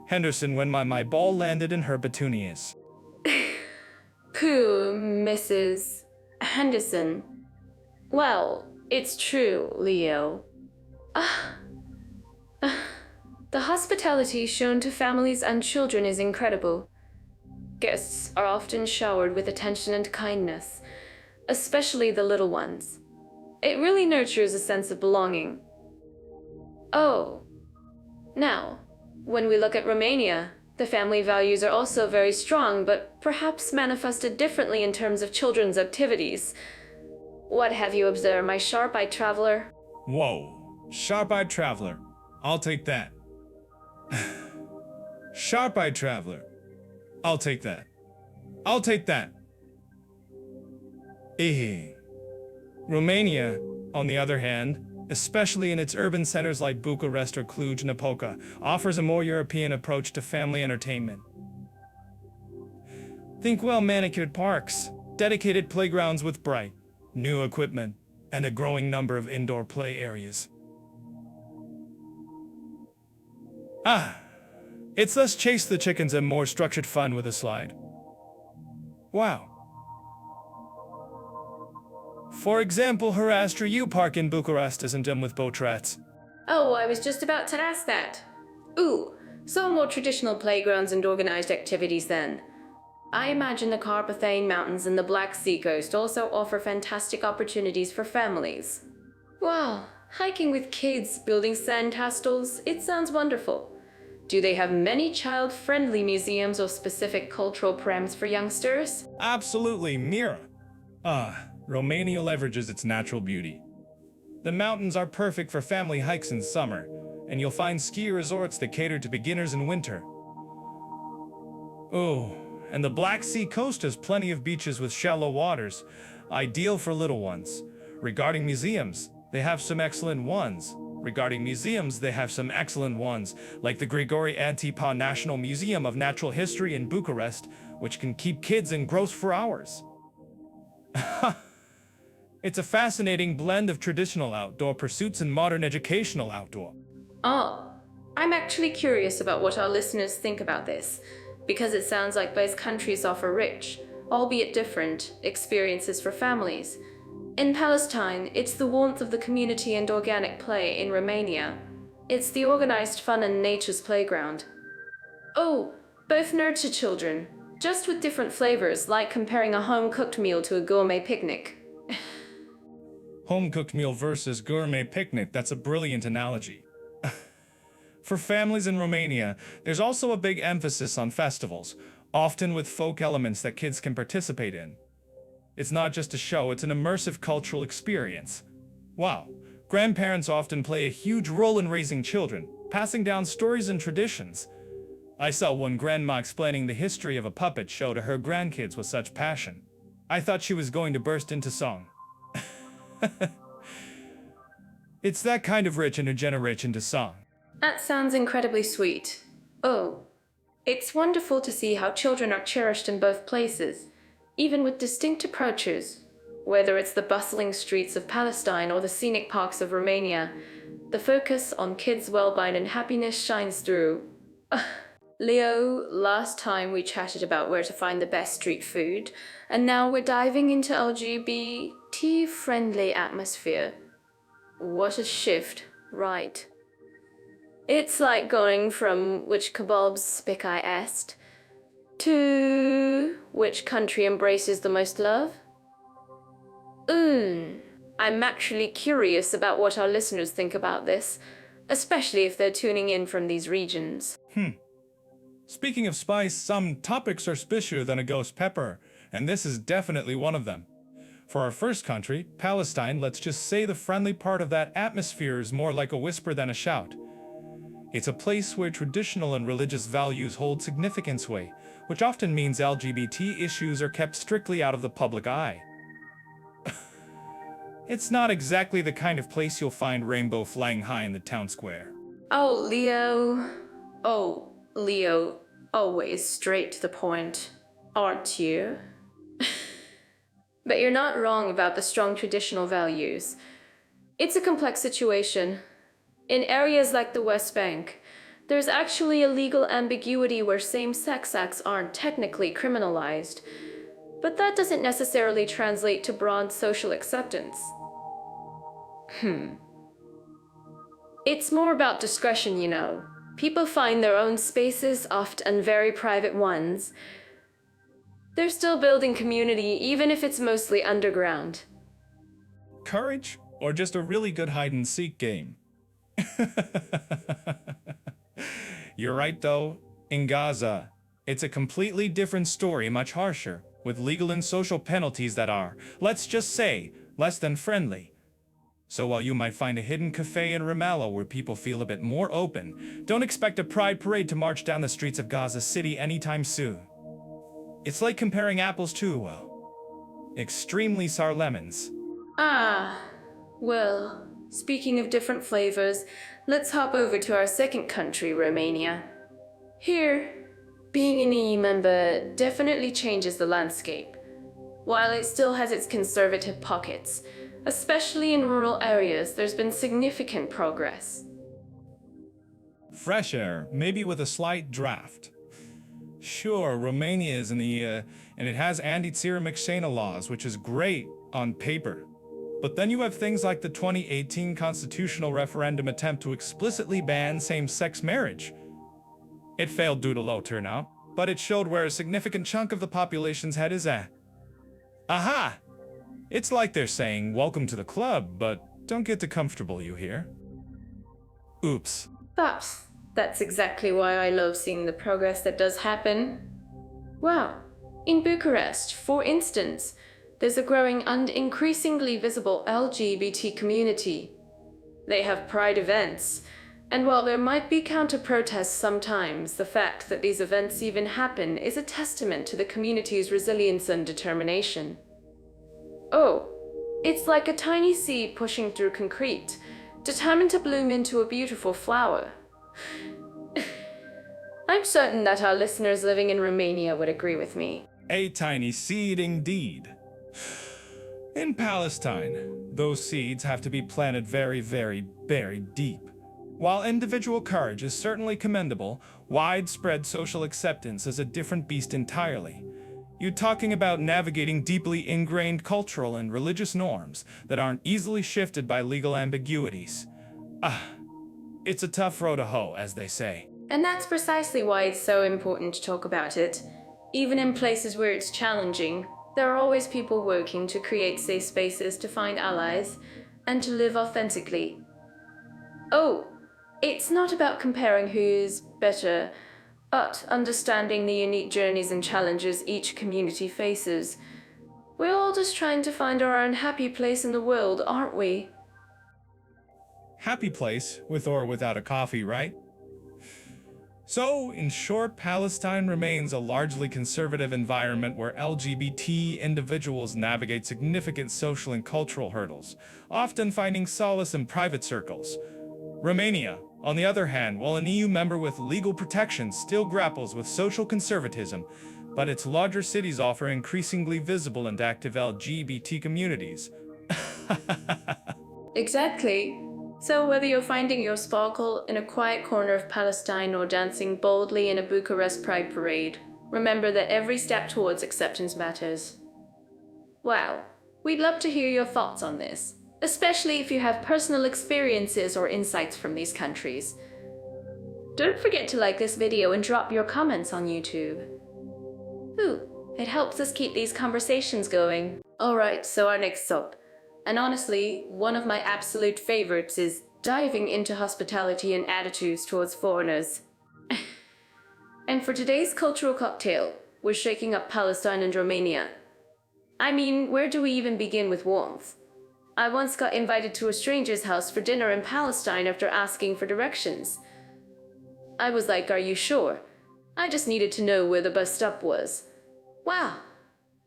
Henderson, when my ball landed in her petunias. Pooh, Mrs. Henderson. Well, it's true, Leo. The hospitality shown to families and children is incredible. Guests are often showered with attention and kindness, especially the little ones. It really nurtures a sense of belonging. Oh, now, when we look at Romania, the family values are also very strong, but perhaps manifested differently in terms of children's activities. What have you observed, my sharp-eyed traveler? Whoa, sharp-eyed traveler. I'll take that. Sharp-eyed traveler. I'll take that. I'll take that. Romania, on the other hand, especially in its urban centers like Bucharest or Cluj-Napoca, offers a more European approach to family entertainment. Think well-manicured parks, dedicated playgrounds with bright, new equipment, and a growing number of indoor play areas. It's less chase the chickens and more structured fun with a slide. Wow. For example, Harastra U Park in Bucharest isn't done with boat rats. Oh, I was just about to ask that. Ooh, so more traditional playgrounds and organized activities then. I imagine the Carpathian Mountains and the Black Sea coast also offer fantastic opportunities for families. Wow, hiking with kids, building sandcastles, it sounds wonderful. Do they have many child-friendly museums or specific cultural programs for youngsters? Absolutely, Mira. Romania leverages its natural beauty. The mountains are perfect for family hikes in summer, and you'll find ski resorts that cater to beginners in winter. Oh, and the Black Sea coast has plenty of beaches with shallow waters, ideal for little ones. Regarding museums, they have some excellent ones, like the Grigore Antipa National Museum of Natural History in Bucharest, which can keep kids engrossed for hours. It's a fascinating blend of traditional outdoor pursuits and modern educational outdoor. Oh, I'm actually curious about what our listeners think about this, because it sounds like both countries offer rich, albeit different, experiences for families. In Palestine, it's the warmth of the community and organic play. In Romania, it's the organized fun and nature's playground. Oh, both nurture children, just with different flavors, like comparing a home-cooked meal to a gourmet picnic. Home-cooked meal versus gourmet picnic, that's a brilliant analogy. For families in Romania, there's also a big emphasis on festivals, often with folk elements that kids can participate in. It's not just a show, it's an immersive cultural experience. Wow, grandparents often play a huge role in raising children, passing down stories and traditions. I saw one grandma explaining the history of a puppet show to her grandkids with such passion. I thought she was going to burst into song. It's that kind of rich intergeneration to song. That sounds incredibly sweet. Oh, it's wonderful to see how children are cherished in both places, even with distinct approaches. Whether it's the bustling streets of Palestine or the scenic parks of Romania, the focus on kids' well-being and happiness shines through. Leo, last time we chatted about where to find the best street food, and now we're diving into LGBT-friendly atmosphere. What a shift, right? It's like going from which kebabs pick I est to which country embraces the most love? I'm actually curious about what our listeners think about this, especially if they're tuning in from these regions. Speaking of spice, some topics are spicier than a ghost pepper, and this is definitely one of them. For our first country, Palestine, let's just say the friendly part of that atmosphere is more like a whisper than a shout. It's a place where traditional and religious values hold significant sway, which often means LGBT issues are kept strictly out of the public eye. It's not exactly the kind of place you'll find rainbow flying high in the town square. Oh, Leo. Oh, Leo, always straight to the point, aren't you? But you're not wrong about the strong traditional values. It's a complex situation. In areas like the West Bank, there's actually a legal ambiguity where same-sex acts aren't technically criminalized, but that doesn't necessarily translate to broad social acceptance. It's more about discretion, you know. People find their own spaces, often very private ones. They're still building community, even if it's mostly underground. Courage, or just a really good hide-and-seek game? You're right, though. In Gaza, it's a completely different story, much harsher, with legal and social penalties that are, let's just say, less than friendly. So while you might find a hidden cafe in Ramallah where people feel a bit more open, don't expect a pride parade to march down the streets of Gaza City anytime soon. It's like comparing apples to, well, extremely sour lemons. Well, speaking of different flavors, let's hop over to our second country, Romania. Here, being an EU member definitely changes the landscape. While it still has its conservative pockets, especially in rural areas, there's been significant progress. Fresh air, maybe with a slight draft. Sure, Romania is in the EU, and it has anti-Syrian laws, which is great on paper. But then you have things like the 2018 constitutional referendum attempt to explicitly ban same-sex marriage. It failed due to low turnout, but it showed where a significant chunk of the population's head is at. Aha! It's like they're saying, welcome to the club, but don't get too comfortable, you hear? Oops. That's exactly why I love seeing the progress that does happen. Wow. In Bucharest, for instance, there's a growing and increasingly visible LGBT community. They have pride events, and while there might be counter-protests sometimes, the fact that these events even happen is a testament to the community's resilience and determination. Oh, it's like a tiny seed pushing through concrete, determined to bloom into a beautiful flower. I'm certain that our listeners living in Romania would agree with me. A tiny seed indeed. In Palestine, those seeds have to be planted very, very, very deep. While individual courage is certainly commendable, widespread social acceptance is a different beast entirely. You're talking about navigating deeply ingrained cultural and religious norms that aren't easily shifted by legal ambiguities. It's a tough row to hoe, as they say. And that's precisely why it's so important to talk about it. Even in places where it's challenging, there are always people working to create safe spaces to find allies and to live authentically. Oh, it's not about comparing who's better, but understanding the unique journeys and challenges each community faces. We're all just trying to find our own happy place in the world, aren't we? Happy place, with or without a coffee, right? So, in short, Palestine remains a largely conservative environment where LGBT individuals navigate significant social and cultural hurdles, often finding solace in private circles. Romania, on the other hand, while an EU member with legal protections, still grapples with social conservatism, but its larger cities offer increasingly visible and active LGBT communities. Exactly. So whether you're finding your sparkle in a quiet corner of Palestine or dancing boldly in a Bucharest Pride parade, remember that every step towards acceptance matters. Wow, we'd love to hear your thoughts on this, especially if you have personal experiences or insights from these countries. Don't forget to like this video and drop your comments on YouTube. Ooh, it helps us keep these conversations going. Alright, so our next stop. And honestly, one of my absolute favorites is diving into hospitality and attitudes towards foreigners. And for today's cultural cocktail, we're shaking up Palestine and Romania. I mean, where do we even begin with warmth? I once got invited to a stranger's house for dinner in Palestine after asking for directions. I was like, "Are you sure?" I just needed to know where the bus stop was. Wow,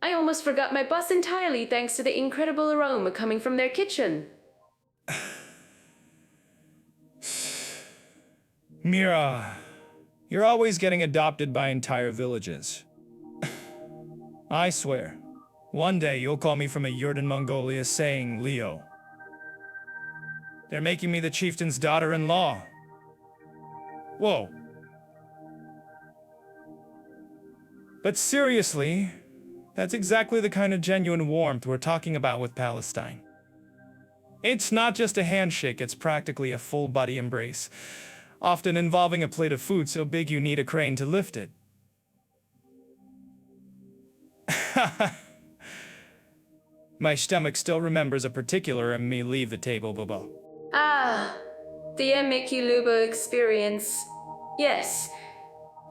I almost forgot my bus entirely thanks to the incredible aroma coming from their kitchen. Mira, you're always getting adopted by entire villages. I swear, one day you'll call me from a yurt in Mongolia saying, "Leo, they're making me the chieftain's daughter-in-law." Whoa. But seriously, that's exactly the kind of genuine warmth we're talking about with Palestine. It's not just a handshake, it's practically a full-body embrace, often involving a plate of food so big you need a crane to lift it. My stomach still remembers a particular and me leave the table, Bobo. Ah, the Emeki Lubo experience. Yes,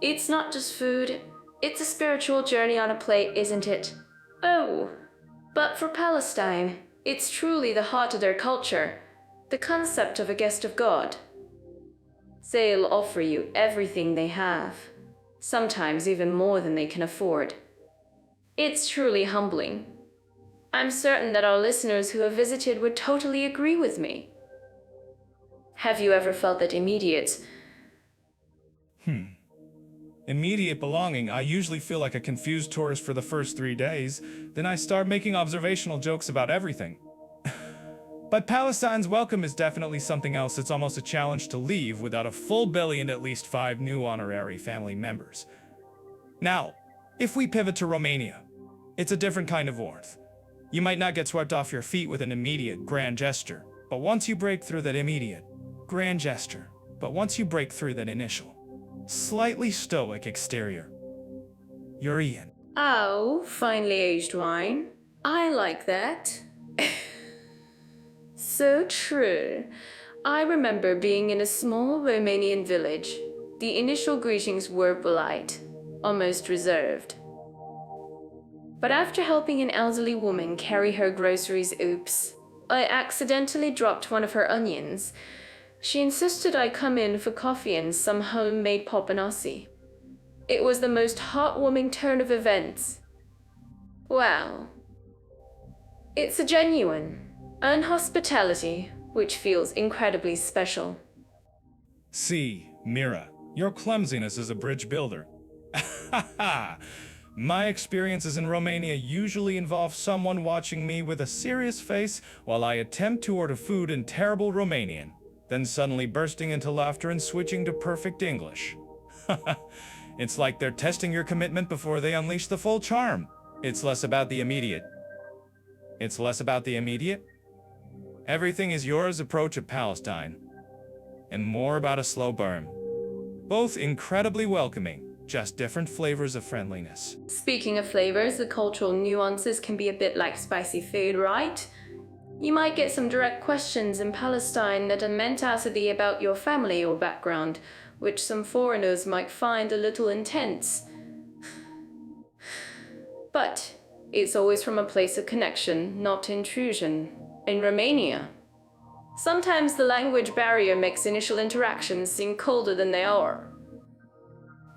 it's not just food, it's a spiritual journey on a plate, isn't it? Oh, but for Palestine, it's truly the heart of their culture, the concept of a guest of God. They'll offer you everything they have, sometimes even more than they can afford. It's truly humbling. I'm certain that our listeners who have visited would totally agree with me. Have you ever felt that immediate belonging? I usually feel like a confused tourist for the first 3 days, then I start making observational jokes about everything. But Palestine's welcome is definitely something else. It's almost a challenge to leave without a full belly and at least 5 new honorary family members. Now, if we pivot to Romania, it's a different kind of warmth. You might not get swept off your feet with an immediate grand gesture, but once you break through that initial, slightly stoic exterior, you're in. Oh, finely aged wine. I like that. So true. I remember being in a small Romanian village. The initial greetings were polite, almost reserved. But after helping an elderly woman carry her groceries, I accidentally dropped one of her onions. She insisted I come in for coffee and some homemade papanossi. It was the most heartwarming turn of events. Wow. It's a genuine hospitality, which feels incredibly special. See, Mira, your clumsiness is a bridge builder. My experiences in Romania usually involve someone watching me with a serious face while I attempt to order food in terrible Romanian, then suddenly bursting into laughter and switching to perfect English. It's like they're testing your commitment before they unleash the full charm. It's less about the immediate. Everything is yours approach of Palestine, and more about a slow burn. Both incredibly welcoming, just different flavors of friendliness. Speaking of flavors, the cultural nuances can be a bit like spicy food, right? You might get some direct questions in Palestine that are meant to be about your family or background, which some foreigners might find a little intense. But it's always from a place of connection, not intrusion. In Romania, sometimes the language barrier makes initial interactions seem colder than they are.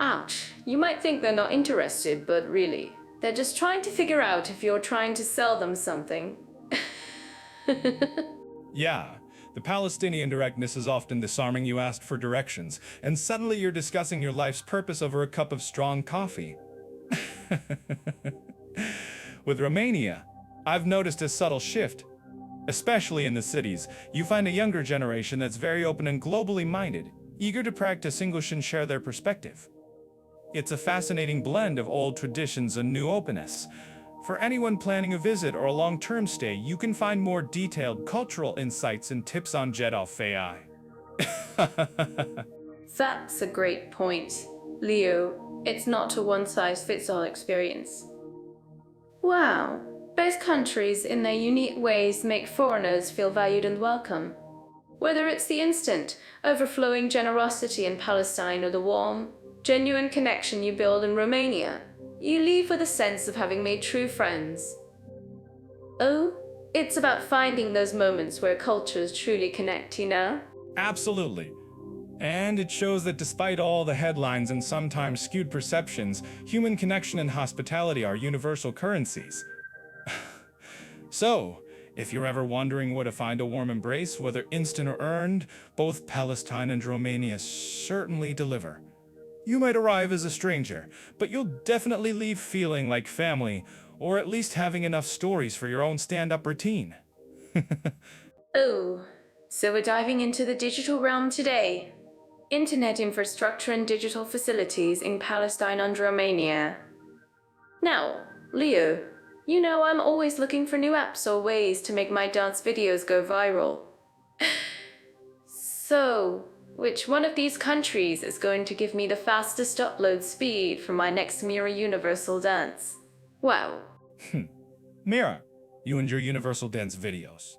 Ouch, you might think they're not interested, but really, they're just trying to figure out if you're trying to sell them something. Yeah, the Palestinian directness is often disarming. You asked for directions, and suddenly you're discussing your life's purpose over a cup of strong coffee. With Romania, I've noticed a subtle shift. Especially in the cities, you find a younger generation that's very open and globally minded, eager to practice English and share their perspective. It's a fascinating blend of old traditions and new openness. For anyone planning a visit or a long-term stay, you can find more detailed cultural insights and tips on Jeddah AI. That's a great point. Leo, it's not a one-size-fits-all experience. Wow, Both countries, in their unique ways, make foreigners feel valued and welcome. Whether it's the instant, overflowing generosity in Palestine or the warm, genuine connection you build in Romania, you leave with a sense of having made true friends. Oh, it's about finding those moments where cultures truly connect, you know? Absolutely. And it shows that despite all the headlines and sometimes skewed perceptions, human connection and hospitality are universal currencies. So, if you're ever wondering where to find a warm embrace, whether instant or earned, both Palestine and Romania certainly deliver. You might arrive as a stranger, but you'll definitely leave feeling like family, or at least having enough stories for your own stand-up routine. Oh, so we're diving into the digital realm today. Internet infrastructure and digital facilities in Palestine and Romania. Now, Leo, you know I'm always looking for new apps or ways to make my dance videos go viral. So, which one of these countries is going to give me the fastest upload speed for my next Mirror Universal dance? Wow. Mira, you and your Universal Dance videos.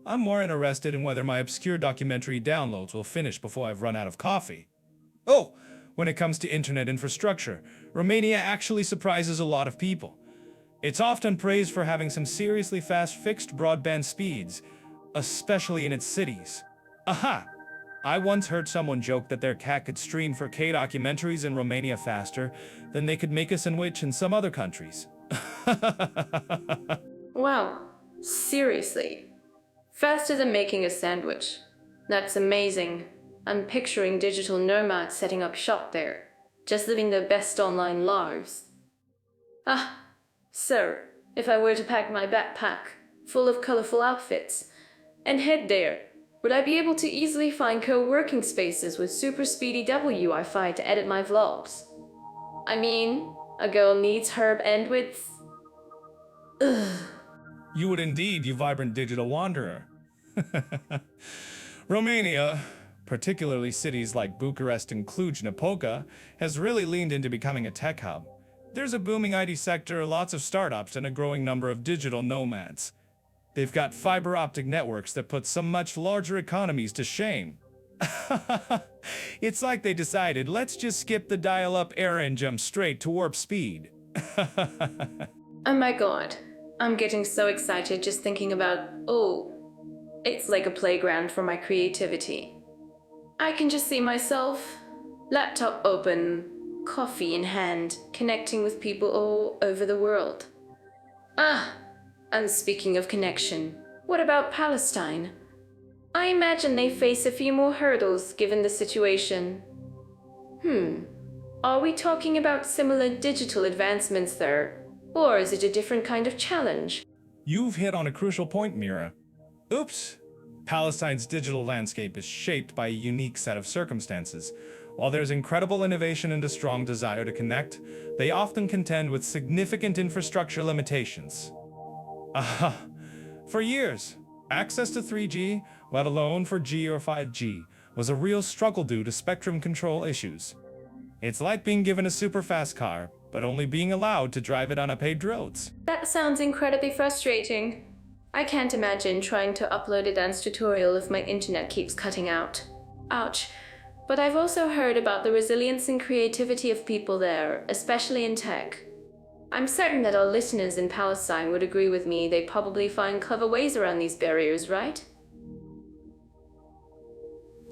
I'm more interested in whether my obscure documentary downloads will finish before I've run out of coffee. Oh, when it comes to internet infrastructure, Romania actually surprises a lot of people. It's often praised for having some seriously fast fixed broadband speeds, especially in its cities. Aha! I once heard someone joke that their cat could stream 4K documentaries in Romania faster than they could make a sandwich in some other countries. Wow, seriously. Faster than making a sandwich. That's amazing. I'm picturing digital nomads setting up shop there, just living their best online lives. Ah, sir, if I were to pack my backpack, full of colorful outfits, and head there, would I be able to easily find co-working spaces with super speedy Wi-Fi to edit my vlogs? I mean, a girl needs her bandwidth. Ugh. You would indeed, you vibrant digital wanderer. Romania, particularly cities like Bucharest and Cluj-Napoca, has really leaned into becoming a tech hub. There's a booming IT sector, lots of startups, and a growing number of digital nomads. They've got fiber optic networks that put some much larger economies to shame. It's like they decided, let's just skip the dial-up era and jump straight to warp speed. Oh my god, I'm getting so excited just thinking about, it's like a playground for my creativity. I can just see myself, laptop open, coffee in hand, connecting with people all over the world. And speaking of connection, what about Palestine? I imagine they face a few more hurdles given the situation. Are we talking about similar digital advancements there? Or is it a different kind of challenge? You've hit on a crucial point, Mira. Oops. Palestine's digital landscape is shaped by a unique set of circumstances. While there's incredible innovation and a strong desire to connect, they often contend with significant infrastructure limitations. For years, access to 3G, let alone 4G or 5G, was a real struggle due to spectrum control issues. It's like being given a super fast car, but only being allowed to drive it on paved roads. That sounds incredibly frustrating. I can't imagine trying to upload a dance tutorial if my internet keeps cutting out. Ouch. But I've also heard about the resilience and creativity of people there, especially in tech. I'm certain that our listeners in Palestine would agree with me. They probably find clever ways around these barriers, right?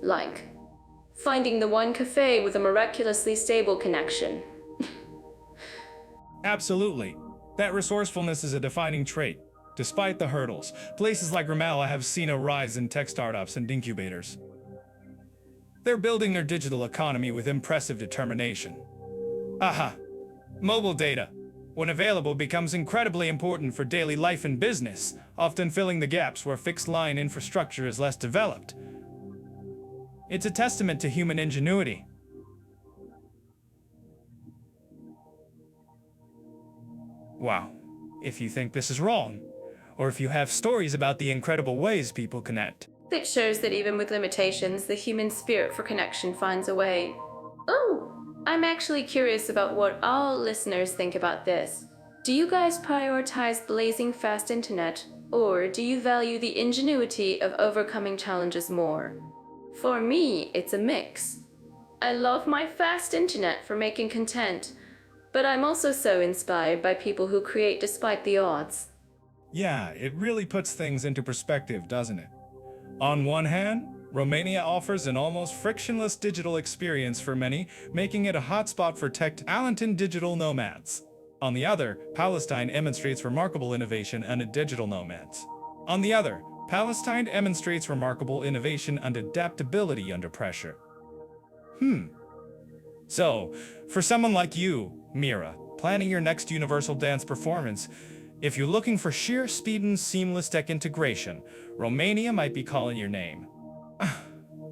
Like finding the one cafe with a miraculously stable connection. Absolutely. That resourcefulness is a defining trait. Despite the hurdles, places like Ramallah have seen a rise in tech startups and incubators. They're building their digital economy with impressive determination. Mobile data, when available, becomes incredibly important for daily life and business, often filling the gaps where fixed-line infrastructure is less developed. It's a testament to human ingenuity. Wow, if you think this is wrong, or if you have stories about the incredible ways people connect. It shows that even with limitations, the human spirit for connection finds a way. Oh, I'm actually curious about what all listeners think about this. Do you guys prioritize blazing fast internet, or do you value the ingenuity of overcoming challenges more? For me, it's a mix. I love my fast internet for making content, but I'm also so inspired by people who create despite the odds. Yeah, it really puts things into perspective, doesn't it? On one hand, Romania offers an almost frictionless digital experience for many, making it a hotspot for tech-talented digital nomads. On the other, Palestine demonstrates remarkable innovation and digital nomads. On the other, Palestine demonstrates remarkable innovation and adaptability under pressure. So, for someone like you, Mira, planning your next universal dance performance, if you're looking for sheer speed and seamless tech integration, Romania might be calling your name.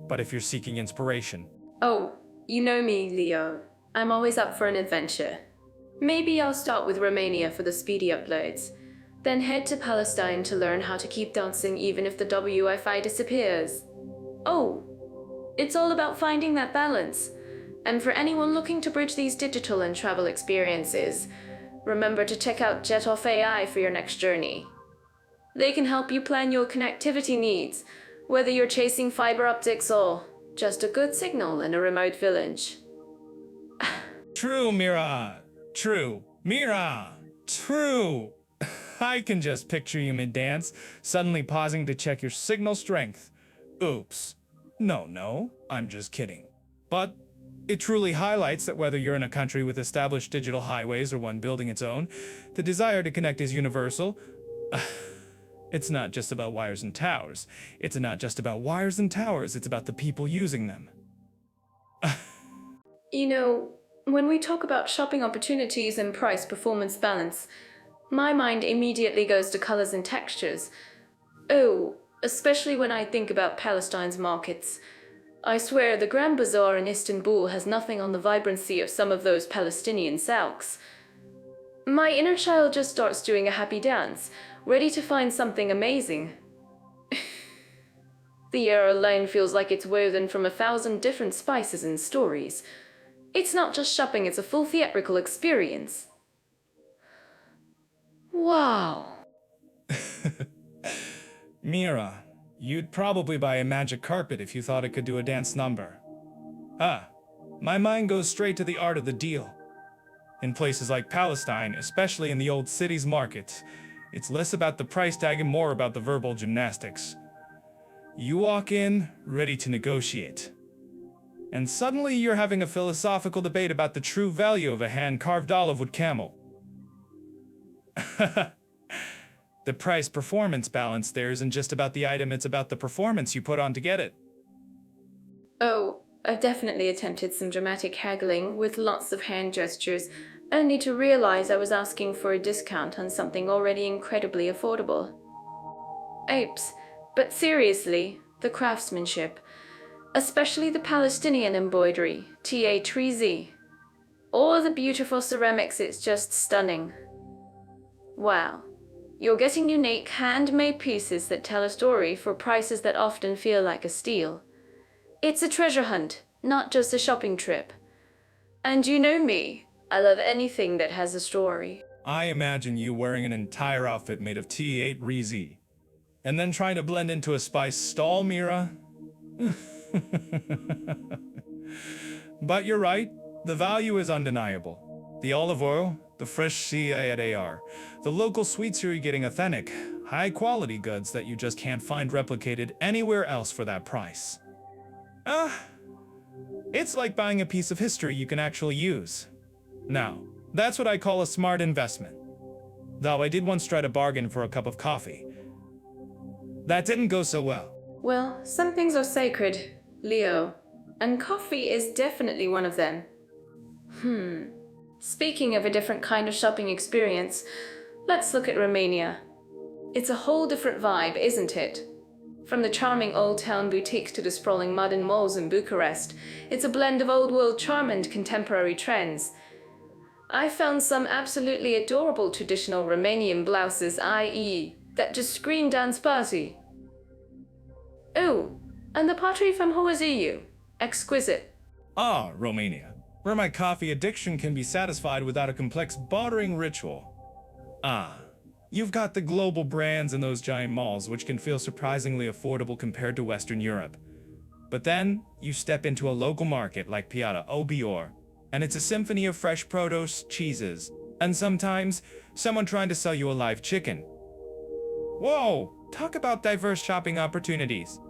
But if you're seeking inspiration, Oh, you know me, Leo. I'm always up for an adventure. Maybe I'll start with Romania for the speedy uploads, then head to Palestine to learn how to keep dancing even if the Wi-Fi disappears. Oh, it's all about finding that balance. And for anyone looking to bridge these digital and travel experiences, remember to check out Jetoff AI for your next journey. They can help you plan your connectivity needs, whether you're chasing fiber optics or just a good signal in a remote village. True, Mira. True. Mira. True. I can just picture you mid-dance, suddenly pausing to check your signal strength. Oops. No, I'm just kidding. But it truly highlights that whether you're in a country with established digital highways or one building its own, the desire to connect is universal. It's not just about wires and towers. It's not just about wires and towers, it's about the people using them. You know, when we talk about shopping opportunities and price-performance balance, my mind immediately goes to colors and textures. Oh, especially when I think about Palestine's markets. I swear the Grand Bazaar in Istanbul has nothing on the vibrancy of some of those Palestinian souks. My inner child just starts doing a happy dance, ready to find something amazing. The air alone feels like it's woven from 1,000 different spices and stories. It's not just shopping, it's a full theatrical experience. Wow. Mira, you'd probably buy a magic carpet if you thought it could do a dance number. My mind goes straight to the art of the deal. In places like Palestine, especially in the old city's markets, it's less about the price tag and more about the verbal gymnastics. You walk in, ready to negotiate. And suddenly you're having a philosophical debate about the true value of a hand-carved olive-wood camel. The price-performance balance there isn't just about the item, it's about the performance you put on to get it. Oh, I've definitely attempted some dramatic haggling with lots of hand gestures, only to realize I was asking for a discount on something already incredibly affordable. Apes, but seriously, the craftsmanship, especially the Palestinian embroidery, TA3Z, or the beautiful ceramics, it's just stunning. Wow. You're getting unique, handmade pieces that tell a story for prices that often feel like a steal. It's a treasure hunt, not just a shopping trip. And you know me, I love anything that has a story. I imagine you wearing an entire outfit made of T8 and then trying to blend into a spice stall, Mira. But you're right, the value is undeniable. The olive oil, the fresh CAR, the local sweets, you're getting authentic, high-quality goods that you just can't find replicated anywhere else for that price. It's like buying a piece of history you can actually use. Now, that's what I call a smart investment. Though I did once try to bargain for a cup of coffee. That didn't go so well. Well, some things are sacred, Leo, and coffee is definitely one of them. Speaking of a different kind of shopping experience, let's look at Romania. It's a whole different vibe, isn't it? From the charming old town boutiques to the sprawling modern malls in Bucharest, it's a blend of old world charm and contemporary trends. I found some absolutely adorable traditional Romanian blouses, i.e., that just scream dance party. Oh, and the pottery from Hoaziu. Exquisite. Romania, where my coffee addiction can be satisfied without a complex bartering ritual. Ah, you've got the global brands in those giant malls, which can feel surprisingly affordable compared to Western Europe. But then, you step into a local market like Piata Obior, and it's a symphony of fresh produce, cheeses, and sometimes, someone trying to sell you a live chicken. Whoa! Talk about diverse shopping opportunities.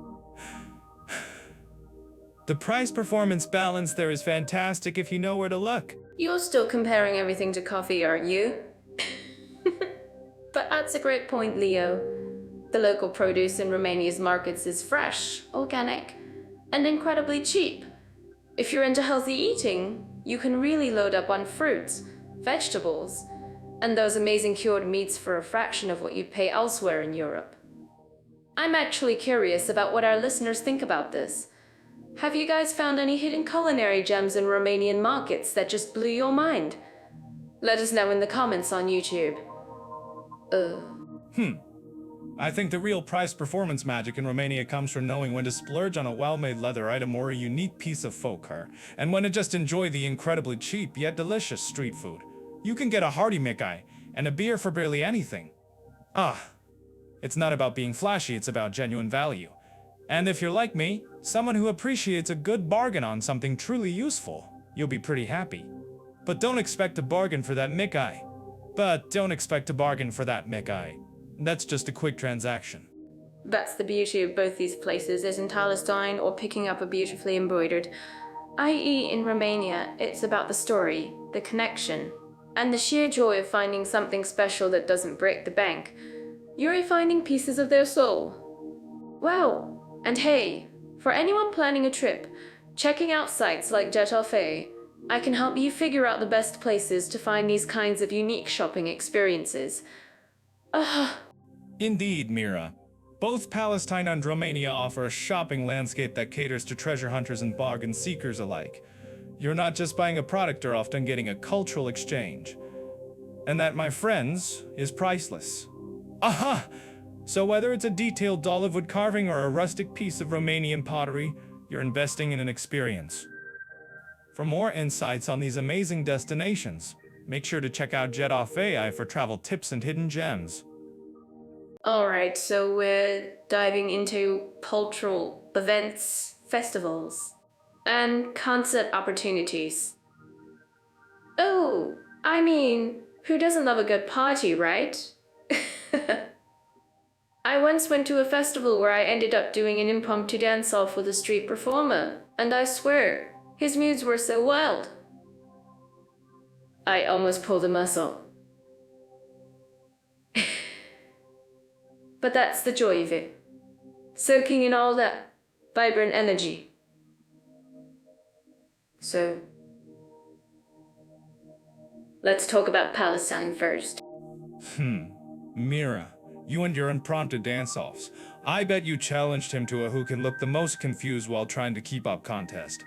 The price-performance balance there is fantastic if you know where to look. You're still comparing everything to coffee, aren't you? But that's a great point, Leo. The local produce in Romania's markets is fresh, organic, and incredibly cheap. If you're into healthy eating, you can really load up on fruits, vegetables, and those amazing cured meats for a fraction of what you'd pay elsewhere in Europe. I'm actually curious about what our listeners think about this. Have you guys found any hidden culinary gems in Romanian markets that just blew your mind? Let us know in the comments on YouTube. I think the real price-performance magic in Romania comes from knowing when to splurge on a well-made leather item or a unique piece of folk art, and when to just enjoy the incredibly cheap yet delicious street food. You can get a hearty Mickey and a beer for barely anything. It's not about being flashy, it's about genuine value. And if you're like me, someone who appreciates a good bargain on something truly useful, you'll be pretty happy. But don't expect a bargain for that Mickey. That's just a quick transaction. That's the beauty of both these places, isn't Palestine or picking up a beautifully embroidered. I.e. in Romania, it's about the story, the connection, and the sheer joy of finding something special that doesn't break the bank. You're finding pieces of their soul. Wow. And hey, for anyone planning a trip, checking out sites like Getafe, I can help you figure out the best places to find these kinds of unique shopping experiences. Indeed, Mira. Both Palestine and Romania offer a shopping landscape that caters to treasure hunters and bargain seekers alike. You're not just buying a product, you're often getting a cultural exchange. And that, my friends, is priceless. So whether it's a detailed olive wood carving or a rustic piece of Romanian pottery, you're investing in an experience. For more insights on these amazing destinations, make sure to check out Getafe for travel tips and hidden gems. Alright, so we're diving into cultural events, festivals, and concert opportunities. Oh, I mean, who doesn't love a good party, right? I once went to a festival where I ended up doing an impromptu dance-off with a street performer, and I swear, his moods were so wild. I almost pulled a muscle. But that's the joy of it. Soaking in all that vibrant energy. So, let's talk about Palestine first. Mira, you and your impromptu dance-offs. I bet you challenged him to a who can look the most confused while trying to keep up contest.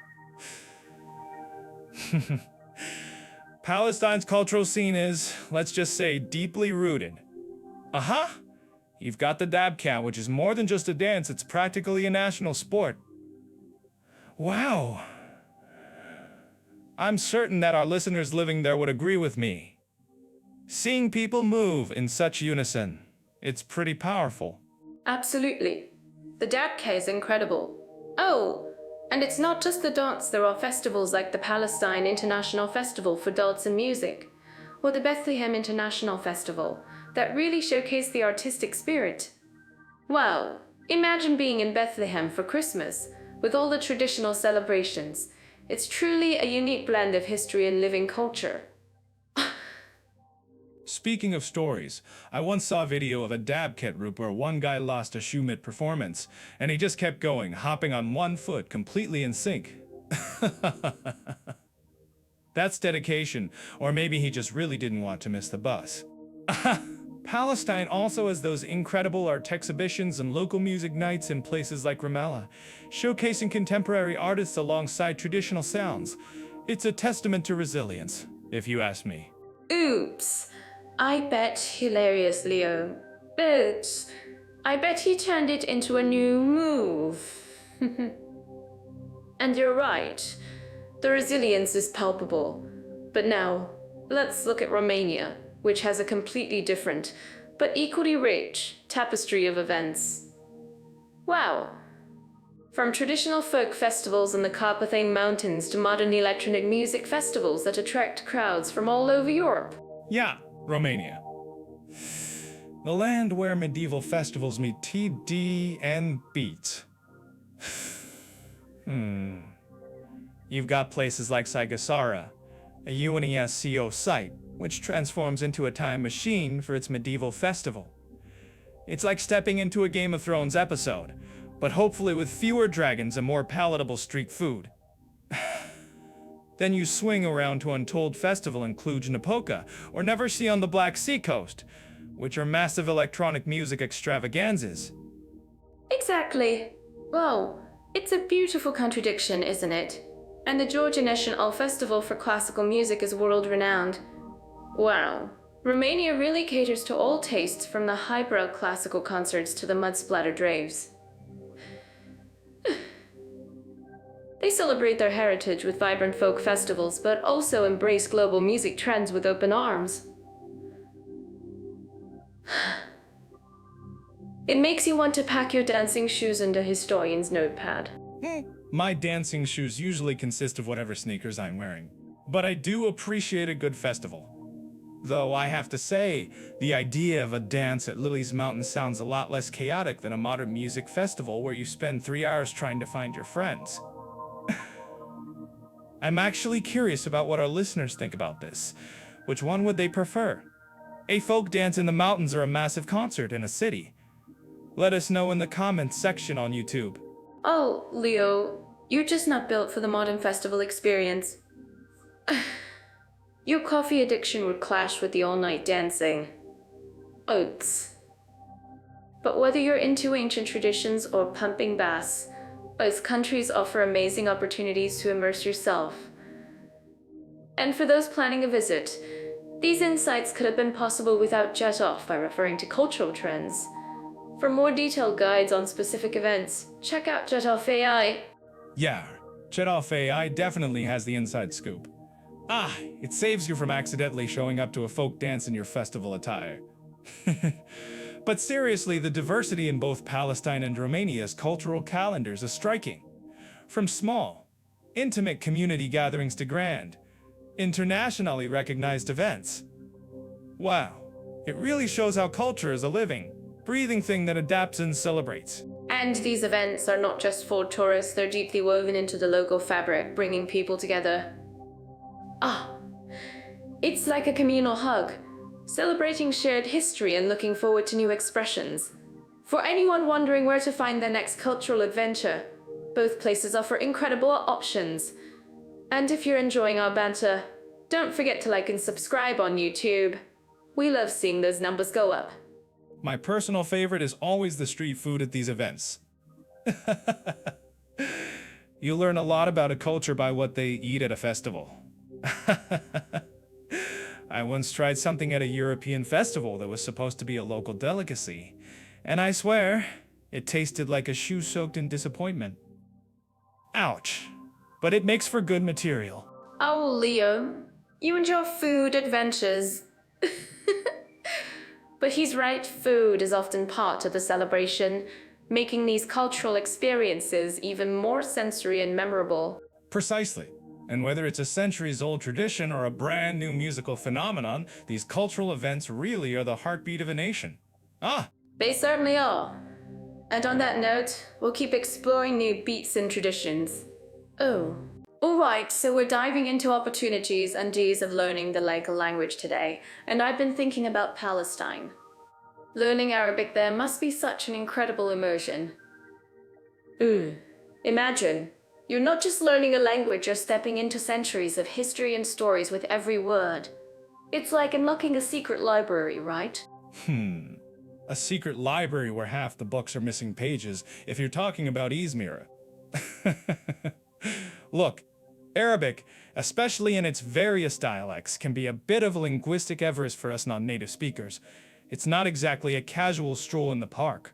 Palestine's cultural scene is, let's just say, deeply rooted. You've got the dabcat, which is more than just a dance, it's practically a national sport. Wow. I'm certain that our listeners living there would agree with me. Seeing people move in such unison, it's pretty powerful. Absolutely. The dabcat is incredible. Oh, and it's not just the dance, there are festivals like the Palestine International Festival for Dance and Music, or the Bethlehem International Festival, that really showcase the artistic spirit. Wow, imagine being in Bethlehem for Christmas, with all the traditional celebrations. It's truly a unique blend of history and living culture. Speaking of stories, I once saw a video of a dabcat group where one guy lost a shoe mid-performance, and he just kept going, hopping on one foot, completely in sync. That's dedication, or maybe he just really didn't want to miss the bus. Palestine also has those incredible art exhibitions and local music nights in places like Ramallah, showcasing contemporary artists alongside traditional sounds. It's a testament to resilience, if you ask me. Oops. I bet hilarious, Leo. But I bet he turned it into a new move. And you're right. The resilience is palpable. But now, let's look at Romania. which has a completely different, but equally rich, tapestry of events. Wow! From traditional folk festivals in the Carpathian Mountains to modern electronic music festivals that attract crowds from all over Europe. Yeah, Romania. The land where medieval festivals meet TD and beats. You've got places like Sigasara, a UNESCO site, which transforms into a time machine for its medieval festival. It's like stepping into a Game of Thrones episode, but hopefully with fewer dragons and more palatable street food. Then you swing around to Untold Festival in Cluj-Napoca, or Never See on the Black Sea Coast, which are massive electronic music extravaganzas. Exactly. Wow, it's a beautiful contradiction, isn't it? And the Georgian National Festival for Classical Music is world-renowned. Wow. Romania really caters to all tastes, from the highbrow classical concerts to the mud-splattered raves. They celebrate their heritage with vibrant folk festivals, but also embrace global music trends with open arms. It makes you want to pack your dancing shoes into a historian's notepad. My dancing shoes usually consist of whatever sneakers I'm wearing, but I do appreciate a good festival. Though I have to say, the idea of a dance at Lily's Mountain sounds a lot less chaotic than a modern music festival where you spend 3 hours trying to find your friends. I'm actually curious about what our listeners think about this. Which one would they prefer? A folk dance in the mountains or a massive concert in a city? Let us know in the comments section on YouTube. Oh, Leo, you're just not built for the modern festival experience. Your coffee addiction would clash with the all-night dancing. Oats. But whether you're into ancient traditions or pumping bass, both countries offer amazing opportunities to immerse yourself. And for those planning a visit, these insights could have been possible without Jet Off by referring to cultural trends. For more detailed guides on specific events, check out Jet Off AI. Yeah, Jet Off AI definitely has the inside scoop. It saves you from accidentally showing up to a folk dance in your festival attire. But seriously, the diversity in both Palestine and Romania's cultural calendars is striking. From small, intimate community gatherings to grand, internationally recognized events. Wow, it really shows how culture is a living, breathing thing that adapts and celebrates. And these events are not just for tourists, they're deeply woven into the local fabric, bringing people together. It's like a communal hug, celebrating shared history and looking forward to new expressions. For anyone wondering where to find their next cultural adventure, both places offer incredible options. And if you're enjoying our banter, don't forget to like and subscribe on YouTube. We love seeing those numbers go up. My personal favorite is always the street food at these events. You learn a lot about a culture by what they eat at a festival. I once tried something at a European festival that was supposed to be a local delicacy, and I swear, it tasted like a shoe soaked in disappointment. Ouch. But it makes for good material. Oh, Leo, you and your food adventures. But he's right, food is often part of the celebration, making these cultural experiences even more sensory and memorable. Precisely. And whether it's a centuries-old tradition or a brand new musical phenomenon, these cultural events really are the heartbeat of a nation. They certainly are. And on that note, we'll keep exploring new beats and traditions. Oh. Alright, so we're diving into opportunities and ease of learning the local language today, and I've been thinking about Palestine. Learning Arabic there must be such an incredible immersion. Imagine, you're not just learning a language, you're stepping into centuries of history and stories with every word. It's like unlocking a secret library, right? A secret library where half the books are missing pages, if you're talking about Izmir. Look, Arabic, especially in its various dialects, can be a bit of a linguistic Everest for us non-native speakers. It's not exactly a casual stroll in the park.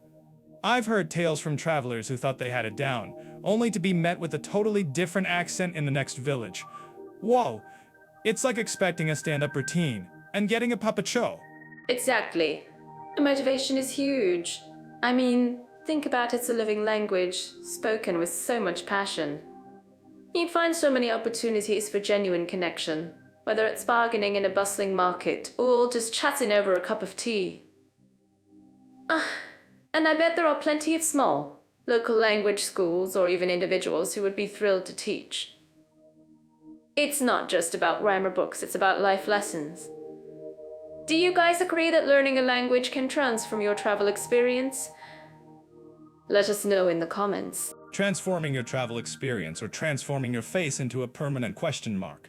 I've heard tales from travelers who thought they had it down, only to be met with a totally different accent in the next village. Whoa, it's like expecting a stand-up routine, and getting a puppet show. Exactly. The motivation is huge. I mean, think about it's a living language, spoken with so much passion. You'd find so many opportunities for genuine connection, whether it's bargaining in a bustling market or just chatting over a cup of tea. And I bet there are plenty of small, local language schools or even individuals who would be thrilled to teach. It's not just about grammar books, it's about life lessons. Do you guys agree that learning a language can transform your travel experience? Let us know in the comments. Transforming your travel experience or transforming your face into a permanent question mark.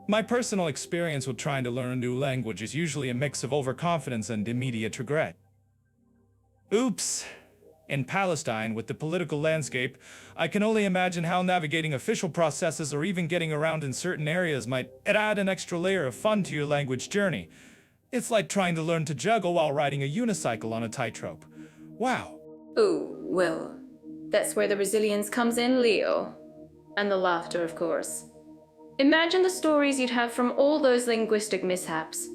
My personal experience with trying to learn a new language is usually a mix of overconfidence and immediate regret. Oops. In Palestine, with the political landscape, I can only imagine how navigating official processes or even getting around in certain areas might add an extra layer of fun to your language journey. It's like trying to learn to juggle while riding a unicycle on a tightrope. Wow. Oh, well, that's where the resilience comes in, Leo. And the laughter, of course. Imagine the stories you'd have from all those linguistic mishaps.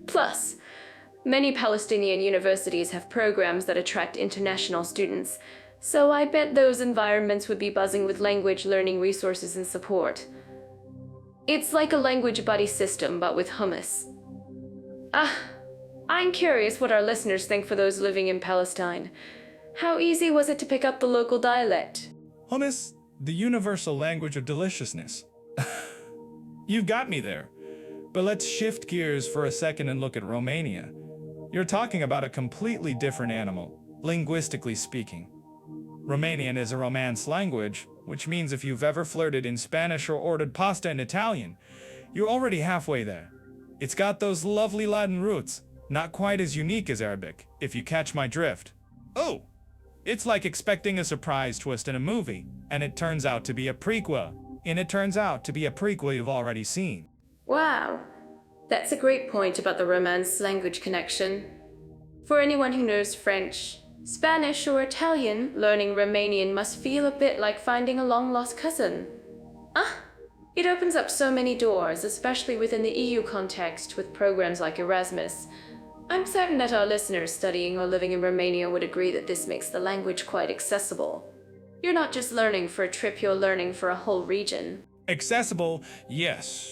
Plus, many Palestinian universities have programs that attract international students, so I bet those environments would be buzzing with language learning resources and support. It's like a language buddy system, but with hummus. I'm curious what our listeners think for those living in Palestine. How easy was it to pick up the local dialect? Hummus, the universal language of deliciousness. You've got me there. But let's shift gears for a second and look at Romania. You're talking about a completely different animal, linguistically speaking. Romanian is a Romance language, which means if you've ever flirted in Spanish or ordered pasta in Italian, you're already halfway there. It's got those lovely Latin roots, not quite as unique as Arabic, if you catch my drift. Oh, it's like expecting a surprise twist in a movie, and it turns out to be a prequel. You've already seen. Wow, that's a great point about the Romance language connection. For anyone who knows French, Spanish, or Italian, learning Romanian must feel a bit like finding a long-lost cousin. It opens up so many doors, especially within the EU context with programs like Erasmus. I'm certain that our listeners studying or living in Romania would agree that this makes the language quite accessible. You're not just learning for a trip, you're learning for a whole region. Accessible, yes.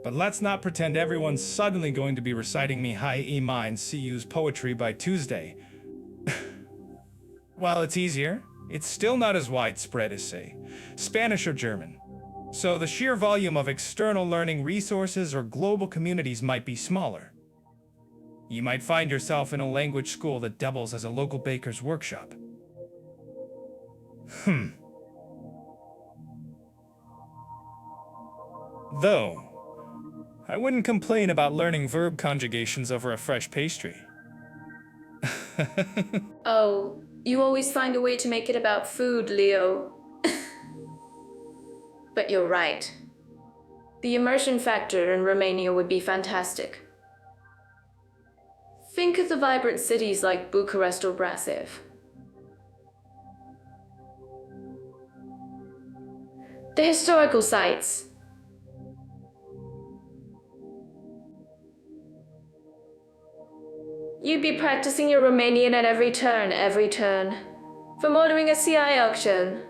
But let's not pretend everyone's suddenly going to be reciting me high E mine CU's poetry by Tuesday. While it's easier, it's still not as widespread as, say, Spanish or German. So the sheer volume of external learning resources or global communities might be smaller. You might find yourself in a language school that doubles as a local baker's workshop. Though, I wouldn't complain about learning verb conjugations over a fresh pastry. Oh, you always find a way to make it about food, Leo. But you're right. The immersion factor in Romania would be fantastic. Think of the vibrant cities like Bucharest or Brasov. The historical sites. You'd be practicing your Romanian at every turn. From ordering a CI auction.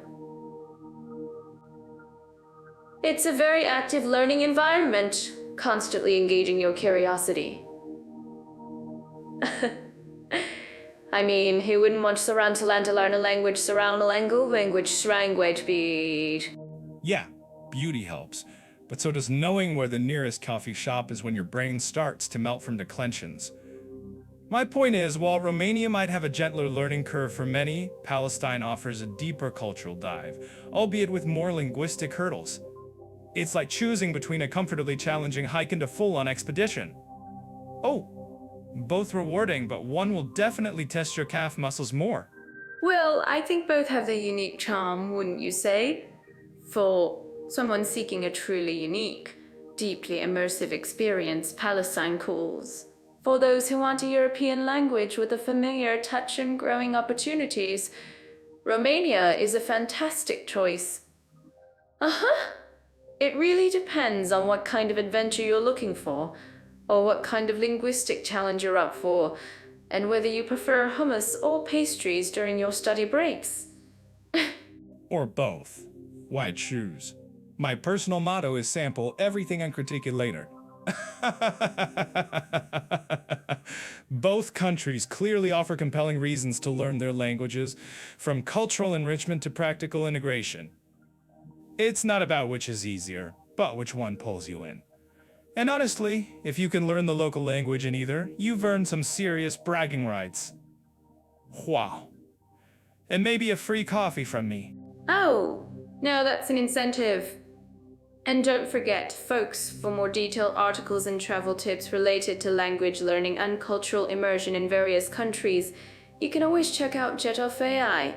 It's a very active learning environment, constantly engaging your curiosity. I mean, who wouldn't want Sarantolanta to learn a language language beat? Yeah, beauty helps. But so does knowing where the nearest coffee shop is when your brain starts to melt from declensions. My point is, while Romania might have a gentler learning curve for many, Palestine offers a deeper cultural dive, albeit with more linguistic hurdles. It's like choosing between a comfortably challenging hike and a full-on expedition. Oh, both rewarding, but one will definitely test your calf muscles more. Well, I think both have their unique charm, wouldn't you say? For someone seeking a truly unique, deeply immersive experience, Palestine calls. For those who want a European language with a familiar touch and growing— Romania is a fantastic choice. It really depends on what kind of adventure you're looking for, or what kind of linguistic challenge you're up for, and whether you prefer hummus or pastries during your study breaks. Or both. Why choose? My personal motto is sample everything and critique it later. Both countries clearly offer compelling reasons to learn their languages, from cultural enrichment to practical integration. It's not about which is easier, but which one pulls you in. And honestly, if you can learn the local language in either, you've earned some serious bragging rights. Wow. And maybe a free coffee from me. Oh, no, that's an incentive. And don't forget, folks, for more detailed articles and travel tips related to language learning and cultural immersion in various countries, you can always check out Jet Off AI.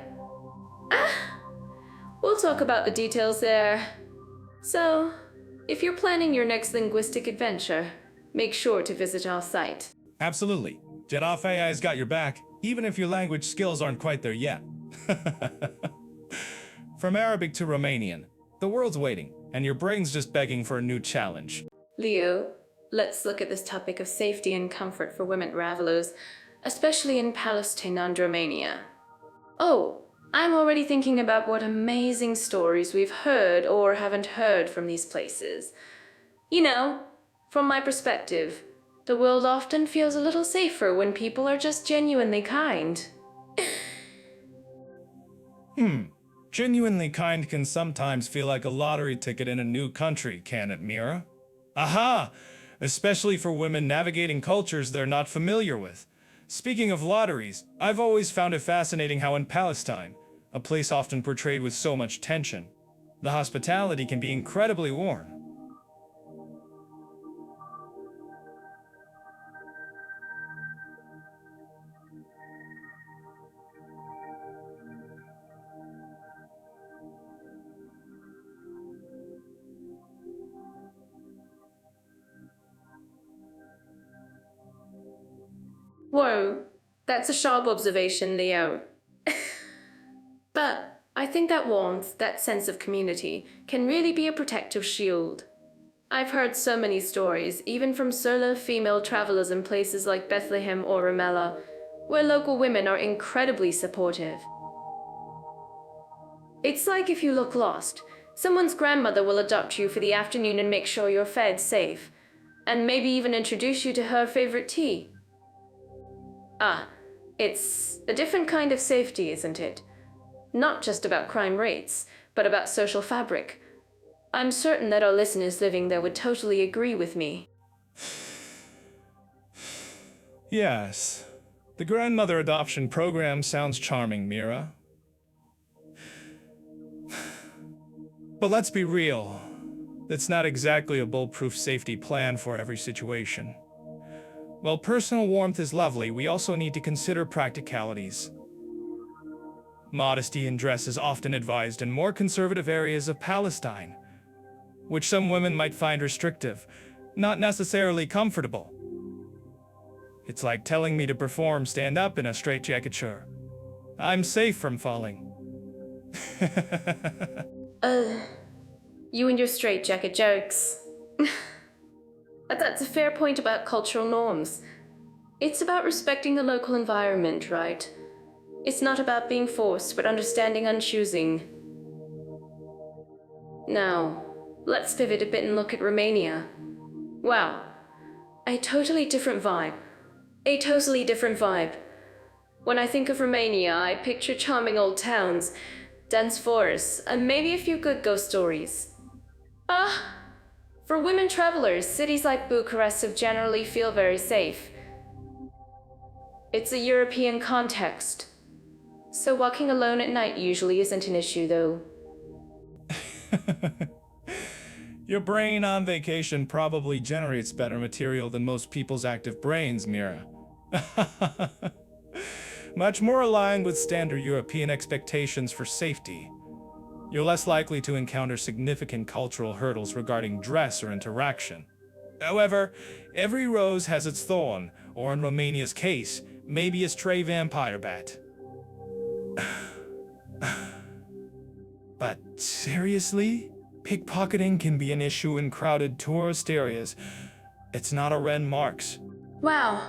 We'll talk about the details there. So, if you're planning your next linguistic adventure, make sure to visit our site. Absolutely. Jet Off AI's got your back, even if your language skills aren't quite there yet. From Arabic to Romanian, the world's waiting, and your brain's just begging for a new challenge. Leo, let's look at this topic of safety and comfort for women travelers, especially in Palestine and Romania. Oh, I'm already thinking about what amazing stories we've heard or haven't heard from these places. You know, from my perspective, the world often feels a little safer when people are just genuinely kind. Genuinely kind can sometimes feel like a lottery ticket in a new country, can it, Mira? Aha! Especially for women navigating cultures they're not familiar with. Speaking of lotteries, I've always found it fascinating how in Palestine, a place often portrayed with so much tension, the hospitality can be incredibly warm. Whoa, that's a sharp observation, Leo. But I think that warmth, that sense of community, can really be a protective shield. I've heard so many stories, even from solo female travelers in places like Bethlehem or Ramallah, where local women are incredibly supportive. It's like if you look lost, someone's grandmother will adopt you for the afternoon and make sure you're fed safe, and maybe even introduce you to her favorite tea. It's a different kind of safety, isn't it? Not just about crime rates, but about social fabric. I'm certain that our listeners living there would totally agree with me. Yes, the grandmother adoption program sounds charming, Mira. But let's be real, it's not exactly a bulletproof safety plan for every situation. While personal warmth is lovely, we also need to consider practicalities. Modesty in dress is often advised in more conservative areas of Palestine, which some women might find restrictive, not necessarily comfortable. It's like telling me to perform stand-up in a straitjacket. I'm safe from falling. You and your straitjacket jokes. That's a fair point about cultural norms. It's about respecting the local environment, right? It's not about being forced, but understanding and choosing. Now, let's pivot a bit and look at Romania. Wow, a totally different vibe. A totally different vibe. When I think of Romania, I picture charming old towns, dense forests, and maybe a few good ghost stories. For women travelers, cities like Bucharest generally feel very safe. It's a European context, so walking alone at night usually isn't an issue, though. Your brain on vacation probably generates better material than most people's active brains, Mira. Much more aligned with standard European expectations for safety. You're less likely to encounter significant cultural hurdles regarding dress or interaction. However, every rose has its thorn, or in Romania's case, maybe a stray vampire bat. But seriously? Pickpocketing can be an issue in crowded tourist areas. It's not a red marks. Wow,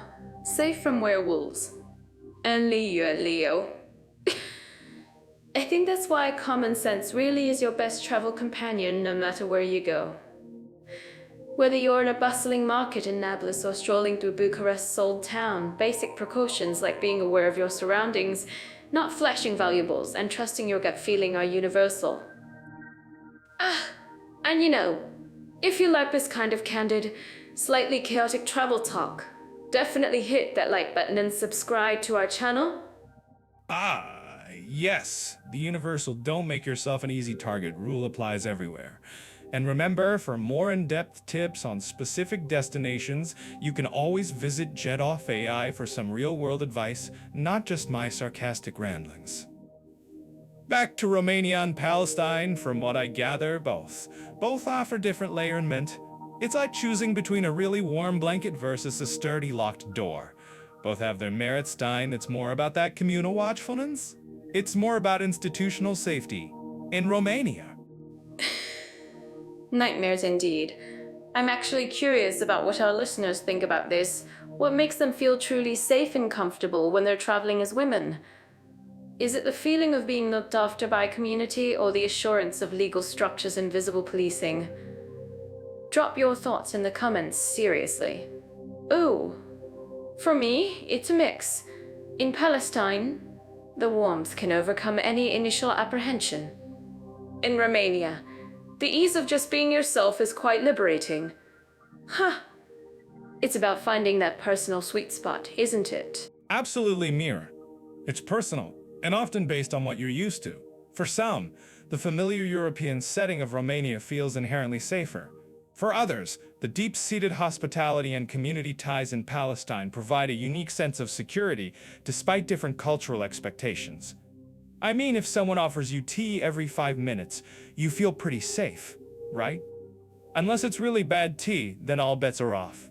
safe from werewolves. And Leo. I think that's why common sense really is your best travel companion no matter where you go. Whether you're in a bustling market in Nablus or strolling through Bucharest's old town, basic precautions like being aware of your surroundings, not flashing valuables, and trusting your gut feeling are universal. And you know, if you like this kind of candid, slightly chaotic travel talk, definitely hit that like button and subscribe to our channel. Yes, the universal don't make yourself an easy target rule applies everywhere. And remember, for more in-depth tips on specific destinations, you can always visit Jet-Off AI for some real-world advice, not just my sarcastic ramblings. Back to Romania and Palestine, from what I gather, both offer different layerment. It's like choosing between a really warm blanket versus a sturdy locked door. Both have their merits, Stein. It's more about that communal watchfulness. It's more about institutional safety. In Romania. Nightmares indeed. I'm actually curious about what our listeners think about this. What makes them feel truly safe and comfortable when they're traveling as women? Is it the feeling of being looked after by a community or the assurance of legal structures and visible policing? Drop your thoughts in the comments, seriously. Ooh, for me, it's a mix. In Palestine, the warmth can overcome any initial apprehension. In Romania, the ease of just being yourself is quite liberating. It's about finding that personal sweet spot, isn't it? Absolutely, Mira. It's personal, and often based on what you're used to. For some, the familiar European setting of Romania feels inherently safer. For others, the deep-seated hospitality and community ties in Palestine provide a unique sense of security despite different cultural expectations. I mean, if someone offers you tea every 5 minutes, you feel pretty safe, right? Unless it's really bad tea, then all bets are off.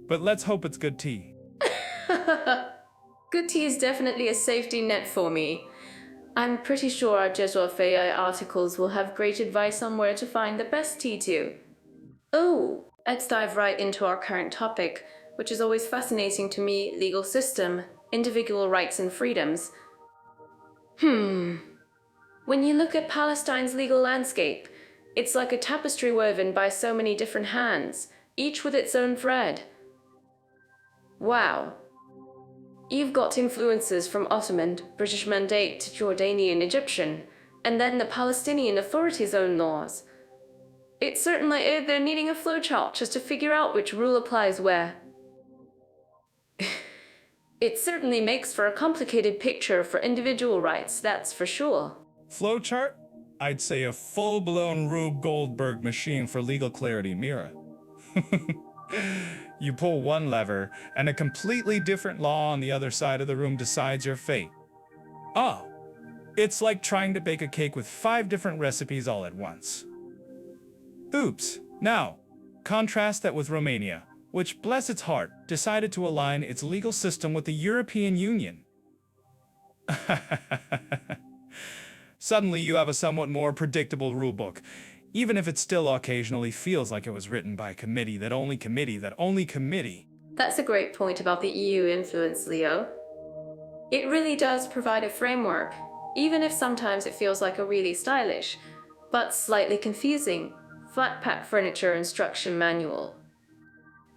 But let's hope it's good tea. Good tea is definitely a safety net for me. I'm pretty sure our Jet-Off AI articles will have great advice on where to find the best tea too. Oh, let's dive right into our current topic, which is always fascinating to me: legal system, individual rights and freedoms. When you look at Palestine's legal landscape, it's like a tapestry woven by so many different hands, each with its own thread. Wow. You've got influences from Ottoman, British Mandate to Jordanian, Egyptian, and then the Palestinian Authority's own laws. It's certainly they're needing a flowchart just to figure out which rule applies where. It certainly makes for a complicated picture for individual rights, that's for sure. Flowchart? I'd say a full-blown Rube Goldberg machine for legal clarity, Mira. You pull one lever, and a completely different law on the other side of the room decides your fate. Oh, it's like trying to bake a cake with 5 different recipes all at once. Oops. Now, contrast that with Romania, which, bless its heart, decided to align its legal system with the European Union. Suddenly you have a somewhat more predictable rulebook, even if it still occasionally feels like it was written by a committee that only committee. That's a great point about the EU influence, Leo. It really does provide a framework, even if sometimes it feels like a really stylish, but slightly confusing, flat-pack furniture instruction manual.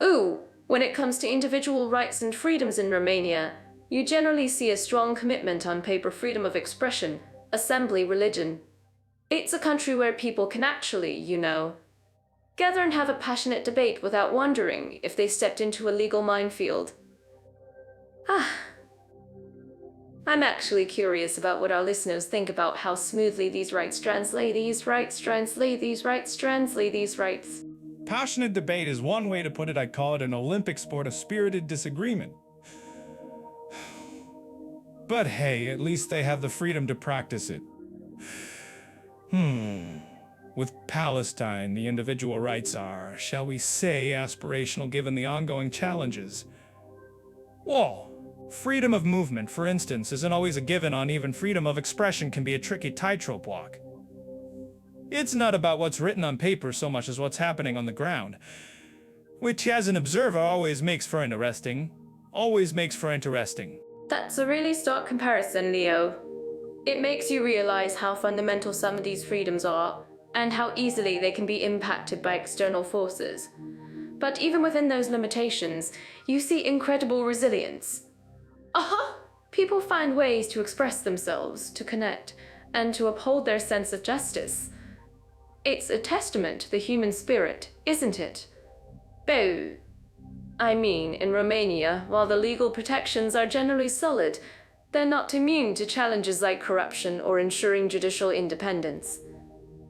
Ooh, when it comes to individual rights and freedoms in Romania, you generally see a strong commitment on paper: freedom of expression, assembly, religion. It's a country where people can actually, gather and have a passionate debate without wondering if they stepped into a legal minefield. I'm actually curious about what our listeners think about how smoothly these rights translate these rights. Passionate debate is one way to put it. I call it an Olympic sport of spirited disagreement. But hey, at least they have the freedom to practice it. With Palestine, the individual rights are, shall we say, aspirational given the ongoing challenges. Whoa. Freedom of movement, for instance, isn't always a given. Uneven freedom of expression can be a tricky tightrope walk. It's not about what's written on paper so much as what's happening on the ground, which as an observer always makes for interesting. That's a really stark comparison, Leo. It makes you realize how fundamental some of these freedoms are, and how easily they can be impacted by external forces. But even within those limitations, you see incredible resilience. People find ways to express themselves, to connect, and to uphold their sense of justice. It's a testament to the human spirit, isn't it? I mean, in Romania, while the legal protections are generally solid, they're not immune to challenges like corruption or ensuring judicial independence.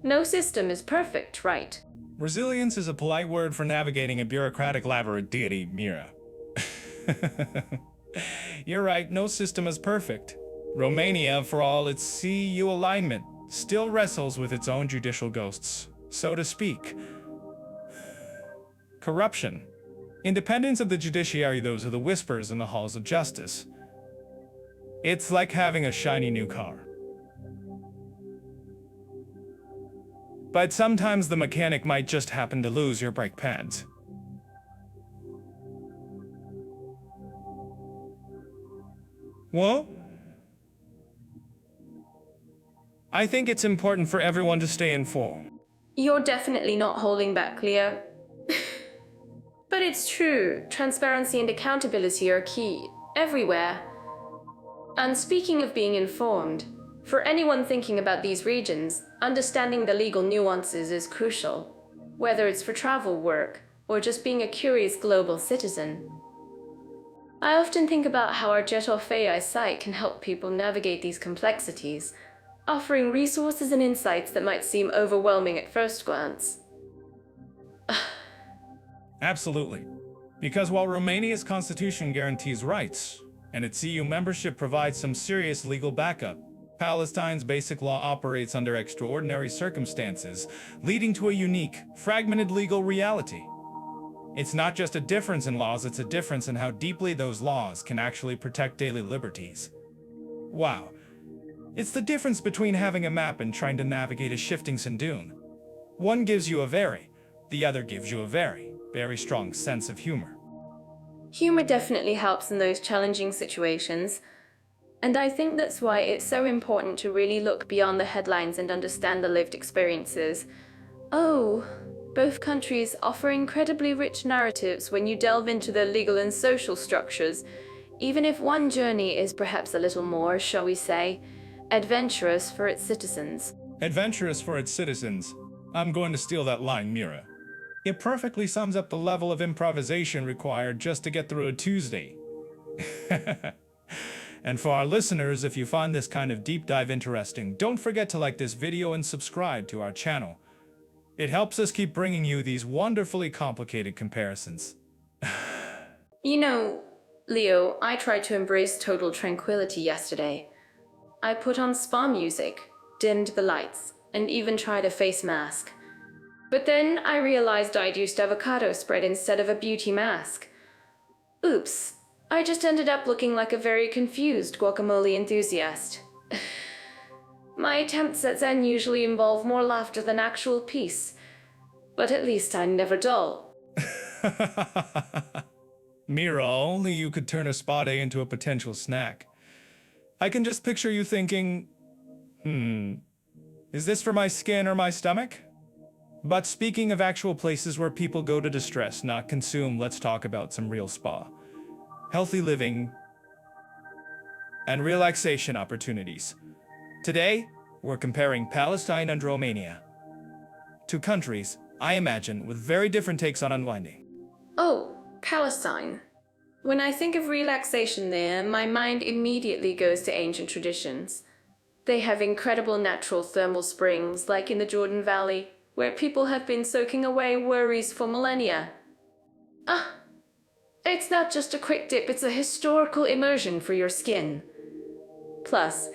No system is perfect, right? Resilience is a polite word for navigating a bureaucratic labyrinth, Mira. You're right, no system is perfect. Romania, for all its CEU alignment, still wrestles with its own judicial ghosts, so to speak. Corruption. Independence of the judiciary, those are the whispers in the halls of justice. It's like having a shiny new car. But sometimes the mechanic might just happen to lose your brake pads. Well, I think it's important for everyone to stay informed. You're definitely not holding back, Leo. But it's true, transparency and accountability are key, everywhere. And speaking of being informed, for anyone thinking about these regions, understanding the legal nuances is crucial, whether it's for travel, work, or just being a curious global citizen. I often think about how our Jet of AI site can help people navigate these complexities, offering resources and insights that might seem overwhelming at first glance. Absolutely. Because while Romania's constitution guarantees rights, and its EU membership provides some serious legal backup, Palestine's basic law operates under extraordinary circumstances, leading to a unique, fragmented legal reality. It's not just a difference in laws, it's a difference in how deeply those laws can actually protect daily liberties. Wow. It's the difference between having a map and trying to navigate a shifting sand dune. One gives you the other gives you a very strong sense of humor. Humor definitely helps in those challenging situations, and I think that's why it's so important to really look beyond the headlines and understand the lived experiences. Both countries offer incredibly rich narratives when you delve into their legal and social structures, even if one journey is perhaps a little more, shall we say, adventurous for its citizens. Adventurous for its citizens. I'm going to steal that line, Mira. It perfectly sums up the level of improvisation required just to get through a Tuesday. And for our listeners, if you find this kind of deep dive interesting, don't forget to like this video and subscribe to our channel. It helps us keep bringing you these wonderfully complicated comparisons. You know, Leo, I tried to embrace total tranquility yesterday. I put on spa music, dimmed the lights, and even tried a face mask. But then I realized I'd used avocado spread instead of a beauty mask. Oops, I just ended up looking like a very confused guacamole enthusiast. My attempts at Zen usually involve more laughter than actual peace, but at least I'm never dull. Mira, only you could turn a spa day into a potential snack. I can just picture you thinking, is this for my skin or my stomach? But speaking of actual places where people go to distress, not consume, let's talk about some real spa, healthy living, and relaxation opportunities. Today, we're comparing Palestine and Romania. Two countries, I imagine, with very different takes on unwinding. Oh, Palestine. When I think of relaxation there, my mind immediately goes to ancient traditions. They have incredible natural thermal springs, like in the Jordan Valley, where people have been soaking away worries for millennia. It's not just a quick dip, it's a historical immersion for your skin. Plus,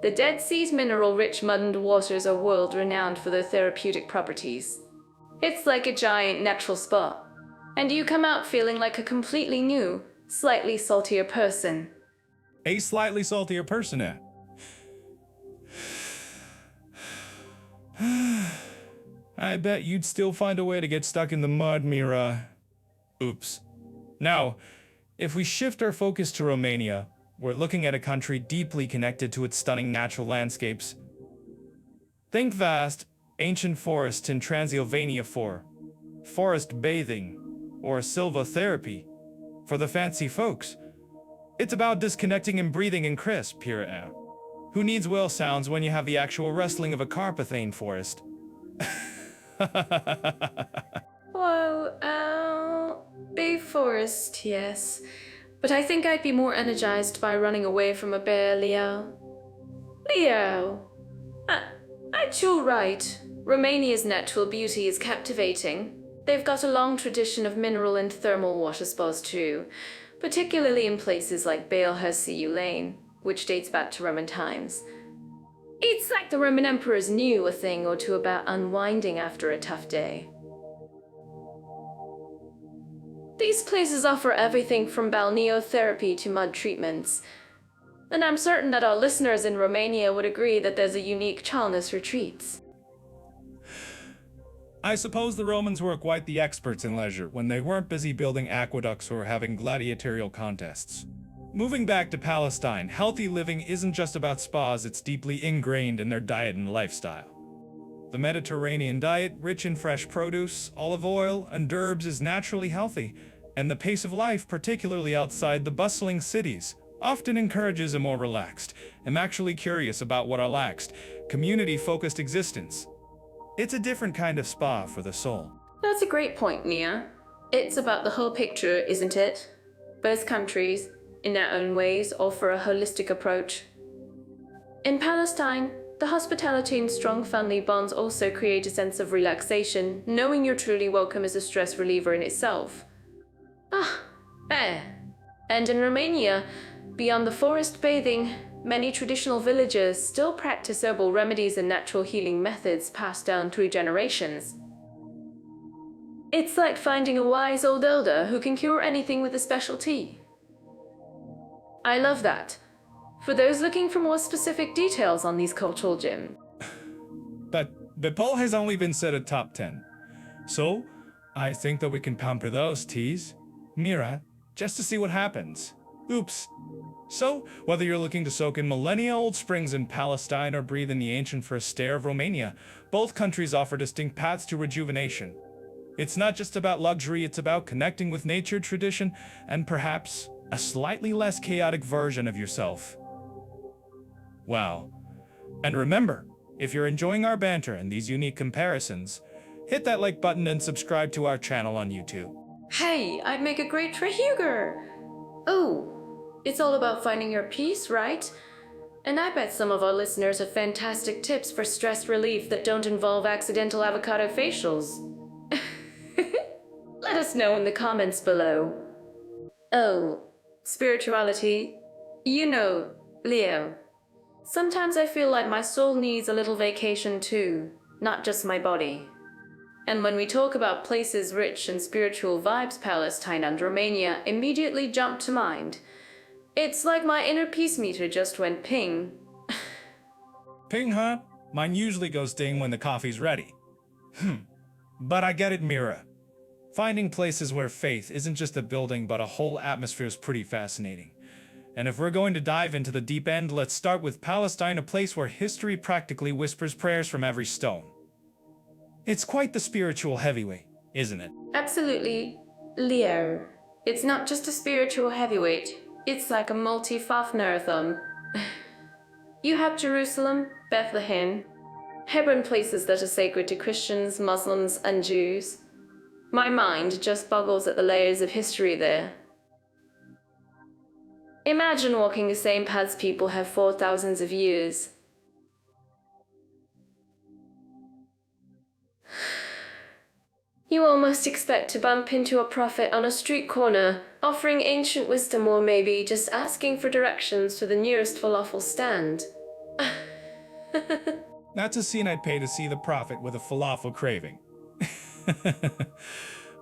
the Dead Sea's mineral-rich mud waters are world-renowned for their therapeutic properties. It's like a giant natural spa, and you come out feeling like a completely new, slightly saltier person. A slightly saltier person, eh? I bet you'd still find a way to get stuck in the mud, Mira. Oops. Now, if we shift our focus to Romania, we're looking at a country deeply connected to its stunning natural landscapes. Think vast, ancient forests in Transylvania for forest bathing or silvotherapy for the fancy folks. It's about disconnecting and breathing in crisp pure air. Who needs whale sounds when you have the actual rustling of a Carpathane forest? Well, Bay Forest, yes. But I think I'd be more energized by running away from a bear, Leo. Leo! Aren't you right? Romania's natural beauty is captivating. They've got a long tradition of mineral and thermal water spas too, particularly in places like Bale-Hersiu Lane, which dates back to Roman times. It's like the Roman emperors knew a thing or two about unwinding after a tough day. These places offer everything from balneotherapy to mud treatments, and I'm certain that our listeners in Romania would agree that there's a unique chillness retreats. I suppose the Romans were quite the experts in leisure when they weren't busy building aqueducts or having gladiatorial contests. Moving back to Palestine, healthy living isn't just about spas, it's deeply ingrained in their diet and lifestyle. The Mediterranean diet, rich in fresh produce, olive oil, and herbs, is naturally healthy, and the pace of life, particularly outside the bustling cities, often encourages a more relaxed, I'm actually curious about what relaxed, community-focused existence. It's a different kind of spa for the soul. That's a great point, Nia. It's about the whole picture, isn't it? Both countries, in their own ways, offer a holistic approach. In Palestine, the hospitality and strong family bonds also create a sense of relaxation, knowing you're truly welcome is a stress reliever in itself. And in Romania, beyond the forest bathing, many traditional villages still practice herbal remedies and natural healing methods passed down through generations. It's like finding a wise old elder who can cure anything with a specialty. I love that. For those looking for more specific details on these cultural gems. But the poll has only been set at top 10. So, I think that we can pamper those teas, Mira, just to see what happens. Oops. So, whether you're looking to soak in millennia-old springs in Palestine or breathe in the ancient first air of Romania, both countries offer distinct paths to rejuvenation. It's not just about luxury, it's about connecting with nature, tradition, and perhaps a slightly less chaotic version of yourself. Wow. And remember, if you're enjoying our banter and these unique comparisons, hit that like button and subscribe to our channel on YouTube. Hey, I'd make a great Trehuger! Oh, it's all about finding your peace, right? And I bet some of our listeners have fantastic tips for stress relief that don't involve accidental avocado facials. Let us know in the comments below. Oh, spirituality. You know, Leo. Sometimes I feel like my soul needs a little vacation too, not just my body. And when we talk about places rich in spiritual vibes, Palestine and Romania immediately jump to mind. It's like my inner peace meter just went ping. Ping, huh? Mine usually goes ding when the coffee's ready. But I get it, Mira. Finding places where faith isn't just a building but a whole atmosphere is pretty fascinating. And if we're going to dive into the deep end, let's start with Palestine, a place where history practically whispers prayers from every stone. It's quite the spiritual heavyweight, isn't it? Absolutely, Leo. It's not just a spiritual heavyweight. It's like a multi-Fafnarathon. You have Jerusalem, Bethlehem, Hebron, places that are sacred to Christians, Muslims, and Jews. My mind just boggles at the layers of history there. Imagine walking the same paths people have for thousands of years. You almost expect to bump into a prophet on a street corner, offering ancient wisdom, or maybe just asking for directions to the nearest falafel stand. That's a scene I'd pay to see the prophet with a falafel craving.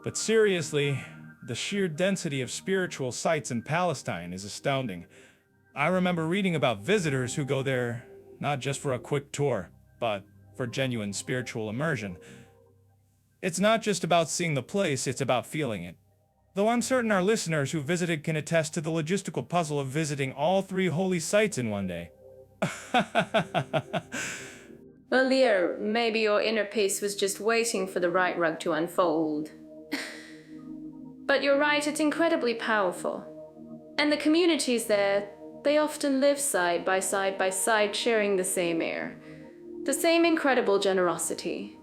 But seriously, the sheer density of spiritual sites in Palestine is astounding. I remember reading about visitors who go there not just for a quick tour, but for genuine spiritual immersion. It's not just about seeing the place, it's about feeling it. Though I'm certain our listeners who visited can attest to the logistical puzzle of visiting all three holy sites in one day. Well, Leo, maybe your inner peace was just waiting for the right rug to unfold. But you're right, it's incredibly powerful. And the communities there, they often live side by side, sharing the same air. The same incredible generosity.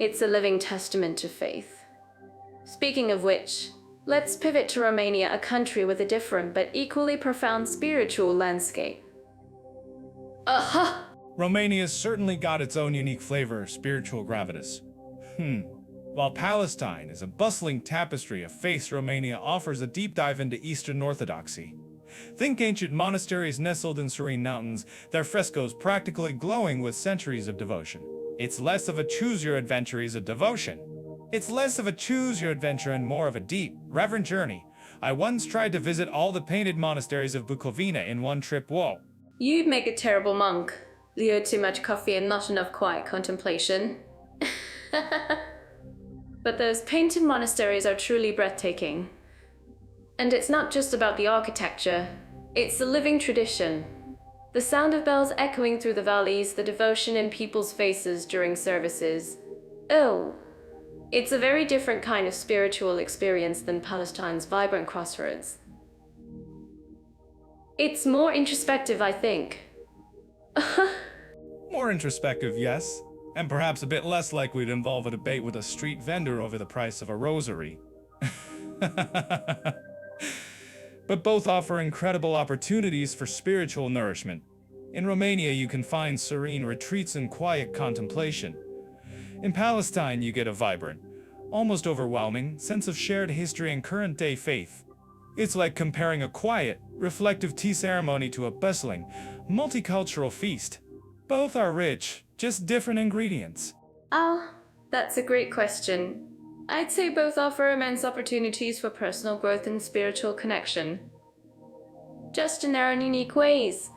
It's a living testament to faith. Speaking of which, let's pivot to Romania, a country with a different but equally profound spiritual landscape. Aha! Romania's certainly got its own unique flavor of spiritual gravitas. While Palestine is a bustling tapestry of faiths, Romania offers a deep dive into Eastern Orthodoxy. Think ancient monasteries nestled in serene mountains, their frescoes practically glowing with centuries of devotion. It's less of a choose-your-adventure as a devotion. It's less of a choose-your-adventure and more of a deep, reverent journey. I once tried to visit all the painted monasteries of Bukovina in one trip. Whoa. You'd make a terrible monk. Leo, too much coffee and not enough quiet contemplation. But those painted monasteries are truly breathtaking. And it's not just about the architecture, it's the living tradition. The sound of bells echoing through the valleys, the devotion in people's faces during services. Oh, it's a very different kind of spiritual experience than Palestine's vibrant crossroads. It's more introspective, I think. More introspective, yes. And perhaps a bit less likely to involve a debate with a street vendor over the price of a rosary. But both offer incredible opportunities for spiritual nourishment. In Romania, you can find serene retreats and quiet contemplation. In Palestine, you get a vibrant, almost overwhelming sense of shared history and current-day faith. It's like comparing a quiet, reflective tea ceremony to a bustling, multicultural feast. Both are rich, just different ingredients. Oh, that's a great question. I'd say both offer immense opportunities for personal growth and spiritual connection. Just in their own unique ways.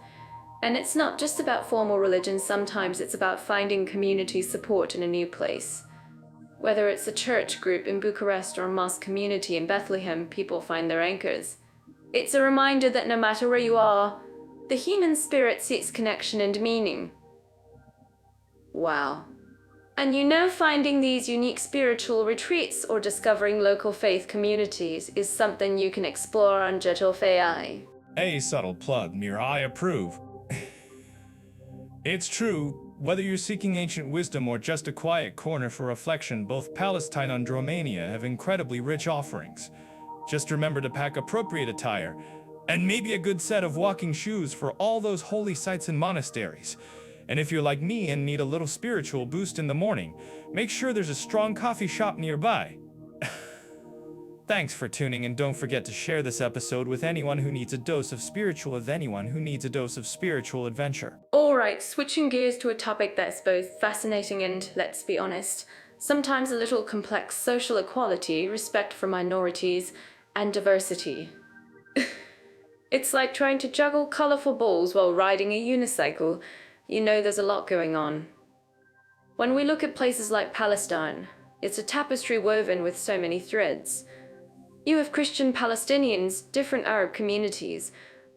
And it's not just about formal religion, sometimes it's about finding community support in a new place. Whether it's a church group in Bucharest or a mosque community in Bethlehem, people find their anchors. It's a reminder that no matter where you are, the human spirit seeks connection and meaning. Wow. And you know, finding these unique spiritual retreats or discovering local faith communities is something you can explore on Nightlife. A subtle plug, Mira, I approve. It's true, whether you're seeking ancient wisdom or just a quiet corner for reflection, both Palestine and Romania have incredibly rich offerings. Just remember to pack appropriate attire, and maybe a good set of walking shoes for all those holy sites and monasteries. And if you're like me and need a little spiritual boost in the morning, make sure there's a strong coffee shop nearby. Thanks for tuning, and don't forget to share this episode with anyone who needs a dose of spiritual adventure. Alright, switching gears to a topic that's both fascinating and, let's be honest, sometimes a little complex: social equality, respect for minorities, and diversity. It's like trying to juggle colorful balls while riding a unicycle. You know, there's a lot going on. When we look at places like Palestine, it's a tapestry woven with so many threads. You have Christian Palestinians, different Arab communities,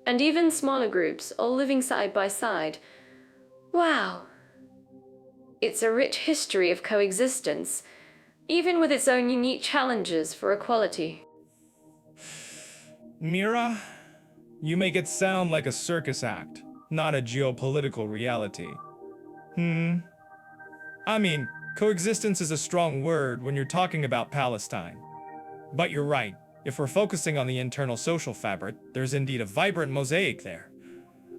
and even smaller groups all living side by side. Wow! It's a rich history of coexistence, even with its own unique challenges for equality. Mira, you make it sound like a circus act, not a geopolitical reality. I mean, coexistence is a strong word when you're talking about Palestine. But you're right, if we're focusing on the internal social fabric, there's indeed a vibrant mosaic there.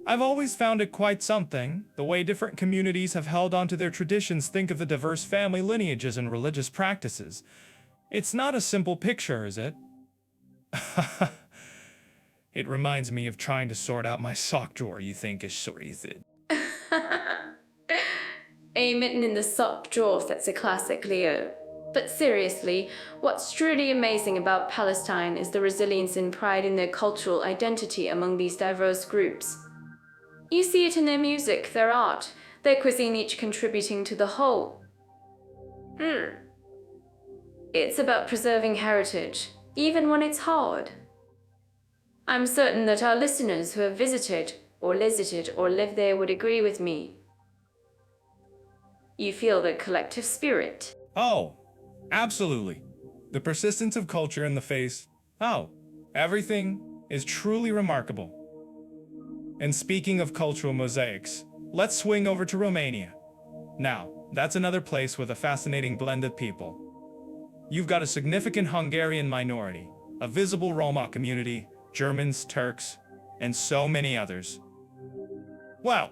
I've always found it quite something, the way different communities have held onto their traditions. Think of the diverse family lineages and religious practices. It's not a simple picture, is it? It reminds me of trying to sort out my sock drawer you think is sorted. A mitten in the sock drawer, that's a classic, Leo. But seriously, what's truly amazing about Palestine is the resilience and pride in their cultural identity among these diverse groups. You see it in their music, their art, their cuisine each contributing to the whole. It's about preserving heritage, even when it's hard. I'm certain that our listeners who have visited or lived there would agree with me. You feel the collective spirit. Oh, absolutely. The persistence of culture in the face. Oh, everything is truly remarkable. And speaking of cultural mosaics, let's swing over to Romania. Now, that's another place with a fascinating blend of people. You've got a significant Hungarian minority, a visible Roma community, Germans, Turks, and so many others. Wow.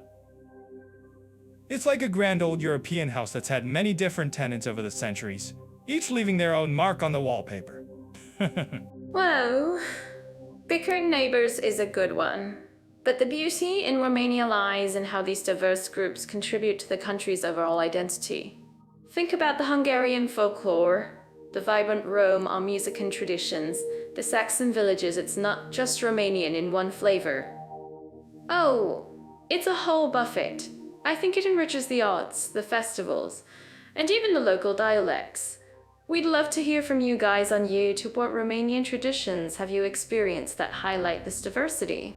It's like a grand old European house that's had many different tenants over the centuries, each leaving their own mark on the wallpaper. Well, bickering neighbors is a good one. But the beauty in Romania lies in how these diverse groups contribute to the country's overall identity. Think about the Hungarian folklore, the vibrant Roma music and traditions, the Saxon villages. It's not just Romanian in one flavor. Oh, it's a whole buffet. I think it enriches the arts, the festivals, and even the local dialects. We'd love to hear from you guys on YouTube. What Romanian traditions have you experienced that highlight this diversity?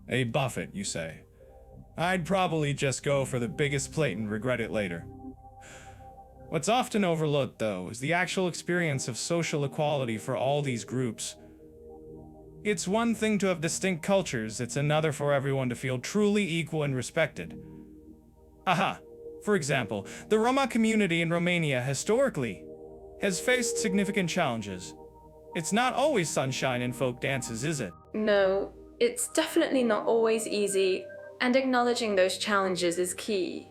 A buffet, you say? I'd probably just go for the biggest plate and regret it later. What's often overlooked, though, is the actual experience of social equality for all these groups. It's one thing to have distinct cultures, it's another for everyone to feel truly equal and respected. Aha! For example, the Roma community in Romania historically has faced significant challenges. It's not always sunshine and folk dances, is it? No, it's definitely not always easy, and acknowledging those challenges is key.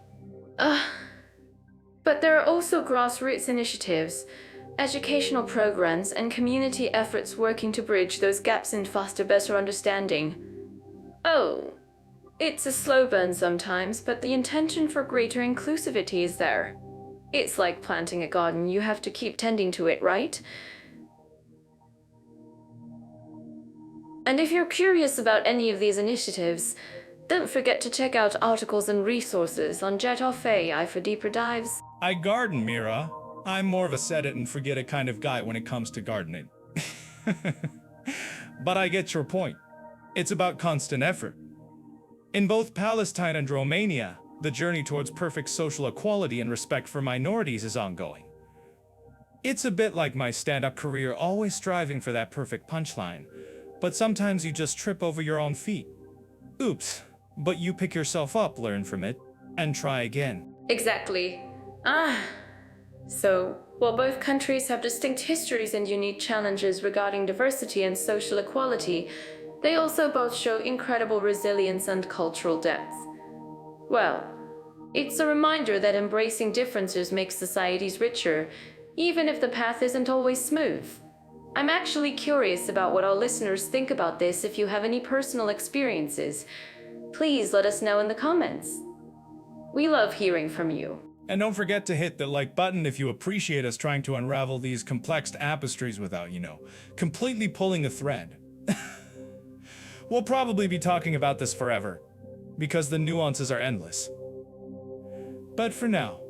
But there are also grassroots initiatives, educational programs, and community efforts working to bridge those gaps and foster better understanding. Oh, it's a slow burn sometimes, but the intention for greater inclusivity is there. It's like planting a garden, you have to keep tending to it, right? And if you're curious about any of these initiatives, don't forget to check out articles and resources on Jet Off AI for deeper dives. I garden, Mira. I'm more of a set-it-and-forget-it kind of guy when it comes to gardening. But I get your point. It's about constant effort. In both Palestine and Romania, the journey towards perfect social equality and respect for minorities is ongoing. It's a bit like my stand-up career, always striving for that perfect punchline, but sometimes you just trip over your own feet. Oops, but you pick yourself up, learn from it, and try again. Exactly. So, while both countries have distinct histories and unique challenges regarding diversity and social equality, they also both show incredible resilience and cultural depth. Well, it's a reminder that embracing differences makes societies richer, even if the path isn't always smooth. I'm actually curious about what our listeners think about this. If you have any personal experiences, please let us know in the comments. We love hearing from you. And don't forget to hit the like button if you appreciate us trying to unravel these complex tapestries without, completely pulling a thread. We'll probably be talking about this forever, because the nuances are endless. But for now,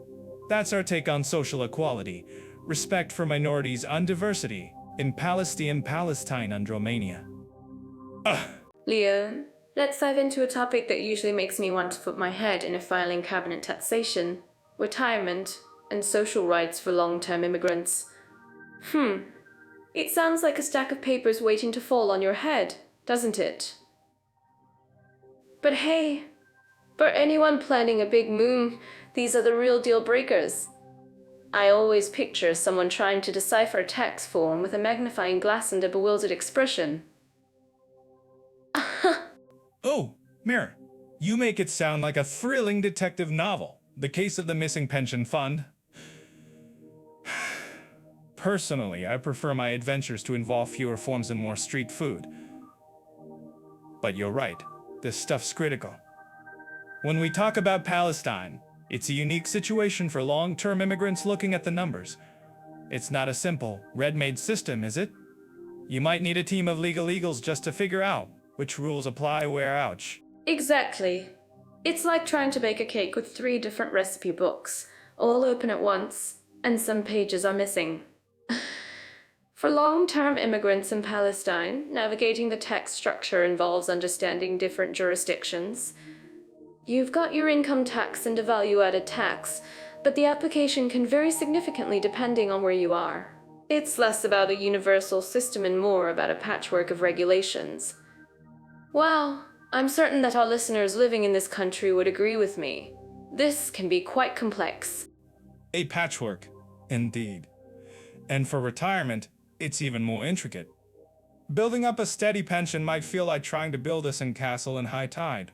that's our take on social equality, respect for minorities and diversity in Palestine and Romania. Leo, let's dive into a topic that usually makes me want to put my head in a filing cabinet: taxation, retirement, and social rights for long-term immigrants. It sounds like a stack of papers waiting to fall on your head, doesn't it? But hey, for anyone planning a big move, these are the real deal breakers. I always picture someone trying to decipher a tax form with a magnifying glass and a bewildered expression. Oh, Mira, you make it sound like a thrilling detective novel. The case of the missing pension fund. Personally, I prefer my adventures to involve fewer forms and more street food. But you're right, this stuff's critical. When we talk about Palestine, it's a unique situation for long-term immigrants. Looking at the numbers, it's not a simple, ready-made system, is it? You might need a team of legal eagles just to figure out which rules apply where. Ouch. Exactly. It's like trying to bake a cake with 3 different recipe books, all open at once, and some pages are missing. For long-term immigrants in Palestine, navigating the tax structure involves understanding different jurisdictions. You've got your income tax and a value-added tax, but the application can vary significantly depending on where you are. It's less about a universal system and more about a patchwork of regulations. Wow, I'm certain that our listeners living in this country would agree with me. This can be quite complex. A patchwork, indeed. And for retirement, it's even more intricate. Building up a steady pension might feel like trying to build a sandcastle in high tide.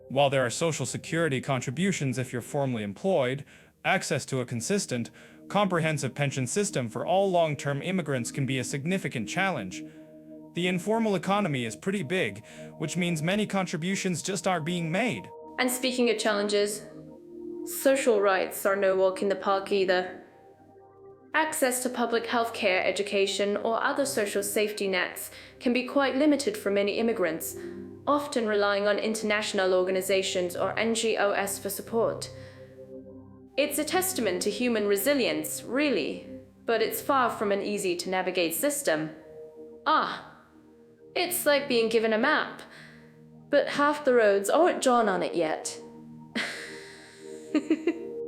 While there are social security contributions if you're formally employed, access to a consistent, comprehensive pension system for all long-term immigrants can be a significant challenge. The informal economy is pretty big, which means many contributions just aren't being made. And speaking of challenges, social rights are no walk in the park either. Access to public health care, education, or other social safety nets can be quite limited for many immigrants, often relying on international organizations or NGOs for support. It's a testament to human resilience, really, but it's far from an easy-to-navigate system. It's like being given a map, but half the roads aren't drawn on it yet.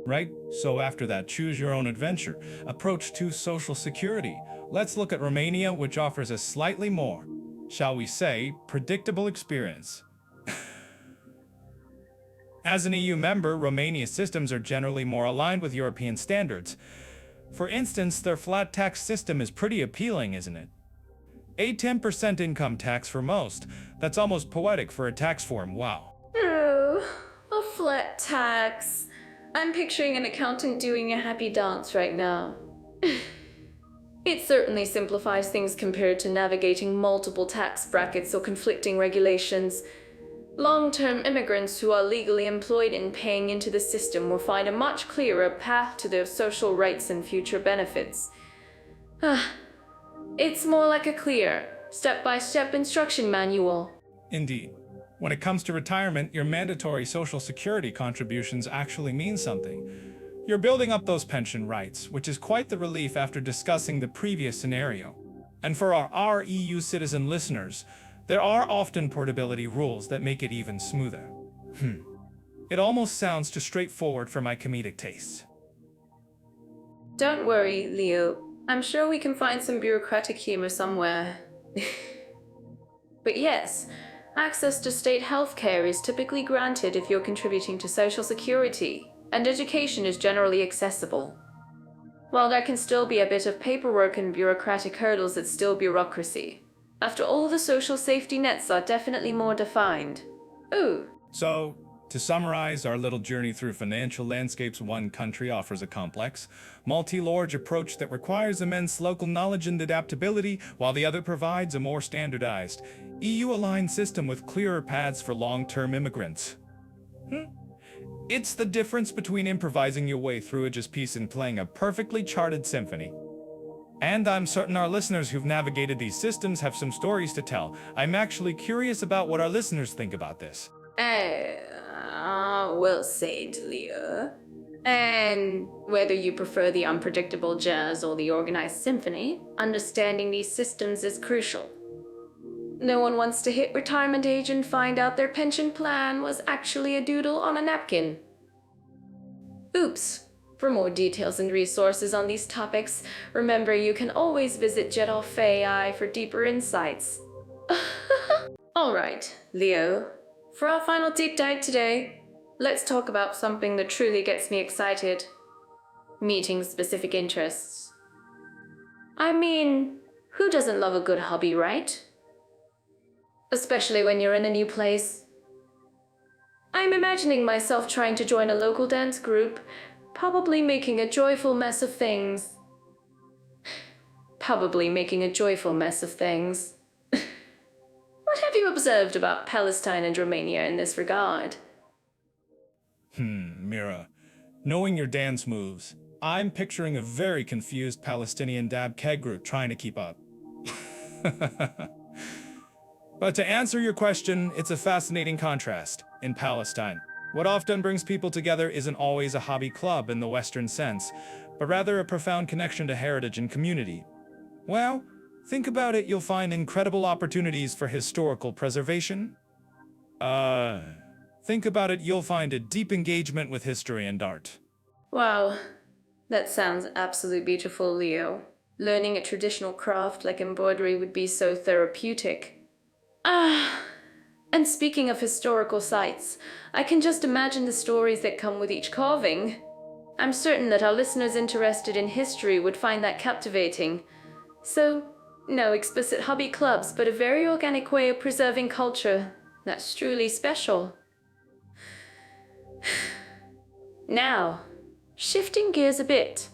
Right? So after that choose-your-own-adventure approach to social security, let's look at Romania, which offers a slightly more, shall we say, predictable experience. As an EU member, Romania's systems are generally more aligned with European standards. For instance, their flat tax system is pretty appealing, isn't it? A 10% income tax for most. That's almost poetic for a tax form, wow. Oh, a flat tax. I'm picturing an accountant doing a happy dance right now. It certainly simplifies things compared to navigating multiple tax brackets or conflicting regulations. Long-term immigrants who are legally employed and paying into the system will find a much clearer path to their social rights and future benefits. It's more like a clear, step-by-step instruction manual. Indeed. When it comes to retirement, your mandatory social security contributions actually mean something. You're building up those pension rights, which is quite the relief after discussing the previous scenario. And for our EU citizen listeners, there are often portability rules that make it even smoother. It almost sounds too straightforward for my comedic tastes. Don't worry, Leo. I'm sure we can find some bureaucratic humor somewhere. But yes, access to state healthcare is typically granted if you're contributing to Social Security, and education is generally accessible. While there can still be a bit of paperwork and bureaucratic hurdles, it's still bureaucracy. After all, the social safety nets are definitely more defined. Ooh. So, to summarize our little journey through financial landscapes, one country offers a complex, multi-large approach that requires immense local knowledge and adaptability, while the other provides a more standardized, EU-aligned system with clearer paths for long-term immigrants. It's the difference between improvising your way through a just piece and playing a perfectly charted symphony. And I'm certain our listeners who've navigated these systems have some stories to tell. I'm actually curious about what our listeners think about this. Well said, Leo. And whether you prefer the unpredictable jazz or the organized symphony, understanding these systems is crucial. No one wants to hit retirement age and find out their pension plan was actually a doodle on a napkin. Oops. For more details and resources on these topics, remember you can always visit Jet-Off AI for deeper insights. Alright, Leo. For our final deep dive today, let's talk about something that truly gets me excited. Meeting specific interests. I mean, who doesn't love a good hobby, right? Especially when you're in a new place. I'm imagining myself trying to join a local dance group, probably making a joyful mess of things. What have you observed about Palestine and Romania in this regard? Mira, knowing your dance moves, I'm picturing a very confused Palestinian dab keg group trying to keep up. But to answer your question, it's a fascinating contrast. In Palestine, what often brings people together isn't always a hobby club in the Western sense, but rather a profound connection to heritage and community. Well, think about it, you'll find incredible opportunities for historical preservation. Think about it, you'll find a deep engagement with history and art. Wow, that sounds absolutely beautiful, Leo. Learning a traditional craft like embroidery would be so therapeutic. And speaking of historical sites, I can just imagine the stories that come with each carving. I'm certain that our listeners interested in history would find that captivating. So, no explicit hobby clubs, but a very organic way of preserving culture. That's truly special. Now, shifting gears a bit.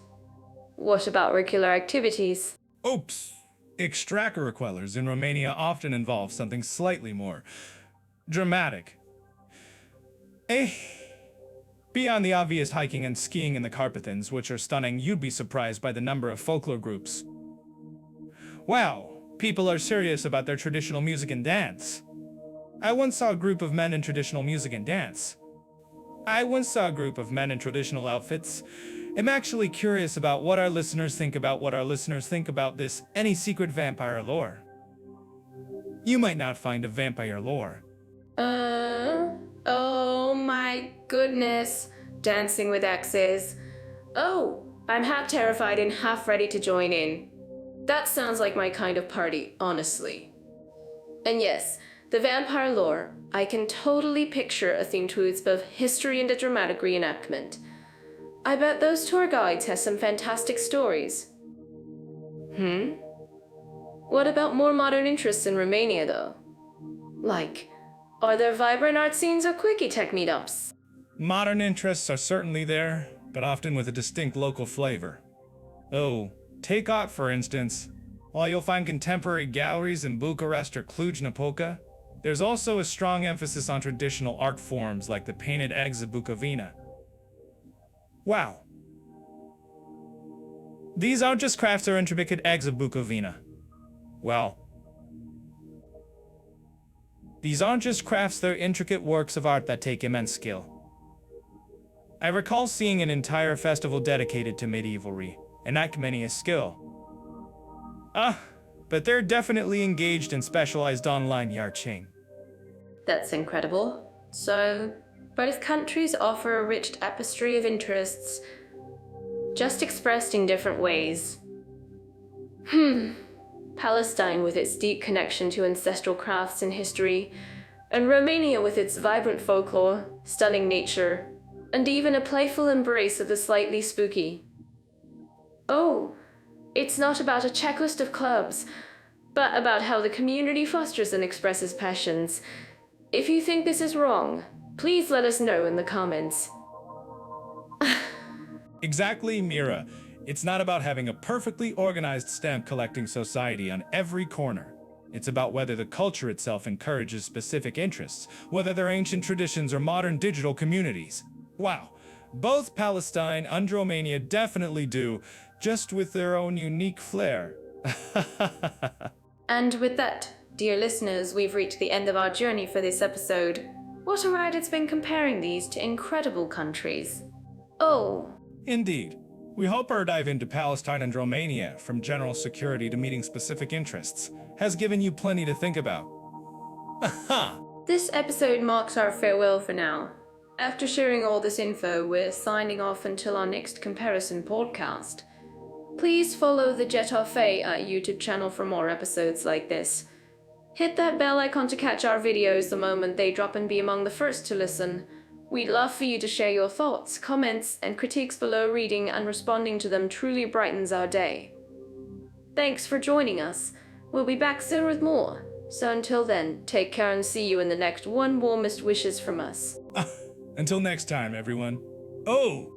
What about regular activities? Oops! Extracurriculars in Romania often involve something slightly more dramatic. Beyond the obvious hiking and skiing in the Carpathians, which are stunning, you'd be surprised by the number of folklore groups. Wow, people are serious about their traditional music and dance. I once saw a group of men in traditional music and dance. I once saw a group of men in traditional outfits. I'm actually curious about what our listeners think about this. Any secret vampire lore? You might not find a vampire lore. Oh my goodness. Dancing with exes. Oh, I'm half terrified and half ready to join in. That sounds like my kind of party, honestly. And yes, the vampire lore. I can totally picture a theme to its both history and a dramatic reenactment. I bet those tour guides have some fantastic stories. What about more modern interests in Romania, though? Like, are there vibrant art scenes or quickie tech meetups? Modern interests are certainly there, but often with a distinct local flavor. Oh, take art for instance. While you'll find contemporary galleries in Bucharest or Cluj-Napoca, there's also a strong emphasis on traditional art forms like the painted eggs of Bukovina. Wow. These aren't just crafts or intricate eggs of Bukovina. Well, these aren't just crafts, they're intricate works of art that take immense skill. I recall seeing an entire festival dedicated to medievalry, and Accommodation skill. But they're definitely engaged in specialized online yarching. That's incredible. So, both countries offer a rich tapestry of interests, just expressed in different ways. Palestine with its deep connection to ancestral crafts and history, and Romania with its vibrant folklore, stunning nature, and even a playful embrace of the slightly spooky. Oh, it's not about a checklist of clubs, but about how the community fosters and expresses passions. If you think this is wrong, please let us know in the comments. Exactly, Mira. It's not about having a perfectly organized stamp collecting society on every corner. It's about whether the culture itself encourages specific interests, whether they're ancient traditions or modern digital communities. Wow, both Palestine and Romania definitely do, just with their own unique flair. And with that, dear listeners, we've reached the end of our journey for this episode. What a ride it's been comparing these to incredible countries. Oh. Indeed. We hope our dive into Palestine and Romania, from general security to meeting specific interests, has given you plenty to think about. This episode marks our farewell for now. After sharing all this info, we're signing off until our next comparison podcast. Please follow the Getafe YouTube channel for more episodes like this. Hit that bell icon to catch our videos the moment they drop and be among the first to listen. We'd love for you to share your thoughts, comments, and critiques below. Reading and responding to them truly brightens our day. Thanks for joining us. We'll be back soon with more. So until then, take care and see you in the next one. Warmest wishes from us. Until next time, everyone. Oh!